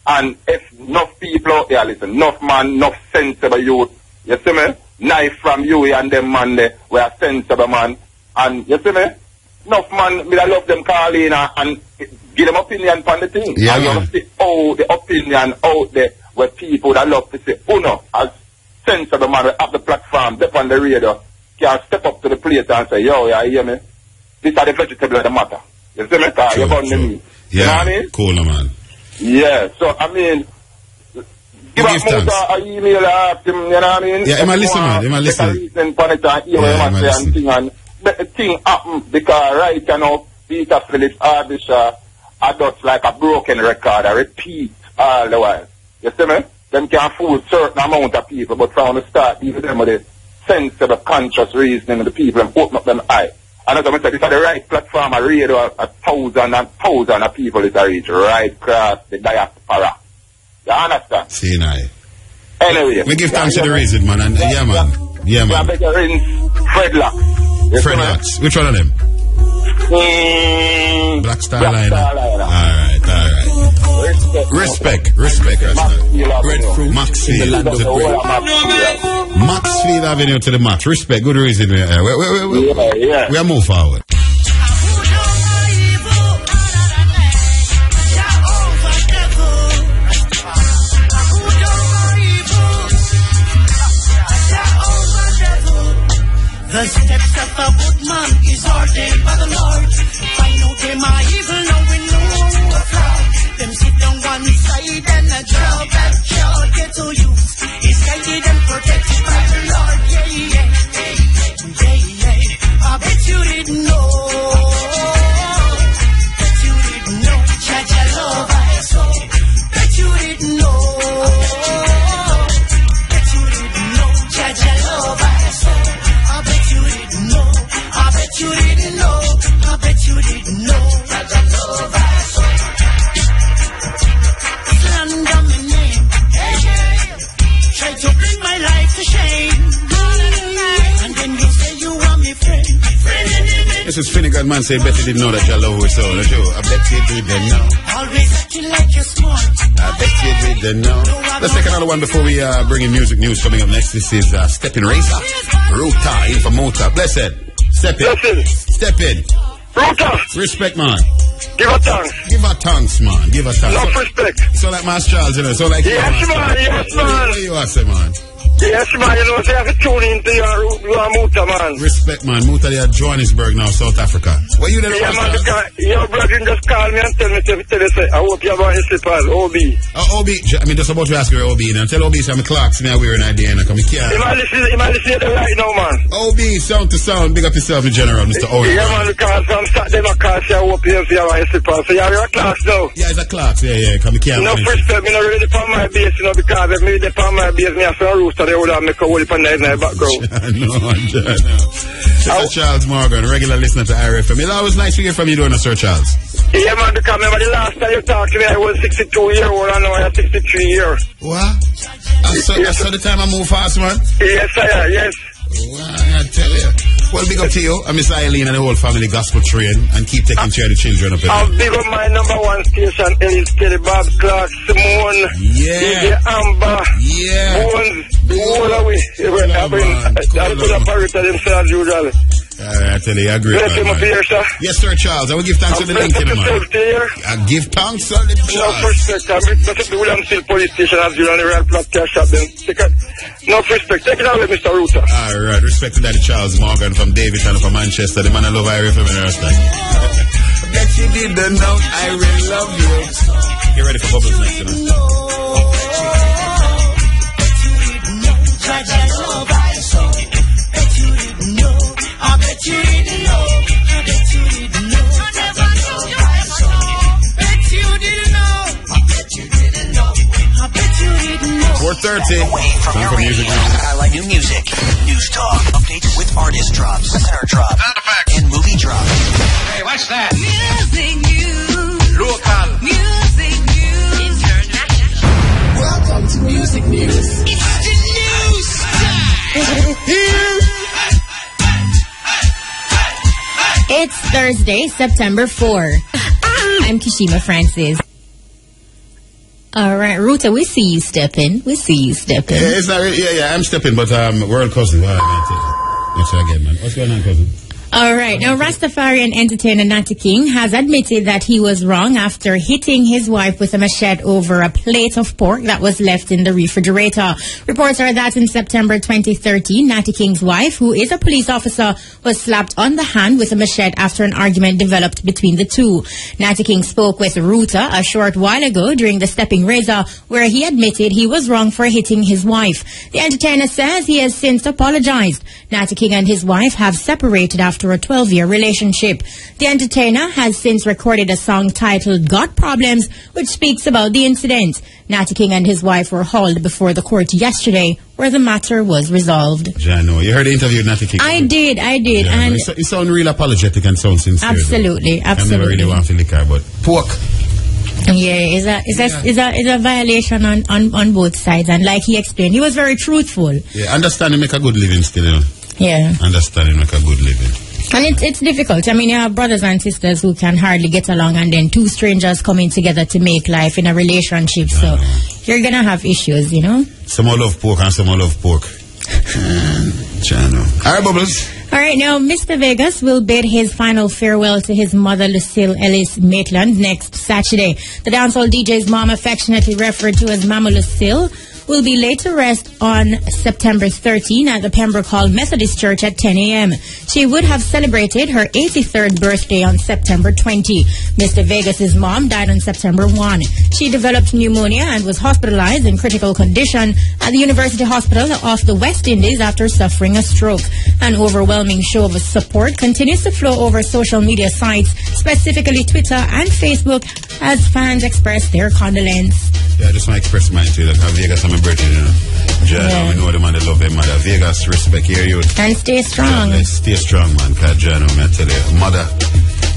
And if enough people out there, listen, enough man, enough sensible youth, you see me? Knife from you and them man there, we are sensible man. And you see me? Enough man, me I love them call in and give them opinion on the thing. Yeah, and man. you see all the opinion out there where people that love to say, as sensible man, we have the platform, step on the radio, can step up to the plate and say, yo, you hear me? These are the vegetables that matter. You see me? Cause you're born to me. Yeah, you know what I mean? cool, man. Yeah, so I mean, give us an email, ask him, you know what I mean? Yeah, am I listening, man? Am I listening? Reason for it and hear what him say and thing, and the thing happen because right now, Peter Phillips, Arbisha, are just like a broken record, I repeat all the while. You see me? Them can fool certain amount of people, but from the start, even them with the sensible, conscious reasoning, the people and open up them eyes. And as I said, it's at the right platform, a radio, 1,000 and 1,000 of people is a reach right across the diaspora. You understand? See, now. Anyway. We give thanks to the reason, man. And yeah, man. Yeah, man. Fred Lock. Fred Locks. Which one of them? Black Star Liner. Alright. Respect. Breadfruit Maxfield. in the land of bread. Maxfield Avenue to the max. Respect. Good reason. We are move forward. The steps of a good man is ordained by the Lord. Find out them are evil, knowing no fraud. Them sit down one side and a job that child get to use. Is guided and protected by the Lord. Yeah. I bet you didn't know. Bet you didn't know. Jaja love I saw. Bet you didn't know. Bet you didn't know. Jaja love I saw. I bet you didn't know. I bet you didn't know. I bet you didn't know. That I love I saw. Slander my name. Try to bring my life to shame. And then you say you are my friend. This is Finnegan man say, bet you didn't know that you love with soul. I bet you didn't know. Always acting like you're smart. I bet you didn't know. Let's take another one before we bring in music news coming up next. This is Steppn Racer. Ruta in for Mota. Blessed. Steppn. Ruta. Respect, man. Give her thanks. Give her thanks, man. Give her thanks. Love, respect. So like Master Charles, you know. So like yes, man. Yes, man. What you say, man? Yes, man. You know, so you have to tune into your Muta, man. Respect, man. Muta, they are Johannesburg now, South Africa. Where you there? Yeah, man. Your brother just called me and tell me, I hope you have on your slippers, OB. OB. I mean, just about to ask you where OB now. Tell OB some clocks me I wear an idea and I come here. You might listen to the right now, man. OB, sound to sound. Big up yourself in general, Mr. Owen. Yeah, man, because from Saturday, my car, I hope you have on your slippers. So you're a class now. Yeah, it's a clocks. Yeah. Come here. No respect, me not really upon my base, you know, because if me upon my base, me have some rooster, they would have make a whole heap of nice in the background. No. Charles Morgan, regular listener to RFM. It's always nice to hear from you doing a Sir Charles. Yeah, man, because remember the last time you talked to me, I was 62-year-old, and now I'm 63 years. What? I saw the time I move fast, man? Yes, I am, yes. Well, I tell you. Well, big up to you. I miss Eileen and the whole family gospel train and keep taking care of the children up here. I'll big up my number one station, Ellis Kelly, Bob Clark, Simone, DJ Amber, Bones, all the way. I could have parroted themselves usually. I tell you, I agree. Bless him up here, sir. Yes, sir, Charles. I will give thanks to the link in the man. I give thanks to the Charles. No respect. I'm going to William Still Police Station as you on the real flat cash shop. No respect. Take it away, Mr. Ruta. All right. Respect to Daddy Charles Morgan from Davidson from Manchester. The man I love RFM and respect. I bet you didn't know I really love you. Get ready for bubbles next, you know. I bet you didn't know. I bet you didn't know. I never knew you bet you didn't know. I bet you didn't know. I bet you didn't know. 4:30. Time for music. Highlight new music, news talk, updates with artist drops, listener drops, and movie drops. Hey, what's that? Music news. Local. Music news. International. Welcome to Music News. It's the news time. Thursday, September 4. I'm Kishima Francis. All right, Ruta, we see you stepping. We see you stepping. Yeah, it's not really, yeah, I'm stepping, but world cousin. What's again, man? What's going on, cousin? All right. Now, Rastafarian entertainer Natty King has admitted that he was wrong after hitting his wife with a machete over a plate of pork that was left in the refrigerator. Reports are that in September 2013, Natty King's wife, who is a police officer, was slapped on the hand with a machete after an argument developed between the two. Natty King spoke with Ruta a short while ago during the Stepping Razor, where he admitted he was wrong for hitting his wife. The entertainer says he has since apologized. Natty King and his wife have separated after a 12-year relationship. The entertainer has since recorded a song titled Got Problems, which speaks about the incident. Natty King and his wife were hauled before the court yesterday, where the matter was resolved. Jano, you heard the interview with Natty King? I did. Yeah, and it sounds real apologetic and sound sincere. Absolutely. I never really want to liquor, but pork. Yeah, is a violation on both sides, and like he explained, he was very truthful. Yeah, understanding make a good living still, you know. Yeah. Understanding make a good living. And it's difficult. I mean, you have brothers and sisters who can hardly get along, and then two strangers coming together to make life in a relationship. So you're going to have issues, you know. Some will love pork and some will love pork. Chano. All right, Bubbles. All right, now Mr. Vegas will bid his final farewell to his mother, Lucille Ellis Maitland, next Saturday. The dancehall DJ's mom, affectionately referred to as Mama Lucille, will be laid to rest on September 13 at the Pembroke Hall Methodist Church at 10 a.m. She would have celebrated her 83rd birthday on September 20. Mr. Vegas's mom died on September 1. She developed pneumonia and was hospitalized in critical condition at the University Hospital of the West Indies after suffering a stroke. An overwhelming show of support continues to flow over social media sites, specifically Twitter and Facebook, as fans express their condolence. Yeah, I just want to express mine too. That Vegas on my birthday, you know. Jano, we know the man that love their mother. Vegas, respect your youth. And stay strong. Stay strong, man. Because Jano, man, I tell you, mother,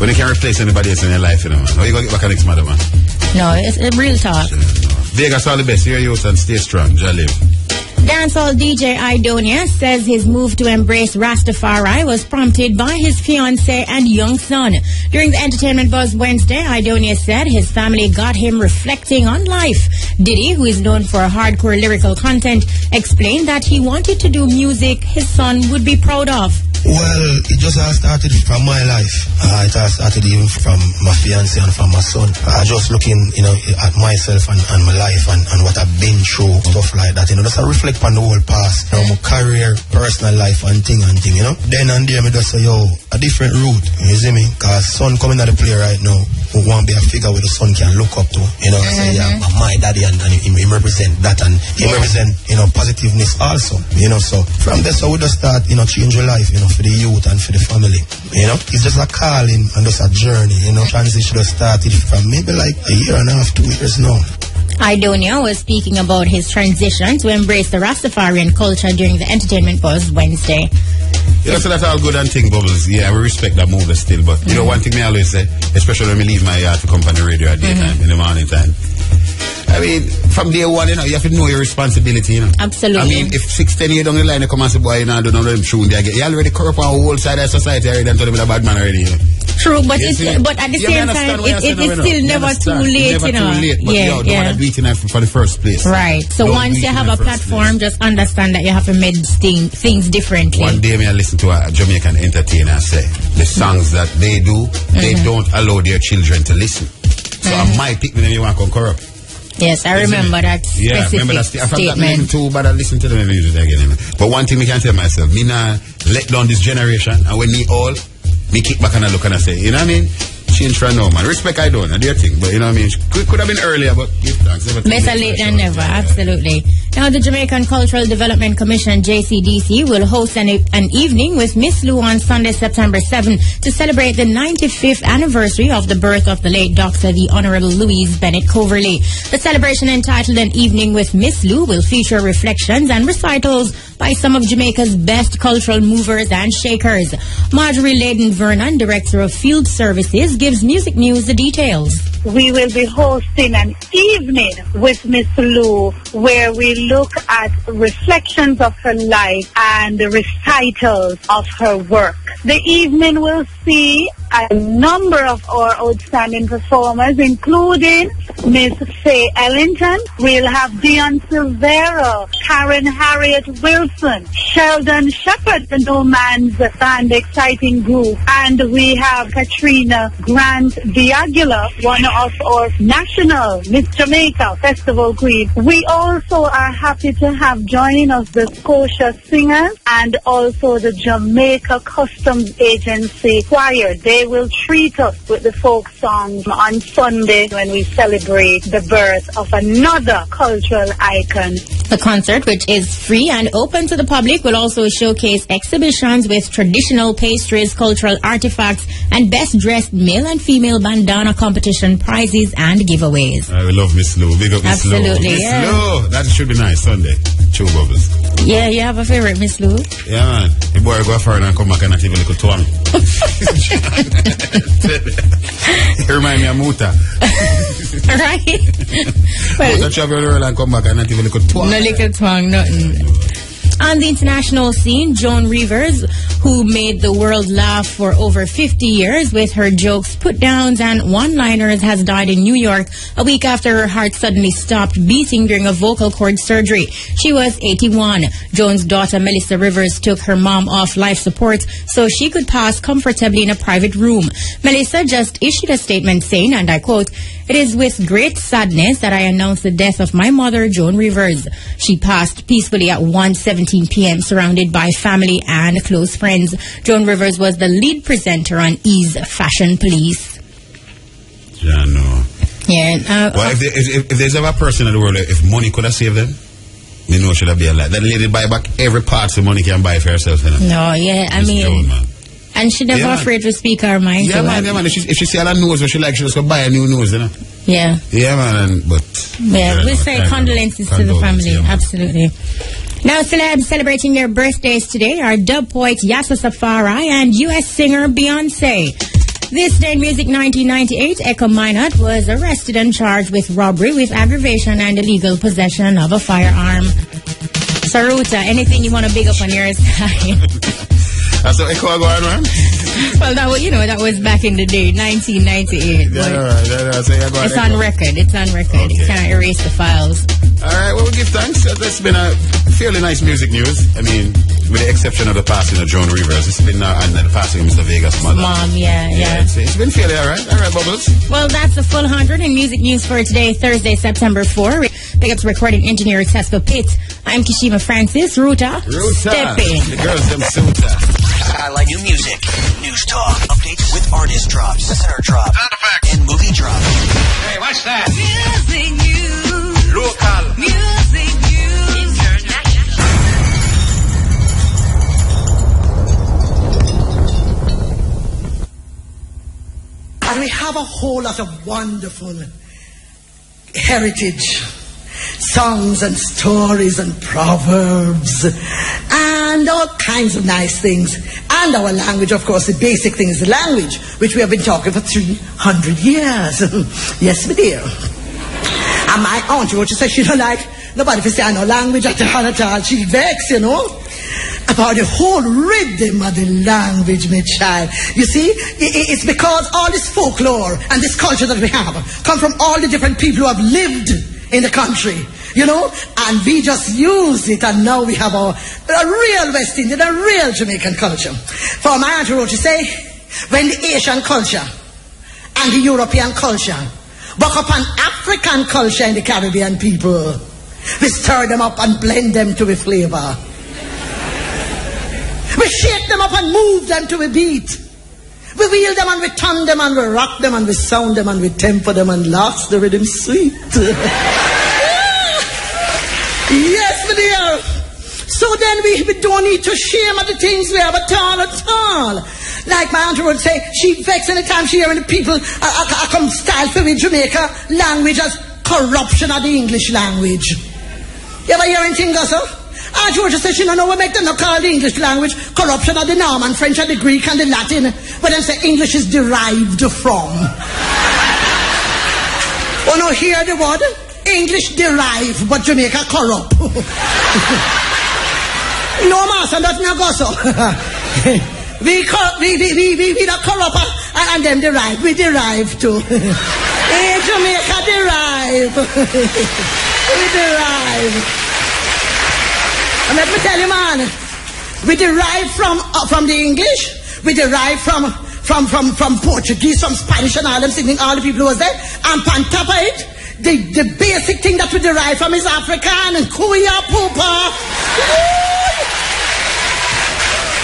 when you can't replace anybody else in your life, you know, man. How you going to get back a next mother, man? No, it's a real talk. Vegas, all the best. Your youth and stay strong. Jaliv. Dancehall DJ Idonia says his move to embrace Rastafari was prompted by his fiancée and young son. During the Entertainment Buzz Wednesday, Idonia said his family got him reflecting on life. Diddy, who is known for hardcore lyrical content, explained that he wanted to do music his son would be proud of. Well, it just all started from my life. It all started even from my fiancé and from my son. Just looking, you know, at myself and my life and what I've been through, stuff like that. You know, just I reflect on the whole past, you know, my career, personal life and thing, you know. Then and there, me just say, yo, a different route, you see me? Because son coming at the play right now, who want to be a figure where the son can look up to, you know, say, yeah, my daddy and he represent that and he represent, you know, positiveness also, you know. So from there, so we just start, you know, change your life, you know, for the youth and for the family, you know. It's just a calling and just a journey, you know. Transition just started from maybe like a year and a half, 2 years now. Idonia was speaking about his transition to embrace the Rastafarian culture during the Entertainment Buzz Wednesday. You know, so that's all good and thing, Bubbles. Yeah, we respect that move still, but you know, one thing me always say, especially when we leave my yard to come on the radio at daytime, in the morning time. I mean, from day one, you know, you have to know your responsibility, you know. Absolutely. I mean, if 6-10 years down the line, they come and say, boy, you know, I don't know them tune, you already corrupt on the whole side of society already and tell them a bad man already, you know. True, but but at the same time, it's still never too late, you know. Too late, but yeah. Do it for the first place. Right. So once you have a platform, just understand that you have to make things differently. One day, I listen to a Jamaican entertainer say, the songs that they do, they don't allow their children to listen. So I might pick them you want to come corrupt. Yes, I remember that specific statement. Too, but I listen to them music again. But one thing I can tell myself, me not let down this generation, and when me all, me kick back and I look and I say, you know what I mean? Change for now, man. Respect I don't, I do your thing, but you know what I mean? Could have been earlier, but give thanks. Better late than never, absolutely. Now, the Jamaican Cultural Development Commission, JCDC, will host an evening with Miss Lou on Sunday, September 7, to celebrate the 95th anniversary of the birth of the late Dr. the Honorable Louise Bennett Coverley. The celebration, entitled An Evening with Miss Lou, will feature reflections and recitals by some of Jamaica's best cultural movers and shakers. Marjorie Layden-Vernon, Director of Field Services, gives Music News the details. We will be hosting an evening with Miss Lou where we look at reflections of her life and the recitals of her work. The evening will see a number of our outstanding performers, including Miss Faye Ellington. We'll have Dion Silvera, Karen Harriet Wilson, Sheldon Shepherd, the No Man's Band Exciting Group, and we have Katrina Grant Diagula, one of our national Miss Jamaica Festival Queen. We also are happy to have joining us the Scotia Singers and also the Jamaica Customs Agency Choir. They will treat us with the folk songs on Sunday when we celebrate the birth of another cultural icon. The concert, which is free and open to the public, will also showcase exhibitions with traditional pastries, cultural artifacts, and best dressed male and female bandana competition prizes and giveaways. We love Miss Lou. Big up Miss Lou. Absolutely, Miss yeah. Lou. That should be nice Sunday. Chew bubbles. Yeah, you have a favorite, Miss Lou? Yeah, man. The boy go far and come back and not even a little twang. It remind me of Muta. Right? Muta travel around and come back and not even a little twang. No little twang, nothing. On the international scene, Joan Rivers, who made the world laugh for over 50 years with her jokes, put-downs, and one-liners, has died in New York a week after her heart suddenly stopped beating during a vocal cord surgery. She was 81. Joan's daughter, Melissa Rivers, took her mom off life support so she could pass comfortably in a private room. Melissa just issued a statement saying, and I quote, "It is with great sadness that I announce the death of my mother, Joan Rivers. She passed peacefully at 1:17 p.m. surrounded by family and close friends." Joan Rivers was the lead presenter on E's Fashion Police. Yeah, no. Yeah. Well, if there's ever a person in the world, if money could have saved them, you know, should have been like that lady buy back every part so money can buy for herself. You know? No, yeah, I mean... Joan, man. And she never afraid to speak her mind. Yeah, man, yeah, man. If she see her nose, what she like, she just go buy a new nose, you know? Yeah. Yeah, man, Yeah, we say condolences to the family. Yeah, absolutely. Now, celebs celebrating their birthdays today are dub poet Yassa Safari and U.S. singer Beyonce. This day in music 1998, Echo Minot was arrested and charged with robbery with aggravation and illegal possession of a firearm. Saruta, anything you want to big up on your side? That's how Echo go on, man? Well, that was back in the day, 1998. It's on record. It's on record. Okay. You can't erase the files. All right, well, we give thanks. That's been a fairly nice music news. I mean, with the exception of the passing of Joan Rivers, it's been and the passing of Mr. Vegas' mother. Mom, yeah. It's been fairly all right. All right, Bubbles. Well, that's the full 100 in music news for today, Thursday, September 4. Big up to recording engineer Tesco Pitt. I'm Kishima Francis. Ruta. Steppn. The girls them Suta. Highlight new music, news talk, updates with artist drops, center drop, and movie drop. Hey, what's that? Music news. Local. Music news. And we have a whole lot of wonderful heritage, songs and stories and proverbs and all kinds of nice things. And our language, of course, the basic thing is the language, which we have been talking for 300 years. Yes, my dear. And my auntie, what she said, she don't like nobody if you say no language at all. She vex, you know, about the whole rhythm of the language, my child. You see, it's because all this folklore and this culture that we have come from all the different people who have lived in the country, you know, and we just use it, and now we have a real West Indian, a real Jamaican culture. For my auntie wrote to say, when the Asian culture and the European culture buck up an African culture in the Caribbean people, we stir them up and blend them to a flavor. We shake them up and move them to a beat. We wheel them and we turn them and we rock them and we sound them and we temper them and laugh the rhythm sweet. Yes, my dear. So then we don't need to shame at the things we have at all. Like my auntie would say, she vexed any time she hearing the people come style for with Jamaica language as corruption of the English language. You ever hear anything, Gusso? Georgia says, you know, we make them not call the English language corruption of the Norman, French, and the Greek, and the Latin. But then say English is derived from. Oh, no, hear the word? English derived, but Jamaica corrupt. No, master, that's not go so. We not corrupt and them derive. We derive too. Hey, Jamaica derive. We derive. And let me tell you, man, we derive from the English. We derive from Portuguese, from Spanish, and all them things. All the people who was there, and on top of it, the basic thing that we derive from is African and Kuya Pupa.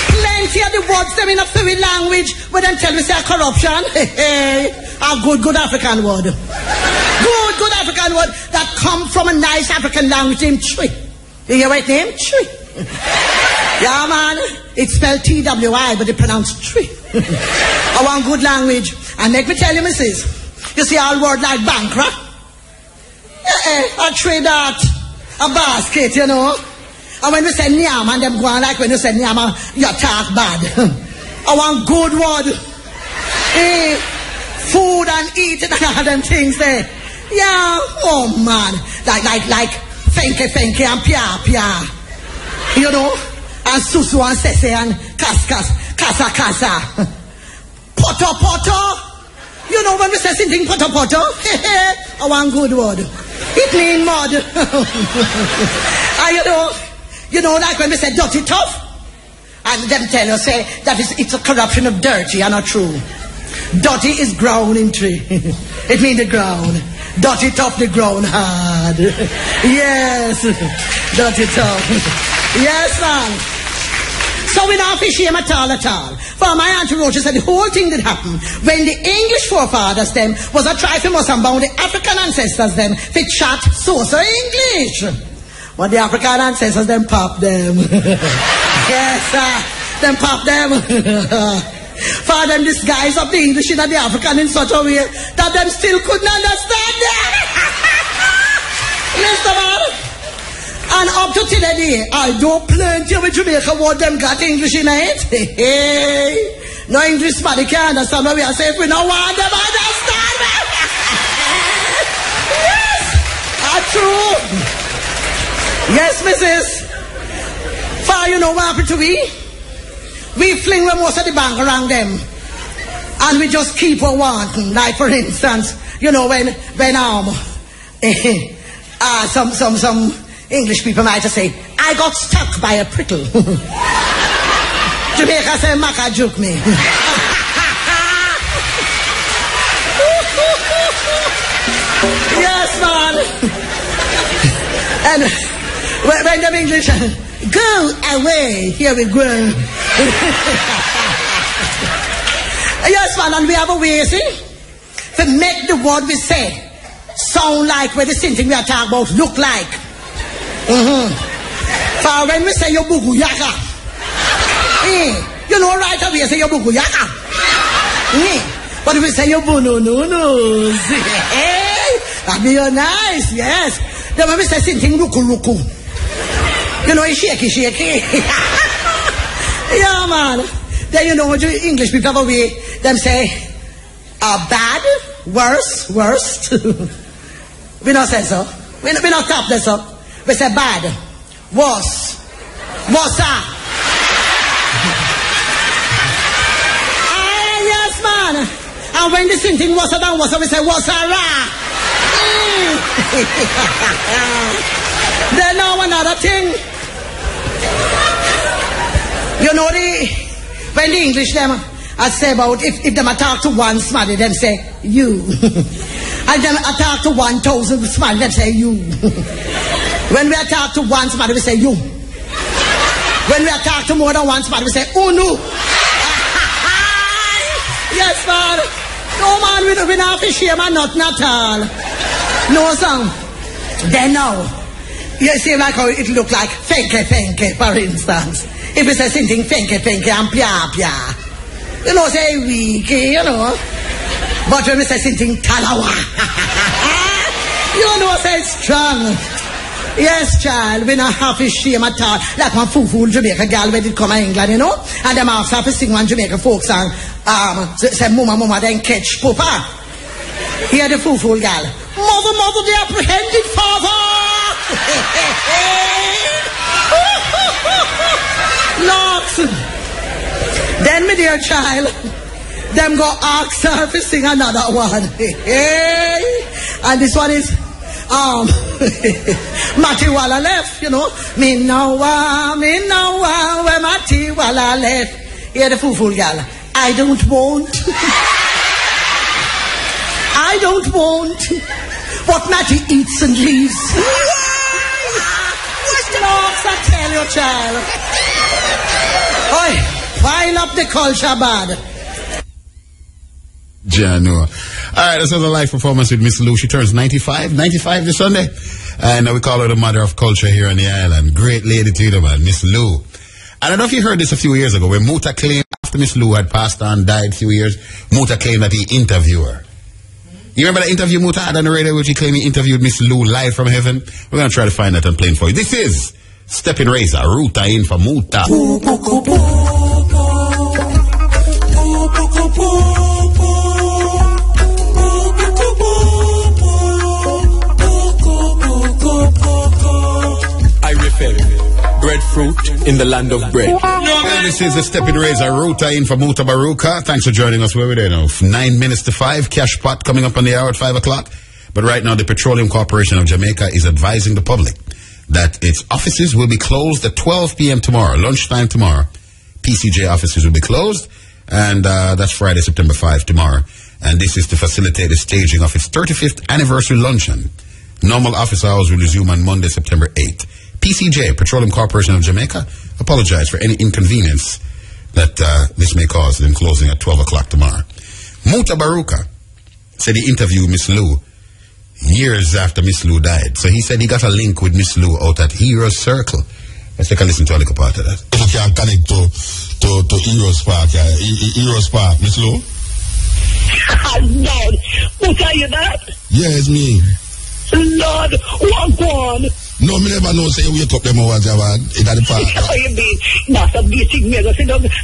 Plenty of the words them in a fluid language, but then tell me say corruption. A good African word. Good African word that come from a nice African language named Tree. You hear what name? Tree. Yeah, man. It's spelled T-W-I, but they pronounce Tree. I want good language. And make me tell you, missus, you see all word like bankrupt? I trade that a basket, you know. And when we say nyam, and them go on like when you say nyam, you talk bad. I want good word. Food and eating and all them things there. Yeah, oh man. Like fenke and pia. You know? And susu and sese and casa. Poto. You know when we say something poto? I want good word. It mean mud. And you know, like when we say dirty tough, and them tell us say that it's a corruption of dirty and not true. Dirty is ground in tree. It means the ground. Dirty tough, the ground hard. Yes. Dirty tough. Yes, man. So we don't fish him at all. For my Auntie Rocha said the whole thing that happened when the English forefathers them was a try for us about the African ancestors them to chat so English. But the African ancestors them pop them. Yes, them pop them. For them disguise of the English in the African in such a way that them still couldn't understand them. Listen, man. And up to today, I do plenty of Jamaica word them got English in it. Hey, no English man can't understand what we are saying. We don't want them understand. Yes, that's true. Yes, missus. For you know what happened to we? We fling most of the bank around them. And we just keep on wanting. Like for instance, you know when some English people might just say, I got stuck by a prickle. Jamaica say, Maka juke me. Yes, man. And when them English, go away, here we go. Yes, man, and we have a way, see, to make the word we say sound like where the same thing we are talking about look like. For when we say yobugu yaka, you know right away say yobugu yaka. But if we say yobuno no, that'd be nice, yes. Then when we say something ruku, you know it's shaky. Yeah, man. Then you know what you English people have a way, them say bad, worst. We don't say so. We don't top this up. We say bad, worse. Yes, man. And when the same thing was than was, we say was Then now another thing. You know when the English them I say about if them talk to one somebody, them say you. And them talk to 1,000 somebody, them say you. When we talk to one somebody, we say you. When we talk to more than one somebody, we say unu. Yes, man. No, man, we don't have to share, man, not at all. No, son. Then now, you see like how it look like fenke, for instance. If we say something fenke and pia. You know, say weak, you know. But when we say something talawa, you know, say strong. Yes, child, we not have a shame at all. Like my foo-foo Jamaica gal when it come to England, you know? And them also have to sing one Jamaica folk song. Say, mama, then catch papa. Hear the foo-foo gal. Mother, the apprehended father! Locks. Then, my dear child, them go ask her to sing another one. And this one is Matty Walla left, you know. Me now, where Matty Walla left. Hear the foo-foo gal. I don't want what Matty eats and leaves. What's the box, I tell you, child. Oi, pile up the culture, bad. Jano. Alright, this is a live performance with Miss Lou. She turns 95 this Sunday. And we call her the mother of culture here on the island. Great lady to you, man, Miss Lou. I don't know if you heard this a few years ago, where Muta claimed, after Miss Lou had passed on, died a few years, Muta claimed that he interviewed her. You remember that interview Muta had on the radio, which he claimed he interviewed Miss Lou live from heaven? We're going to try to find that and play it for you. This is Steppn Razor, Ruta in for Muta. I refill breadfruit in the land of bread. Well, this is the Steppn Razor, Ruta in for Mutabaruka. Thanks for joining us. Where we're there now. 9 minutes to 5. Cash pot coming up on the hour at 5 o'clock. But right now, the Petroleum Corporation of Jamaica is advising the public that its offices will be closed at 12 p.m. tomorrow, lunchtime tomorrow. PCJ offices will be closed, and that's Friday, September 5 tomorrow. And this is to facilitate the staging of its 35th anniversary luncheon. Normal office hours will resume on Monday, September 8th. PCJ, Petroleum Corporation of Jamaica, apologize for any inconvenience that this may cause them closing at 12 o'clock tomorrow. Mutabaruka said he interviewed Miss Lou years after Miss Lou died. So he said he got a link with Miss Lou out at Heroes Circle. Let's take a listen to a little part of that. If you can connect to Heroes Park, Heroes Park, Miss Lou? Lord, what are you that? Yeah, it's me. Lord, what gone? No, me never know say you wake up them hours in the park. How you mean? Not a basic measure.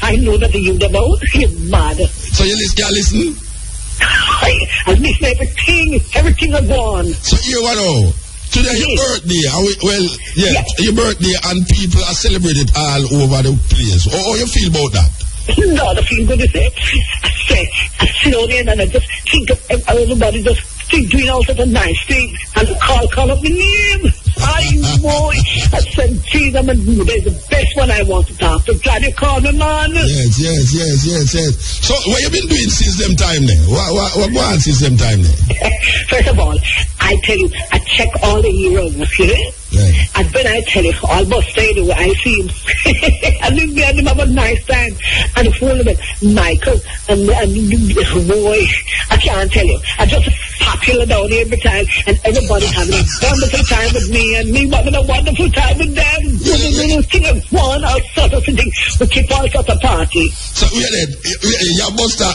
I know that you about. You're mad. So you listen? I listen everything is gone. So you know, today your birthday, your birthday and people are celebrated all over the place. How you feel about that? No, I feel good to say. I sit on there and I just think of everybody just doing all sorts of nice things and call up my name. Boy, I said, geez, there's the best one I want to talk to. Glad you called me, man. Yes. So, what you been doing since them time then? What going since them time then? First of all, I tell you, I check all the heroes, you know? Right. And when I tell you, almost straight away, I see him. And then they have a nice time. And the full of it, Michael, and boy, I can't tell you. I just popular down here every time, and everybody's having a wonderful time with me, and me having a wonderful time with them. Little thing of fun, all sorts of things. We keep all sorts of party. So, really, you must a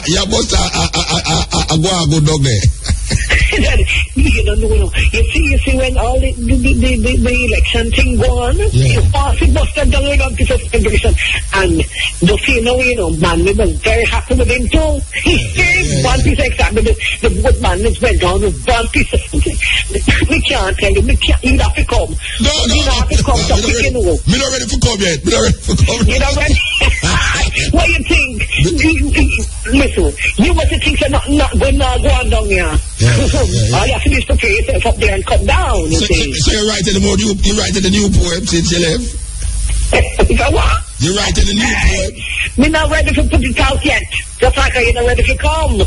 go dog there. You don't know. You see when all the election thing go on, you pass it must have done it on piece of celebration. And the you man, we was very happy with him too. One piece of example, the good man went down with one piece of something. We can't tell you, you have to come. No, you have to come, so we can know. We're not ready for come yet. You're not ready? What do you think? Listen, you must think so not go on down here. All you have to do is prepare yourself up there and come down. So you're writing the new poem since you left? What? You're writing the new poem? We're not ready to put it out yet. Just like you're not ready to come.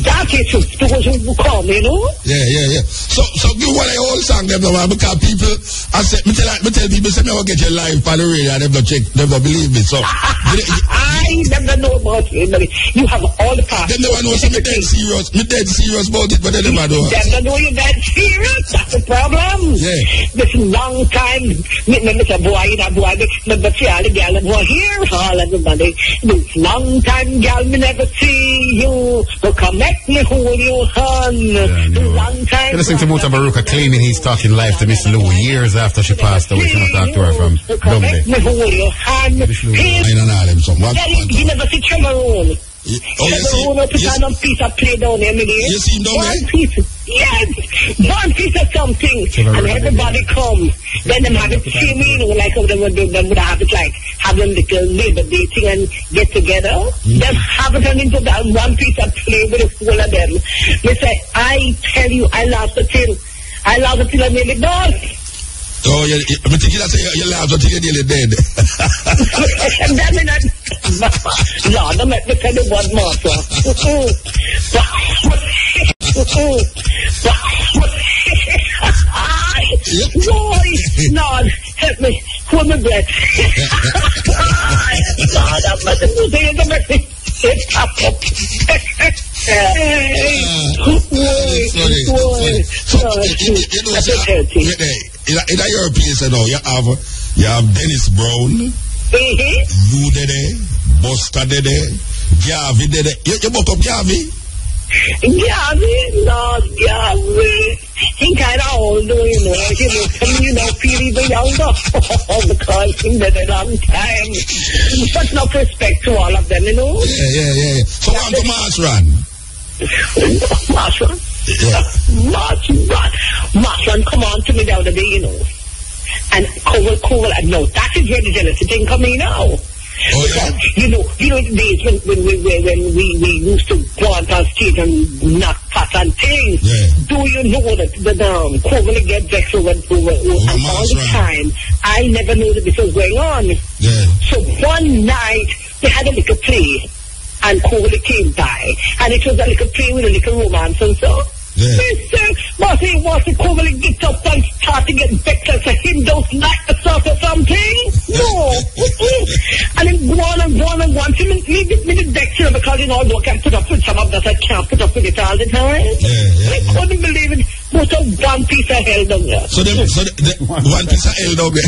That is those who come, you know? Yeah. So you want a whole song them because people, me tell people, say me will get your live on the radio and they don't believe me. So I never know about it. You have all the parts. They never know, so me dead serious. Me dead serious about it, but they never know. They never know you're that serious. That's the problem. Yeah. This long time, Mr. Boy, that boy, but see all the gal that were here, all everybody. This long time, gal, me never see you. So come at me, hold your hand. Long time. Listening to Mutabaruka claiming he's talking live to Miss Lou years after she passed away. She not talk to her from Dublin. Me hold your hand. I don't know them some. You never see Cameroon. Cameroon put on a piece of play down there, you see him down there? Yes, one piece of something, and everybody come. Then them have it see me, like them would have it like have them little Labor Day thing and get together. Them have it turn into that one piece of play with a full of them. They say, I tell you, I lost the till. I lost the till I nearly done. Oh, I think you say you laugh until you're nearly dead. Lord, I'm at the kind of one master. Boy, Lord, help me. Hold my breath. Lord, I'm at the mercy. In your place, you know, you have Dennis Brown, you there, Buster there, Gavi there. You book up Gavi? Gavi, Lord, Gavi. He kind of old, you know. He was coming, you know, feeling the younger. Because he been a long time. Such enough respect to all of them, you know. Yeah. So on to Mars Run. Mars Run? Yeah. Mars Run, come on to me the other day, you know. And Cole, no, that is where the jealousy thing coming now. Because, you know the days when we used to go on stage and knock pots and things. Yeah. Do you know that Cole will get vexed over and all the time? I never knew that this was going on. Yeah. So one night they had a little play and Cole came by and it was a little play with a little romance and so. Yeah. Mr. Marty Coverly get up and start to get vexed to him don't like the sort of something? No. And then go on. Me the vexed because, you know, I can't put up with some of that. I can't put up with it all the time. I couldn't believe it. Put up one piece of hell down there. So one piece of hell down there.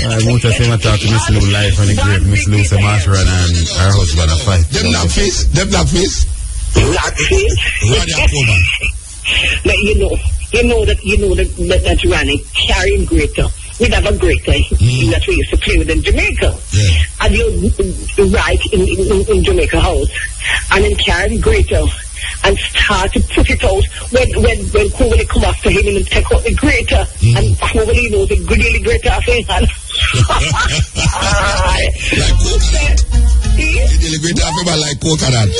I want to say I talk to Miss Lou live on the grave. Miss Lou Samasran and her husband are fight. Them not face. Like, you know that Ranny carrying greater. We'd have a greater that we used to play with in Jamaica. Yeah. And you right in Jamaica House and then carrying greater and start to put it out when Covely come after him and take out the greater and Covely knows the goodly greater of his hand. The greater of him like coconut.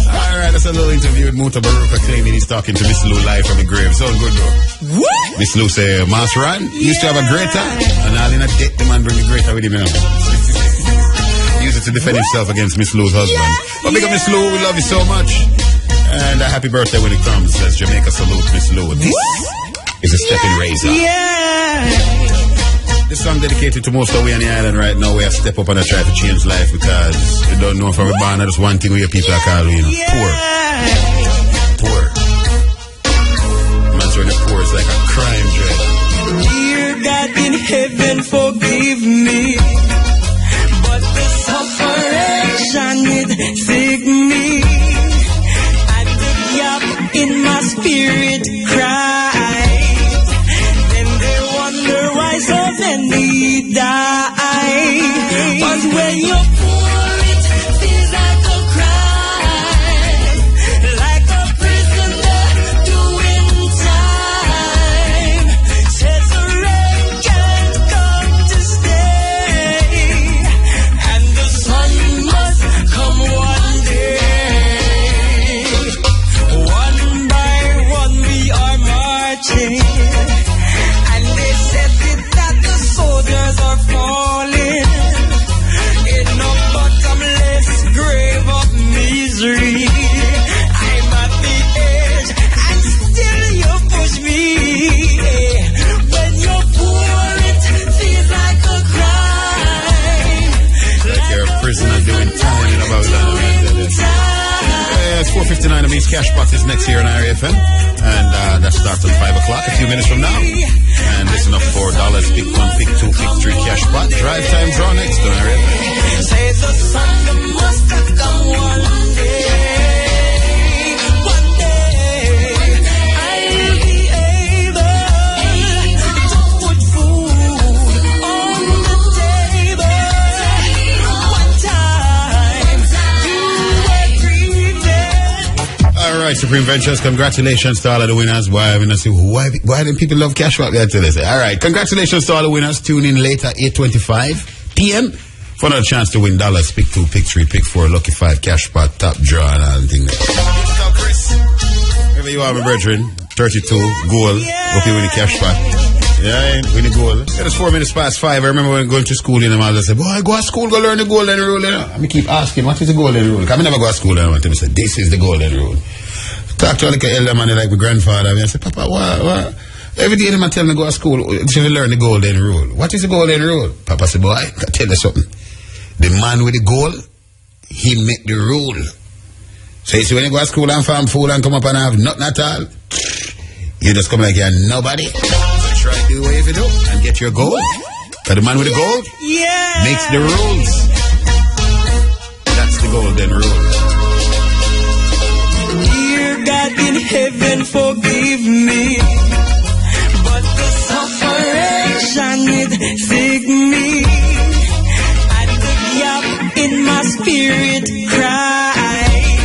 Alright, that's a little interview with Mutabaruka claiming he's talking to Miss Lou live from the grave. So good though. What? Miss Lou say, Master Ron used to have a greater, and all in a debt, the man bring the greater with him now. Use it to defend himself against Miss Lou's husband. But big up Miss Lou, we love you so much. And a happy birthday when it comes. Says Jamaica salute Miss Lou. This is a Steppn razor. Yeah. This song dedicated to most of we on the island right now. We have step up and try to change life because you don't know from a born. That's one thing where people are called, you know, poor. Man's when you're poor, it's like a crime, dread. Dear God in heaven, forgive me, but the suffering it sick me. At the gap in my spirit cry. Then they wonder why so many die. But when you're poor, it feels like a crime, like a prisoner doing time. Says the rain can't come to stay, and the sun must come one Cash Pot is next here on RFM. And that starts at 5 o'clock, a few minutes from now. And listen up for $. Pick 1, pick 2, pick 3 Cash Pot. Drive time draw next on RFM. Say the sun must have come one day. Alright, Supreme Ventures, congratulations to all of the winners. Why didn't people love Cash Pot? Alright, congratulations to all the winners. Tune in later, 8:25 p.m. for another chance to win $. Pick 2, pick 3, pick 4, lucky 5, Cash Pot, top draw, and all the things. Wherever you are, my brethren, 32, goal. Hope you win the Cash Pot. Yeah, win the goal. It was 4 minutes past 5. I remember when going to school, and I said, boy, go to school, go learn the golden rule. I keep asking, what is the golden rule? I never go to school, and I went to him and said, this is the golden rule. Talk to like an elder man like my grandfather. I said, Papa, what? Every day they tell me to go to school, to learn the golden rule. What is the golden rule? Papa said, boy, I tell you something. The man with the goal, he make the rule. So you see, when you go to school and farm food and come up and have nothing at all, you just come like you're nobody. So try to do what you do and get your goal. But the man with the goal makes the rules. That's the golden rule. Dear God in heaven, forgive me, but the separation it sick me, and the gap in my spirit cried.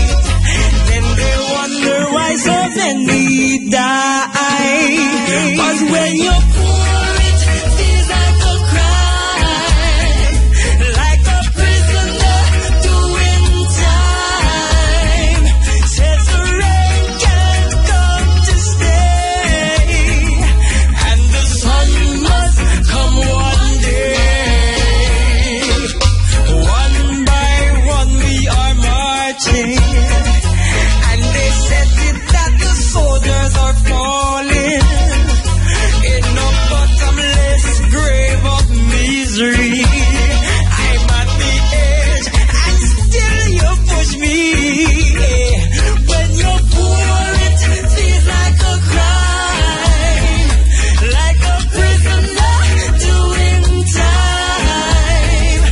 Then they wonder why so many die. 'Cause when you pour it, feels like a crime, like a prisoner doing time. Says the rain can't come to stay, and the sun must come one day. One by one we are marching, and they said it that the soldiers are falling in a bottomless grave of misery. I'm at the edge, and still you push me. When you pour it, feels like a crime, like a prisoner doing time.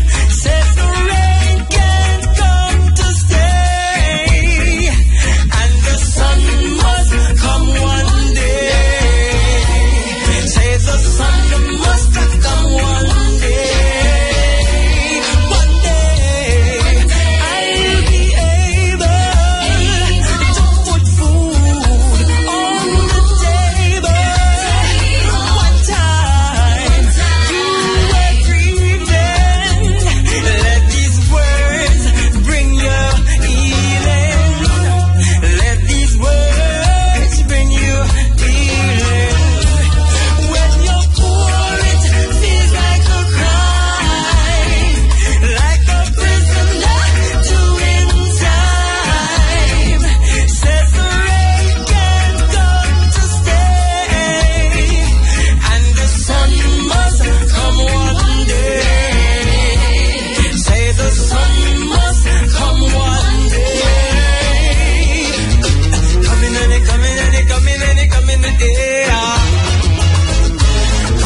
Says the rain can't come to stay, and the sun must come one day. Say the sun must come one day. One day I'll be able to put food on the table. One time you were grieving. Let these words bring you healing. Let these words bring you healing. When you pour it, feels like a crime, like a prisoner doing time. Says the rain can't come to stay, and the sun must come one day. Say the sun must come one day. Coming and it, coming and it, coming and it, coming and it,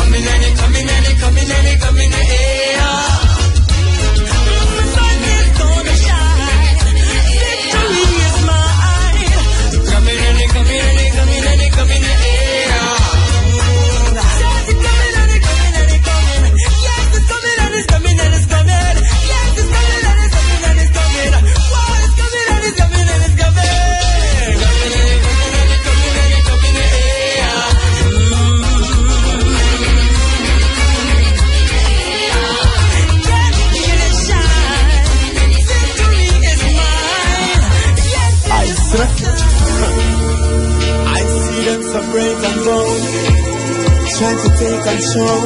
coming and it, coming and it, coming and it, coming and it. The sun is gonna shine. Victory is mine. Coming and it, coming and it, coming and it, coming and it. Says it's coming and it, coming and it, coming. Yes, it's coming and it's coming and it's coming. Yes, it's coming and it's coming and it's coming. Wow, it's coming and it's coming and it's coming. Coming and it, coming and it, coming and it, coming and it. I see them separate and bound, trying to take control.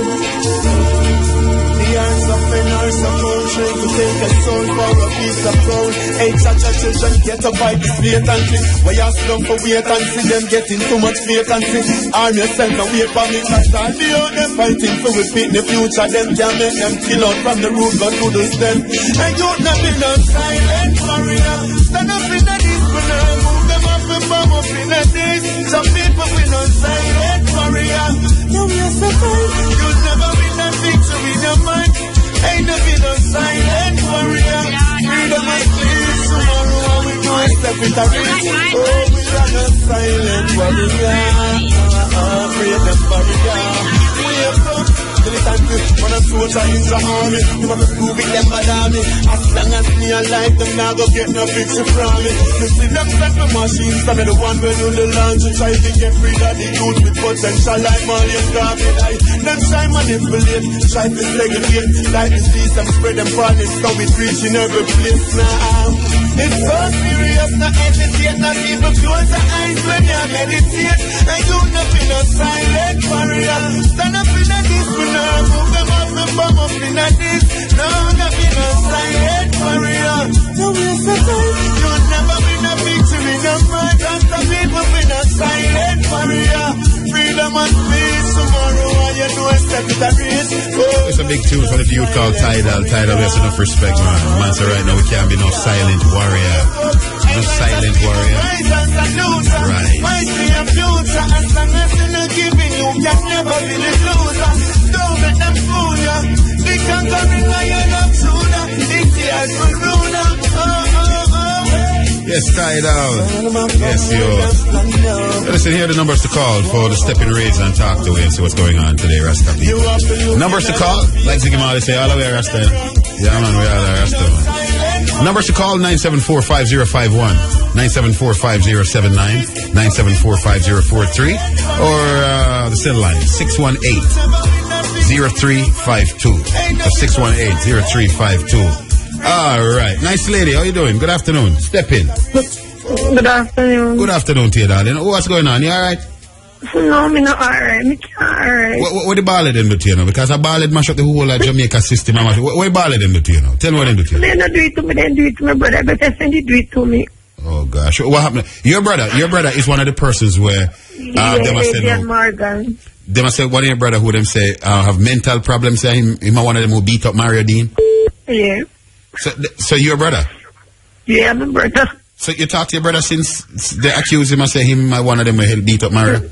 The hands of men are supposed trying to take a soul for a piece of gold. Hey, cha-cha children, get up by this blatantly. Why you slow for wait and see them getting too much vacancy? Arm yourself and wait for me, cause all the out them fighting for repeat the future. Them can't make them kill out from the root, but to the stem. And you not be no silent warrior. Stand up in the discipline, move them up and in this. Some people we no silent warrior. No, we are survive. You'll never win a victory, no man. Ain't never no silent warrior. Freedom and peace tomorrow, and we do it step with a race. Oh, we are no silent warrior. Freedom warrior. We have come. Anytime we run a soldier in the army, you must prove it, them bad army. As long as me alive, them now go get no picture from me. You see them set the machines, I'm the one when you the launch. You try to get rid of the youth with potential like Marley's garbage. Like them try manipulate, try to segregate. Like the streets, them spread them farming, so we preach in every place now. It's so serious, not hesitate, not even close the eyes when you meditate. And you nothing no silent warrior. Stand up in a this one. Move them up and bomb up in a this. No, nothing no silent warrior. No, we're survive. You'll never win a victory, no fight. After people win a silent warrior. Freedom and peace tomorrow, and you know a step to the race. It's a big tune for the youth called Tidal. Tidal has enough respect, man. Man, so right now we can't be no silent warrior. No silent warrior. Right. Might be a future, as long as you're not giving, you can never be the loser. Don't let them fool ya. They can't come in lion up sooner. This year's for ruler. Yes, Tidal. Yes, yo. Listen, here are the numbers to call for the Steppn raids and talk to and see what's going on today, Rasta people. Numbers to call, like Ziggy Marley say, all the way Rasta. Yeah, man, we all are Rasta, man. Numbers to call, 974-5051, 974-5079, 974-5043, or the cell line, 618-0352. That's 618-0352. All right. Nice lady. How you doing? Good afternoon. Step in. Good afternoon. Good afternoon to you, darling. What's going on? You all right? No, I'm not all right. I'm not all right. What the ballad them do to you now? Because a ballad mash up the whole of Jamaica system. What the ballad them do to you now? Tell me what them do to you. They don't do it to me. They do it to my brother. But they send it do it to me. Oh, gosh. What happened? Your brother is one of the persons where... they must say no. Morgan. They must say one of your brother who them say have mental problems. Say him one of them who beat up Mario Dean. Yeah. So your brother? Yeah, my brother. So you talk to your brother since they accuse him and say him one of them will beat up Mario?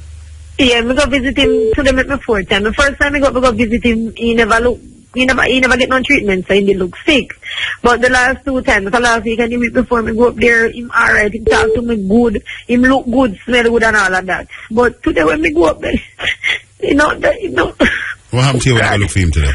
Yeah, I go visit him to them at my fourth time. The first time I go visit him, he never get no treatment, so he did look sick. But the last two times, the last week and the week before me go up there, him alright, him talk to me good, him look good, smell good and all of that. But today when me go up there, What happened to you when I look for him today?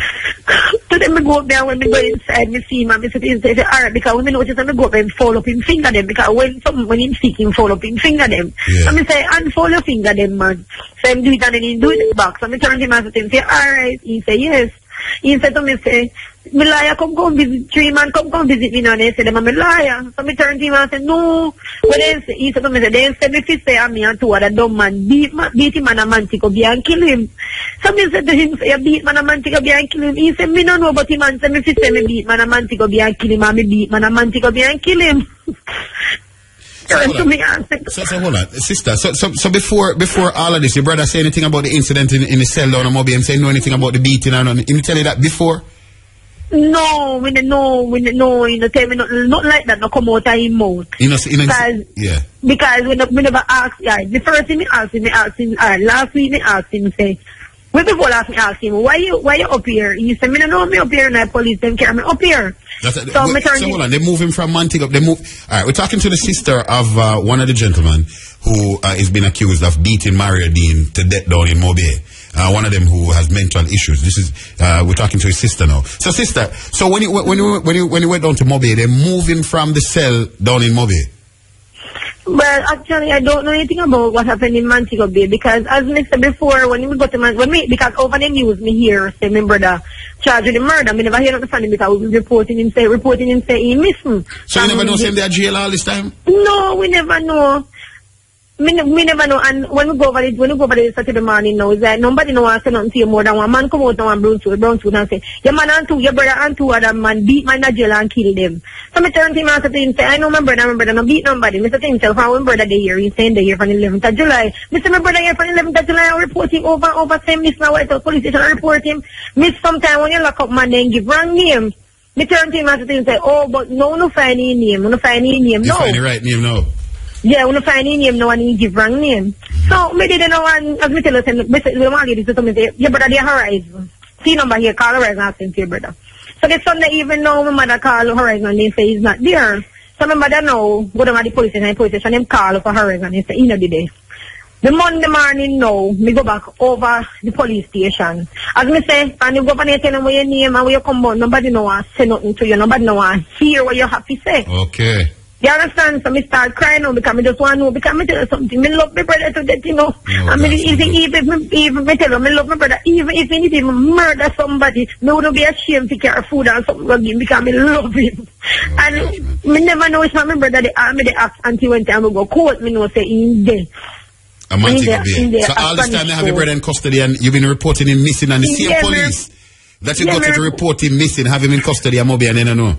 Today me go up there when me go inside, me see him and me say alright, because when me notice when me go up there, him fall up him finger them, because when him sick, him fall up him finger them. Yeah. And me say, unfold your finger them, man. So him do it and then he do it back. So me turn to him and say, alright. He say, yes. He said to me, say, me liar, come visit 3 man, come visit me now. And they say, them I'm a liar. So me turn to him and say, no. But then he said to me, they said me say, I'm me and two other dumb man, beat him and a man to go be and kill him. So me said to him, say, beat man a man to go be and kill him. He said, me no know about him and say, me say, me beat man a man to go be and kill him, and me beat man a man to go be and kill him. So hold on, sister. So before all of this, your brother say anything about the incident in the cell down on Moby? Him say know anything about the beating and him tell you that before? No, we don't tell me nothing like that. No come out of his mouth. Because we never ask. Yeah, the first thing me ask him. Last week me asked him say. Before last me asked him, why you up here? He said, me don't know me up here, and the police them carry me up here. So hold on, they move him from Montego. Alright, we're talking to the sister of one of the gentlemen who is being accused of beating Mario Dean to death down in Mobay. One of them who has mental issues. This is we're talking to his sister now. So sister, so when you went down to Mobay, they moved him from the cell down in Mobay. Well, actually, I don't know anything about what happened in Montego Bay because, as I said before, when we go to because over the news, me hear say my brother charged with the murder. Me never hear nothing from him because we reporting him say he missing. So you never know him there jail all this time? No, we never know. Me never know, and when we go over the Saturday morning now, it's like nobody know want to say nothing to you more than one man come out now and brown suit and say, your man and your brother and two other man beat man in jail and kill them. So me turn to him and say to him, say, I know my brother no beat nobody. Me say to himself, how my brother they here, he's saying they here from the 11th of July. Me say my brother here from the 11th of July, I report him over same miss now White House police station, I report him. Miss sometime when you lock up man then give wrong name. Me turn to him and say, oh, but no find any name, no find any name, no. You find the right name, no. Yeah, when I find his name, no one he give wrong name. So, me didn't know, and as me tell us, your brother, the Horizon. See number here, call Horizon, ask him for your brother. So the Sunday evening now, my mother call Horizon, and they say he's not there. So my mother now, go down to the police station, and call for Horizon, and say, he not there. The Monday morning now, me go back over the police station. As me say, and you go back and tell them where your name and where you come on, nobody know I say nothing to you, nobody know I hear what you have to say. Okay. You understand? So me start crying now because I just want to know, because I tell you something, me love my brother to death, you know. I mean, even me tell you, me love my brother, even if he need to murder somebody, me wouldn't be ashamed to carry food and something again because me love him. And me never know it's not my brother, the army, the act until when time we go court, me know say in there. A man so all this time you have your brother in custody and you've been reporting him missing and the same police that you got to report him missing, have him in custody and Moby and they don't know.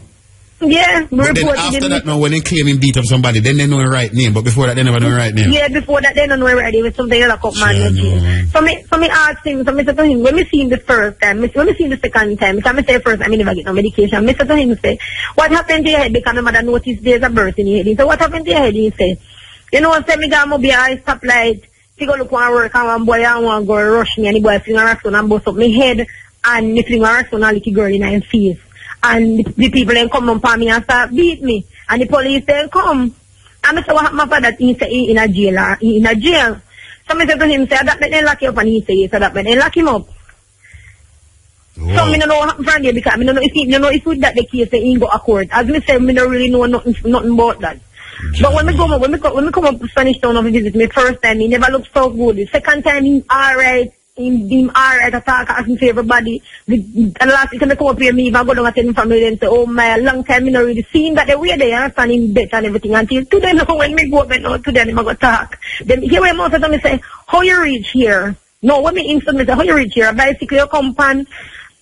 Yeah, but then after that now when they claim him beat up somebody, then they know the right name, but before that they never know the right name. Yeah, before that they don't know the right name, it's something like a man. So me asked him, so me said to him, when me see him the first time, when me see him the second time, because I say first time I never get no medication, me said to him, say, what happened to your head? Because my mother noticed there's a birth in your head. So what happened to your head? He said, you know, say me got Moby I stoplight, he go look one work and one boy I want to go rush me and the boy fling a rock and bust up my head and me fling a rock and a little girl in her face. And the people then come upon me and start beat me. And the police then come. And I said, what happened for that? He said, he in a jail. So I said to him, say, that made them lock you up. And he said, yes, that made them lock him up. Wow. So I don't know what happened from there because I don't know if with that the case he go to court. As I said, I don't really know nothing about that. But when we come up to Spanish Town and visit me first time, he never looked so good. The second time, he alright. Him alright, attack asking for everybody. The last time I come up here, me even go down and tell him family and say, oh my, long time I not really seen that they were there, understand him death and everything. Until today now when me go up and out today, I go talk. Then here when most of them say, how you reach here? No, when me instant me say, how you reach here? A bicycle you come pan.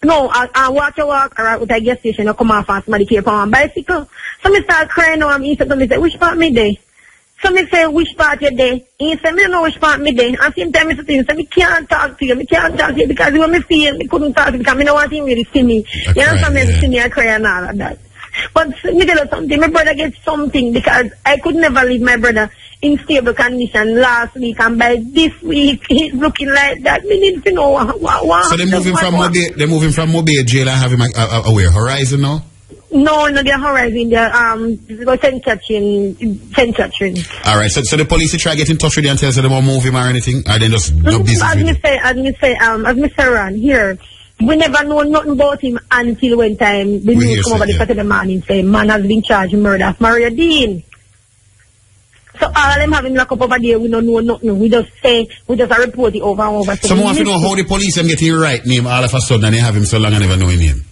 No, I walk around with a gas station, you come off and somebody keep on bicycle. So me start crying now and me instant me say, which part me there? So me say, which part you there? He said, me don't know which part me there. And same time, me say, me can't talk to you. Me can't talk to you because when me feel, me couldn't talk to you because me don't want him really see me. You understand me? See me, I cry and all of that. But me tell you something, my brother gets something because I could never leave my brother in stable condition last week and by this week, he's looking like that. Me need to know what. So they're moving from Mobile jail and have him away Horizon now? No, they're Horizon. They're St. Catherine. Alright, so the police try to get in touch with you and tell us they won't move him or anything? Or they just no business as Mr. Ran, here, we never know nothing about him until when time the news come over the Saturday morning say, man has been charged with murder of Maria Dean. So all of them having locked up over there, we don't know nothing. We just report it over and over. So we want to know how the police them get his right name all of a sudden and they have him so long and never know his name.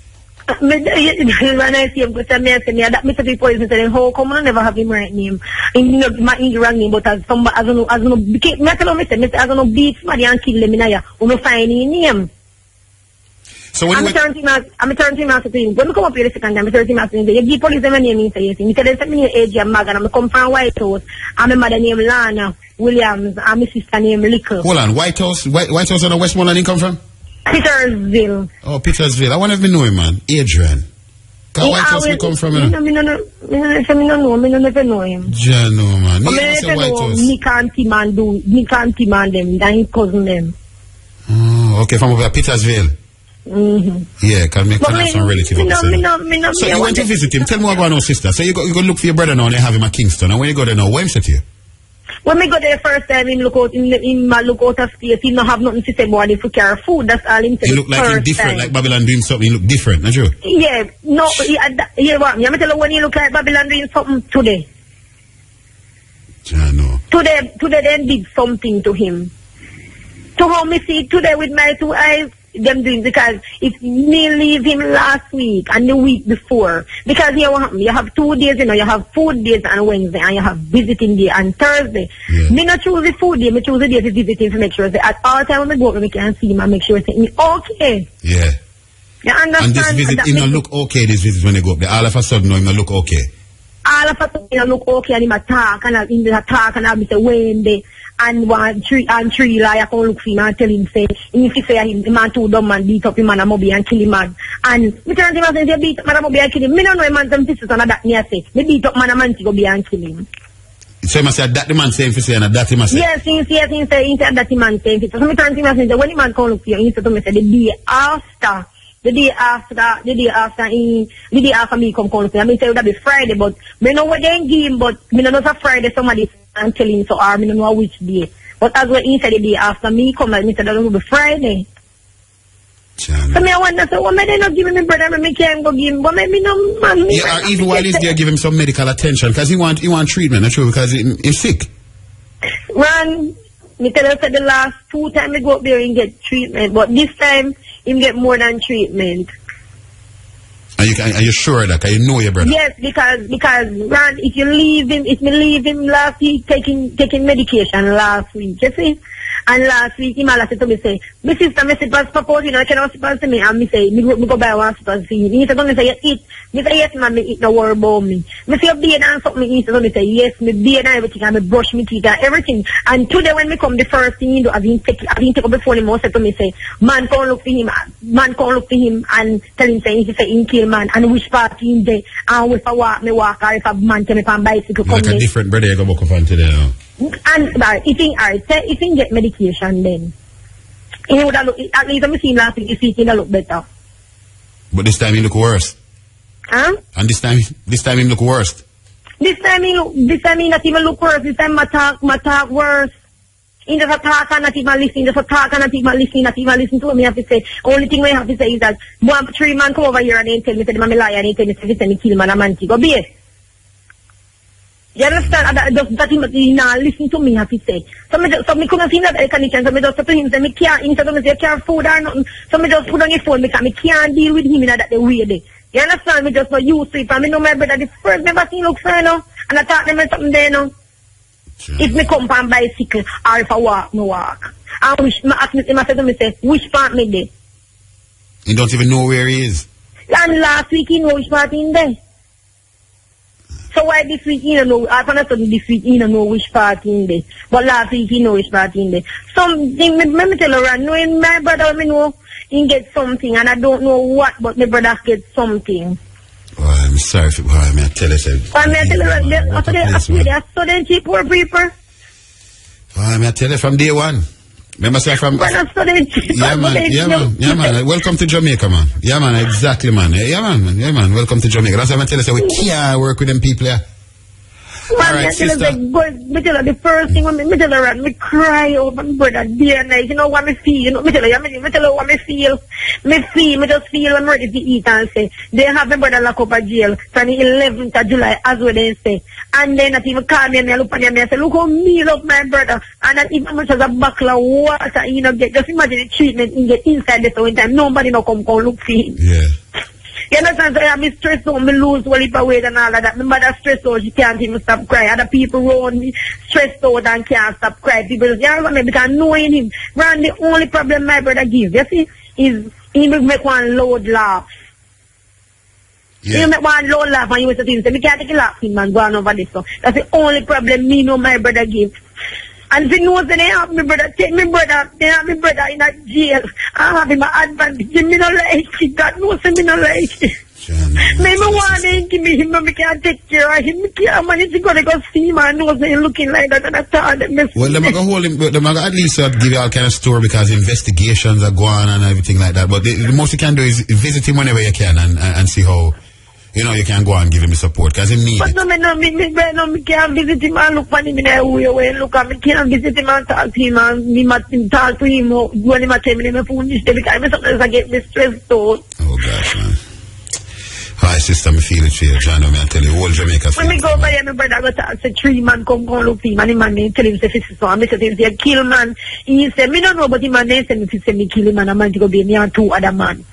When I see him, because I that Mr. the police saying, how come I never have him right name? My wrong name, but as somebody, as no, beat somebody and kill them in here, we don't find his name. So when I'm turning to him. When we come up here the second time, I'm turning to him. You give police them a name, he says, he said, they sent me age and mag, and I come from White House. I'm a mother named Lana Williams, and my sister named Lickle. Hold on, White House on the Westmoreland, he come from? Petersville. Oh, Petersville. I wonder if we know him, man. Adrian. White House we come from, you know? I don't never know him. Yeah, no, man. I never know Nick and T-Man them, and his cousin them. Oh, okay, from over Petersville. Yeah, can make some relative up. So you went to visit him. Tell me what going on, sister. So you go look for your brother now and they have him at Kingston. And when you go there now, what him say to you? When we go there first time, him look out of space, he don't have nothing to say about if we carry food. That's all him say. He look like him different, time. Like Babylon doing something. He look different, not true? Yeah, no, what? I'm tell you when he look like Babylon doing something today. I know. Today they did something to him. To how me see today with my two eyes, them doing, because if me leave him last week and the week before, because you have 2 days, you have food days on Wednesday and you have visiting day on Thursday. Yeah. Me not choose the food day, me choose the day to visiting to make sure that at all time when I go up, I can see him and make sure it's okay. Yeah. You understand? And this visit, he not look okay, this visit when they go up there. All of a sudden, he not look okay. All of a sudden, he look okay and he attack and I'll say, when they and 1 3 lie, I come look for him and tell him, say, if he say him, the man too dumb man beat up him and Moby and kill him man. And me turn to him and say, beat up man and Moby and kill him. Me don't know him and some pieces on that me I say, me beat up man and man to go be and kill him. So you must say that the man saying for saying that he must say? Yes, he said that the man saying for. So me turn to him and say, when the man come look for you, he said to me, say, the day after me come look for you. I mean, say, it would be Friday, but me know what they give him, but me know not a Friday, somebody and tell him so, or me know which day. But as well, he said the day after me come, like me said, that will be Friday. Chana. So me I wonder, so what may they not give me brother, me can't go give him, but maybe no man. Yeah, or even while he's there, give him some medical attention, because he want treatment, not true, because he's sick. Man, me tell you, the last 2 times I go up there and get treatment, but this time, he get more than treatment. Are you sure that? You know your brother? Yes, because man, if me leave him last week taking medication last week, you see? And last week, he said to me, say, my sister, me sit past support, you know, I cannot sit past me, and me say, me go buy one sit past for you. He said to me, say, you eat. Me say, yes, man, me eat, no worry about me. Me say, you bathe and something, he said to me, say, yes, me bathe and everything, and me brush me teeth and everything. And today when me come, the first thing he do, I've been take up the phone, he said to me, say, man, come look for him, and tell him, say, he say, he kill man, and which part he in there, and if I walk, or if a man tell me on bicycle, come like a different brother you go back up on today now. And if he get medication, then he would have look. At least I seen last week. His feet look better. But this time he look worse. Huh? And this time he look worse. This time he not even look worse. This time my talk worse. He just talk and not even listen. Just talk and not even listen to me. I have to say. Only thing we have to say is that 3 man come over here and they tell me, say, I'm a liar, and they tell me, say, me kill man, a man, go be it. You understand? That he not listen to me, have to say. So me couldn't see that air condition, so me just said to him, say, me can't, instead of me say, can't food or nothing, so me just put on his phone, because me can't deal with him in that way there. You understand? Me just not used to it, and me know my brother, the first never seen look fair, no? And I thought them something there, no? Sure. If me come on bicycle, or if I walk, me walk. And which, me ask him, said to me, say, which part me there? You don't even know where he is? And last week, he know which part in there. So why this week he don't know? I found out this week he don't know which part in there. But last week he know which part in there. Something, let me tell you, knowing my brother, me know he get something, and I don't know what, but my brother get something. Oh, I'm sorry for may I tell you something? May I tell you, after they are so cheap, poor people. Oh, may I tell you from day one? Remember say from yeah man. Welcome to Jamaica, man. Yeah man, exactly man. Yeah man. Welcome to Jamaica. That's why I tell you, say we can't work with them people here. Alright, sister. The first thing when me tell her, me cry over my brother day and night. You know what me feel? You know, me tell her what me feel. Me just feel I'm ready to eat and say, they have my brother locked up at jail from the 11th of July, as well they say. And then not even call me and I look at me and say, look how me love my brother. And not even much as a buckle of water, you know, get. Just imagine the treatment in get inside the same time. Nobody no come look for him. Yeah. You understand? So I'm stressed out, me lose all the weight and all of that. My mother stressed out, she can't even stop crying. Other people around me stressed out and can't stop crying. People just, you know what I mean? Because knowing him, Ron, the only problem my brother gives, you see, is he will make one loud laugh. Yeah. He make one loud laugh and he was saying, me can't take a laugh him and go on over this. So that's the only problem me know my brother gives. And if he knows that they have my brother, take my brother, they have my brother in a jail. I have him an advantage. Me no like it. God knows me no like it. Me want him, give me him, and me can't take care of him. Me can't manage to go see him and knows him looking like that and I thought that me. Well, them are going to hold him, but them are at least give you all kind of story because investigations are going and everything like that. But the most you can do is visit him whenever you can and see how. You know, you can go and give him support because he needs it. But me can't visit him and look for him in a way. Look at me, can't visit him and talk to him and me talk to him when he tell me my phone is there because sometimes I get me stressed out. Oh gosh, man. Hi, sister, me feel it for you. John, I tell you, whole Jamaica. When me go over there, my brother go talk, say 3 man come look for him and the man tell him say this is so. And me say him say kill man. He say me don't know but the man they say me kill him and a man to go be me and 2 other man.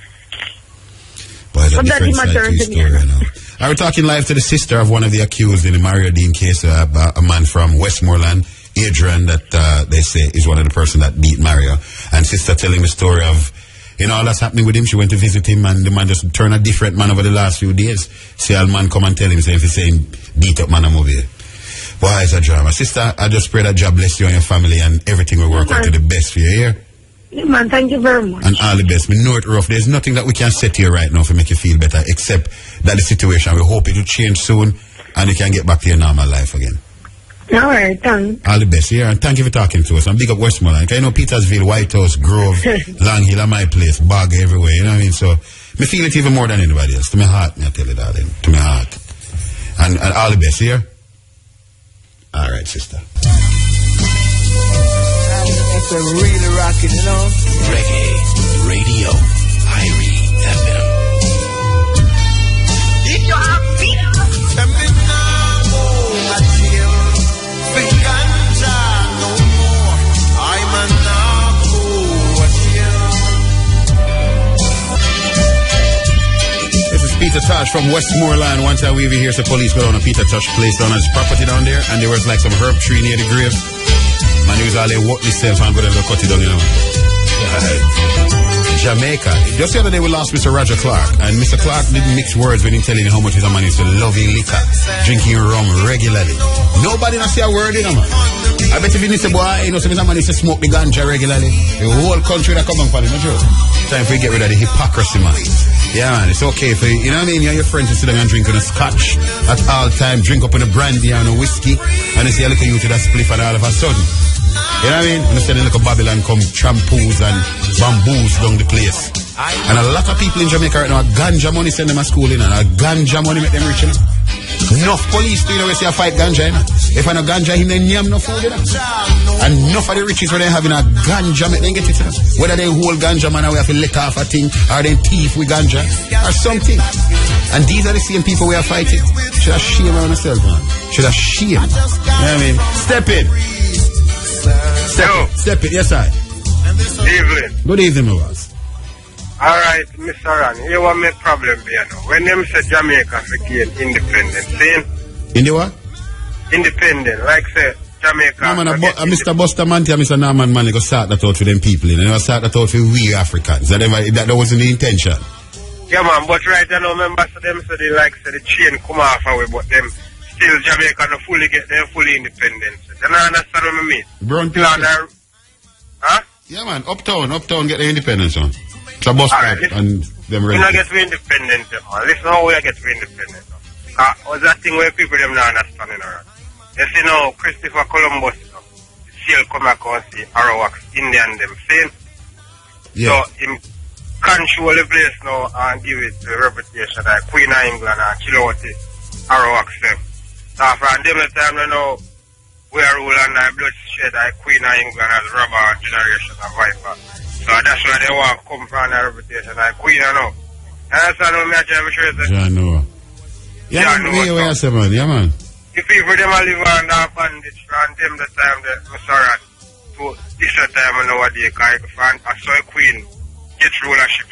But that's a different side to his story now. I was talking live to the sister of one of the accused in the Mario Dean case, a man from Westmoreland, Adrian, that they say is one of the person that beat Mario. And sister telling the story of, you know, all that's happening with him. She went to visit him and the man just turned a different man over the last few days. See all man come and tell him, say if he's saying beat up man, I'm over here. Boy, it's a drama. Sister, I just pray that God bless you and your family and everything will work out to the best for you here. Yeah, man, thank you very much. And all the best. We know it rough. There's nothing that we can say to you right now to make you feel better, except that the situation, we hope it will change soon and you can get back to your normal life again. All right, thanks. All the best, yeah, and thank you for talking to us. And big up Westmoreland. I know Petersville, White House, Grove, Long Hill are my place, Bog everywhere, you know what I mean? So, me feel it even more than anybody else. To my heart, me I tell you, darling. To my heart. And all the best, yeah? All right, sister. That's a really rocking, you know? Reggae Radio, Irie FM. If you have feet, Peter Tosh from Westmoreland. One time we over here, so police got on a Peter Tosh place down on his property down there, and there was like some herb tree near the grave. Man, he was all there walk himself and go there and cut it down, you know. Jamaica. Just the other day we lost Mr. Roger Clark, and Mr. Clark didn't mix words when he telling you how much his man used to loving liquor, drinking rum regularly. Nobody not say a word, you know, man. I bet if you say, boy, you know, some man used to smoke the ganja regularly. The whole country that come on for him, not true? Time for you to get rid of the hypocrisy, man. Yeah, man, it's okay for you know what I mean? You and your friends to sit down and drink on a scotch at all time, drink up on a brandy and a whiskey, and they see a little youth with a spliff and all of a sudden. You know what I mean? And they send a little Babylon come trampoos and bamboos down the place. And a lot of people in Jamaica right now, a ganja money send them to school, you know, a ganja money make them rich, you know. Enough police do, you know, we say a fight ganja, you know. If I know ganja, him then yam no food, you know. And enough of the riches where they having a ganja, make them get it, you know. Whether they hold ganja, man, we have to let off a thing, or they thief with ganja, or something. And these are the same people we are fighting. Should have shame on yourself, man. Should have shame. You know what I mean? Step in. Step in, yes, I. Evening. Good evening, my boss. Alright, Mr. Ron, here what my problem be, you know. When them say Jamaica gain independence, see? In the what? Independent, like say Jamaica. No, man, Mr. Buster Manti and Mr. Norman Manley go start that out for them people, you know. They never start that out for we Africans. That wasn't the intention. Yeah, man, but right now, members of them say they like say the chain come off away, but them still Jamaica no fully get their fully independence. You don't understand what I mean? Brown huh? Yeah, man, uptown get the independence on. It's a bus stop and them ready. We not get to independence, man. Listen how we get to independence. What's that thing where people them not understanding around? You see now, Christopher Columbus, you know, still come across the Arawaks, Indian them, saying? Yeah. So, him control the place now and give it the reputation that Queen of England and kill out the Arawaks them. So, from them the time, you know, we are ruling and bloodshed like Queen of England as robber generation of viper. So that's why they want to come from the reputation like Queen, you know. And that's why I'm trying to show you. John Noah. Yeah, man, I say, man. Yeah, man. If people them live under bondage from them the time that Mr. Rat to this time nowadays, because I saw a Queen get rulership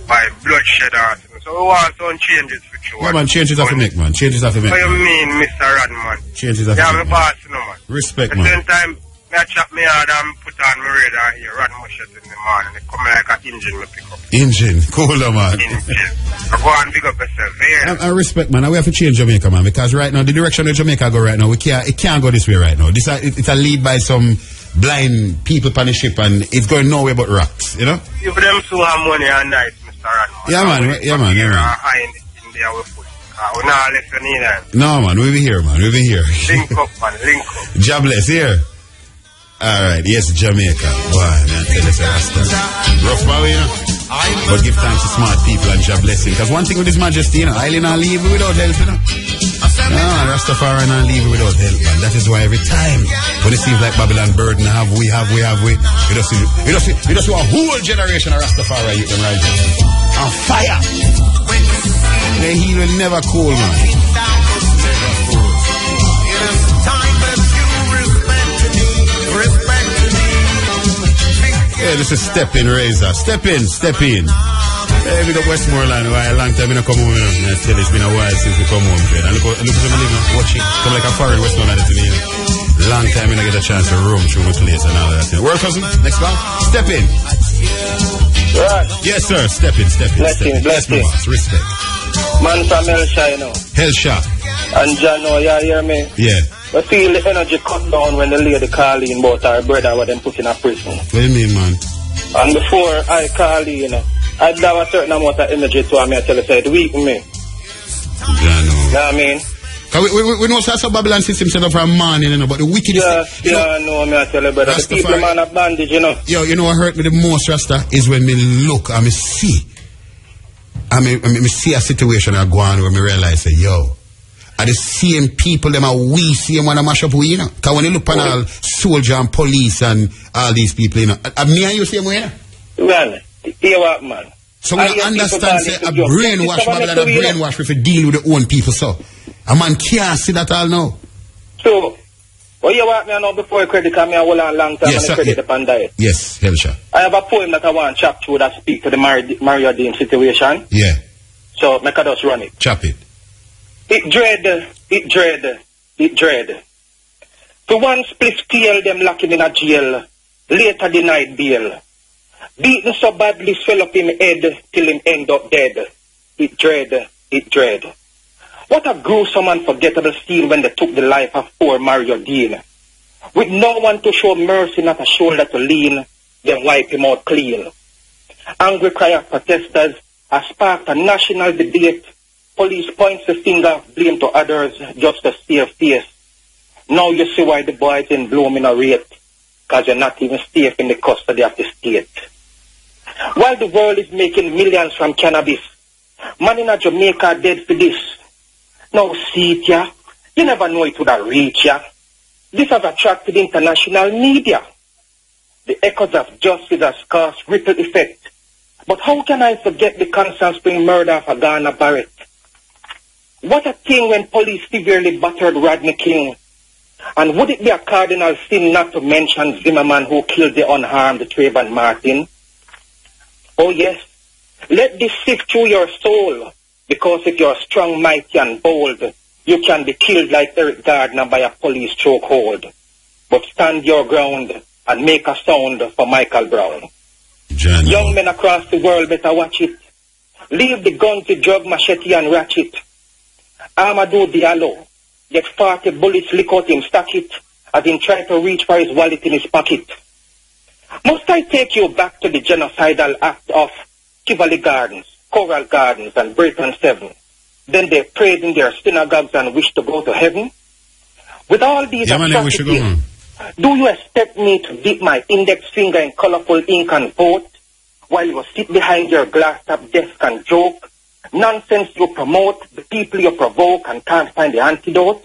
by bloodshed or something. So we want some changes for you. Yeah, man, changes have to make, man. Changes have to make. What you mean, Mr. Rad, man? Changes have to make. Yeah, my boss, you know, man. Respect, man. man. At the same time, I chop me hard and put on my radar here, run my shit in the morning. It come like an engine me pick up. Engine, cooler, man. Engine. I go and pick up myself here. I respect, man. We have to change Jamaica, man, because right now, the direction that Jamaica go right now, it can't go this way right now. It's a lead by some blind people on the ship, and it's going nowhere but rocks, you know? If them so have money and nice, Mr. Rad, man. Yeah, man. Yeah, man. High in India we put. We not left you need that. No, man. We'll be here, man. We'll be here. Link up, man. Link up. Jobless here. Alright, yes, Jamaica. Why, man, tell us a Rasta. Rough man, you know. But give thanks to smart people and job blessing. Because one thing with His Majesty, you know, Island not leave without help, you know. No, Rastafari not leave without help, man. That is why every time when it seems like Babylon burden, we just see a whole generation of Rastafari youth them right on fire. The heat will never cool, man. Yeah, this is Steppn Razor. Step in. Hey, we got Westmoreland. Why a long time we don't come home, you know. I tell you, it's been a while since we come home, and look at them living, watch it. Come like a foreign Westmoreland to me, you know. Long time we don't get a chance to roam through the place and all that. You know. World cousin, next one. Step in. Right. Yes, sir. Step in. Blessing. Respect. Man from Hellshire, you know. Hellshire. And John, you hear me? Yeah. I feel the energy cut down when the lady call in about her brother what them put in a prison. What do you mean, man? And before I call in, you know, I'd have a certain amount of energy to me. I tell you, say it weak me. Yeah, no. You know what I mean? We know some Babylon system set up from morning, you know, but the wickedest... no, me I tell you, brother. The people man a bandage, you know. Yo, you know what hurt me the most, Rasta, is when me look and me see. Me see a situation I go on where me realize, say, yo, are the same people, them are we same one to mash up we, you know? Because when you look on all soldier and police and all these people, you know, me and you same way, you know? Well, hear what, man? So we understand, say, a brainwash, Babylon, a brainwash if you deal with the own people, so. A man can't see that all now. So, well, you want me to know before you credit, because I hold on a long time and credit upon that. Yes, Helsha. I have a poem that I want to chop through that speak to the Mario Dean situation. Yeah. So, make I just run it. Chop it. It dread. For one split scale, them lock him in a jail. Later denied bail. Beaten so badly, swell up him head till him end up dead. It dread. What a gruesome and forgettable scene when they took the life of poor Mario Dean. With no one to show mercy, not a shoulder to lean, then wipe him out clean. Angry cry of protesters has sparked a national debate. Police points the finger, blame to others, just to save face. Now you see why the boys in Bloom in a rate, because you're not even safe in the custody of the state. While the world is making millions from cannabis, man in a Jamaica dead for this. Now see it, ya. You never know it would have reached, ya. This has attracted international media. The echoes of justice has caused ripple effect. But how can I forget the Constant Spring murder of Agana Barrett? What a thing when police severely battered Rodney King. And would it be a cardinal sin not to mention Zimmerman who killed the unharmed Trayvon Martin? Oh yes, let this sift through your soul. Because if you're strong, mighty, and bold, you can be killed like Eric Gardner by a police chokehold. But stand your ground and make a sound for Michael Brown. Young men across the world better watch it. Leave the gun to drug, machete, and ratchet. Amadou Diallo, get 40 bullets, lick out him, stack it, as he tried to reach for his wallet in his pocket. Must I take you back to the genocidal act of Tivoli Gardens, Coral Gardens, and Brighton 7. Then they prayed in their synagogues and wished to go to heaven. With all these atrocities, do you expect me to dip my index finger in colorful ink and vote, while you sit behind your glass-top desk and joke? Nonsense you promote, the people you provoke, and can't find the antidote?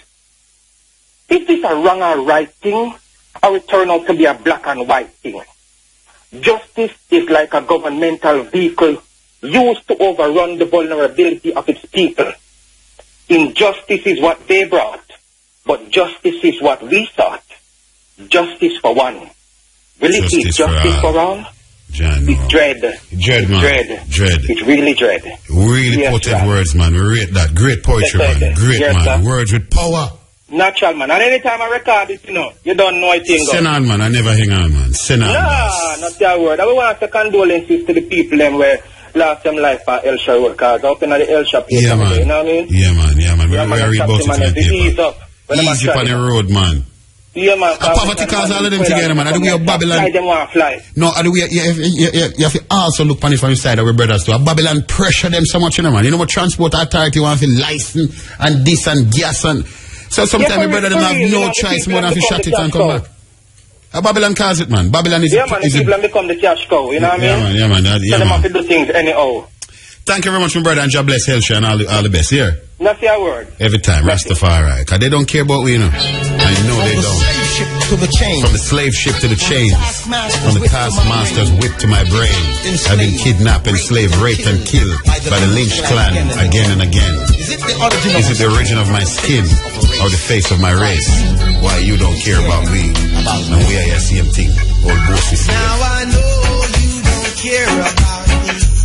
Is this a wrong or right thing, or it turn out to be a black and white thing? Justice is like a governmental vehicle used to overrun the vulnerability of its people. Injustice is what they brought, but justice is what we sought. Justice for one. Will it be justice for all? It's dread. Dread. It's really dread. Really yes, potent words, man. We rate that. Great poetry, man. Great, yes, man. Sir. Words with power. Natural, man. And anytime I record it, you don't know it. Send on, man. I never hang on, man. Send on. Nah, not that word. I want to condolences to the people them where lost them life at Elsha Road, because I open at the Elsha place. Yeah, man. You know what I mean? Yeah, man. We read about it in the paper. Easy on the road, man. Yeah, man. Poverty cause all of them together, man. I do we have Babylon. Them want to fly. No, I do we. You have to also look on it from inside our brothers too. Babylon pressure them so much, you know, man. You know what transport authority want to license and this and gas and. So sometimes my brother them have no choice more than to shut it and come back. Babylon cause it, man. Babylon is. Yeah, man. The people become the cash cow. You know what I mean? Yeah, man. So them have to do things anyhow. Thank you very much, my brother, and God bless Helsha and all the best. Here. Not your word. Every time, Rastafari. Because they don't care about we, you know. I know they don't. From the slave ship to the chains. From the taskmaster's whip to my brain. I've been kidnapped, enslaved, raped, and killed by the Lynch clan again and again. Is it the origin of my skin or the face of my race? Why you don't care about me? And we are the same thing. Old bossy. Now I know you don't care about me.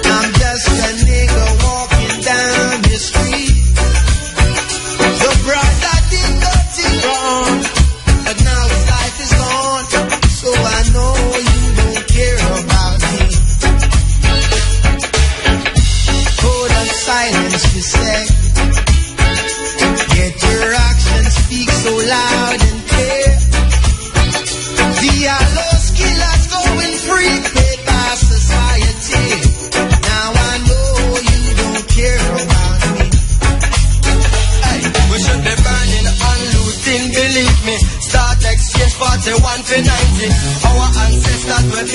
I'm just a nigga walking down the street. Your brother did nothing wrong, but now his life is gone. So I know you don't care about me. Code of silence, you say. Yet your actions speak so loud and clear. The Alos killers going free, paid by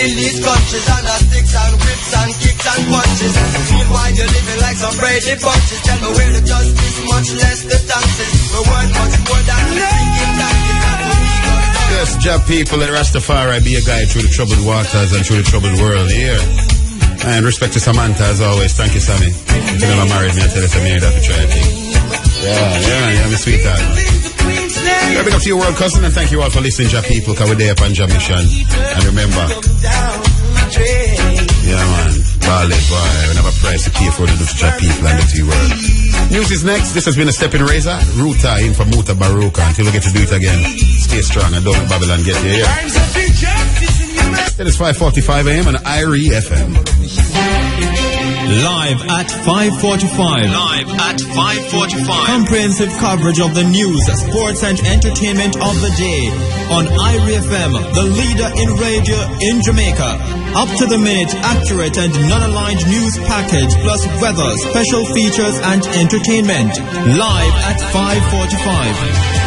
elite countries under sticks and whips and kicks and punches. Meanwhile you're living like some Brady bunches. Tell me where the justice, much less the taxes. We're worth much more than the thinking taxes. Yes, job people, let Rastafari be a guide through the troubled waters and through the troubled world here. And respect to Samantha as always. Thank you, Sammy. If you never married me, I tell you to marry that to try a thing. Yeah, my sweetheart. Yeah, big up to your world cousin, and thank you all for listening, job people, because we're there upon job mission. And remember, yeah man, Ballad boy, we never price to pay for the job people and the tea world. News is next. This has been a Steppn Razor. Ruta in for Mutabaruka. Until we get to do it again, stay strong and don't let Babylon get you. Yeah. It is 5:45 a.m. on IRE FM. Live at 5:45. Live at 5:45. Comprehensive coverage of the news, sports and entertainment of the day on IRE FM, the leader in radio in Jamaica. Up to the minute, accurate and non-aligned news package plus weather, special features and entertainment. Live at 5:45.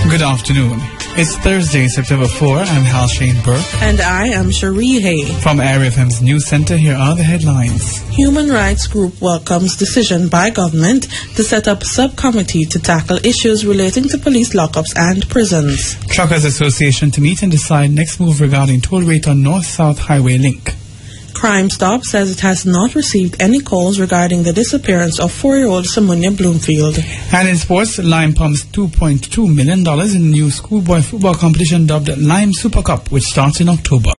Good afternoon. It's Thursday, September 4. I'm Hal Shane Burke. And I am Cherie Hay. From RFM's News Center, here are the headlines. Human Rights Group welcomes decision by government to set up subcommittee to tackle issues relating to police lockups and prisons. Truckers Association to meet and decide next move regarding toll rate on North-South Highway link. Crime Stop says it has not received any calls regarding the disappearance of 4-year-old Samunia Bloomfield. And in sports, Lime pumps $2.2 million in the new schoolboy football competition dubbed Lime Super Cup, which starts in October.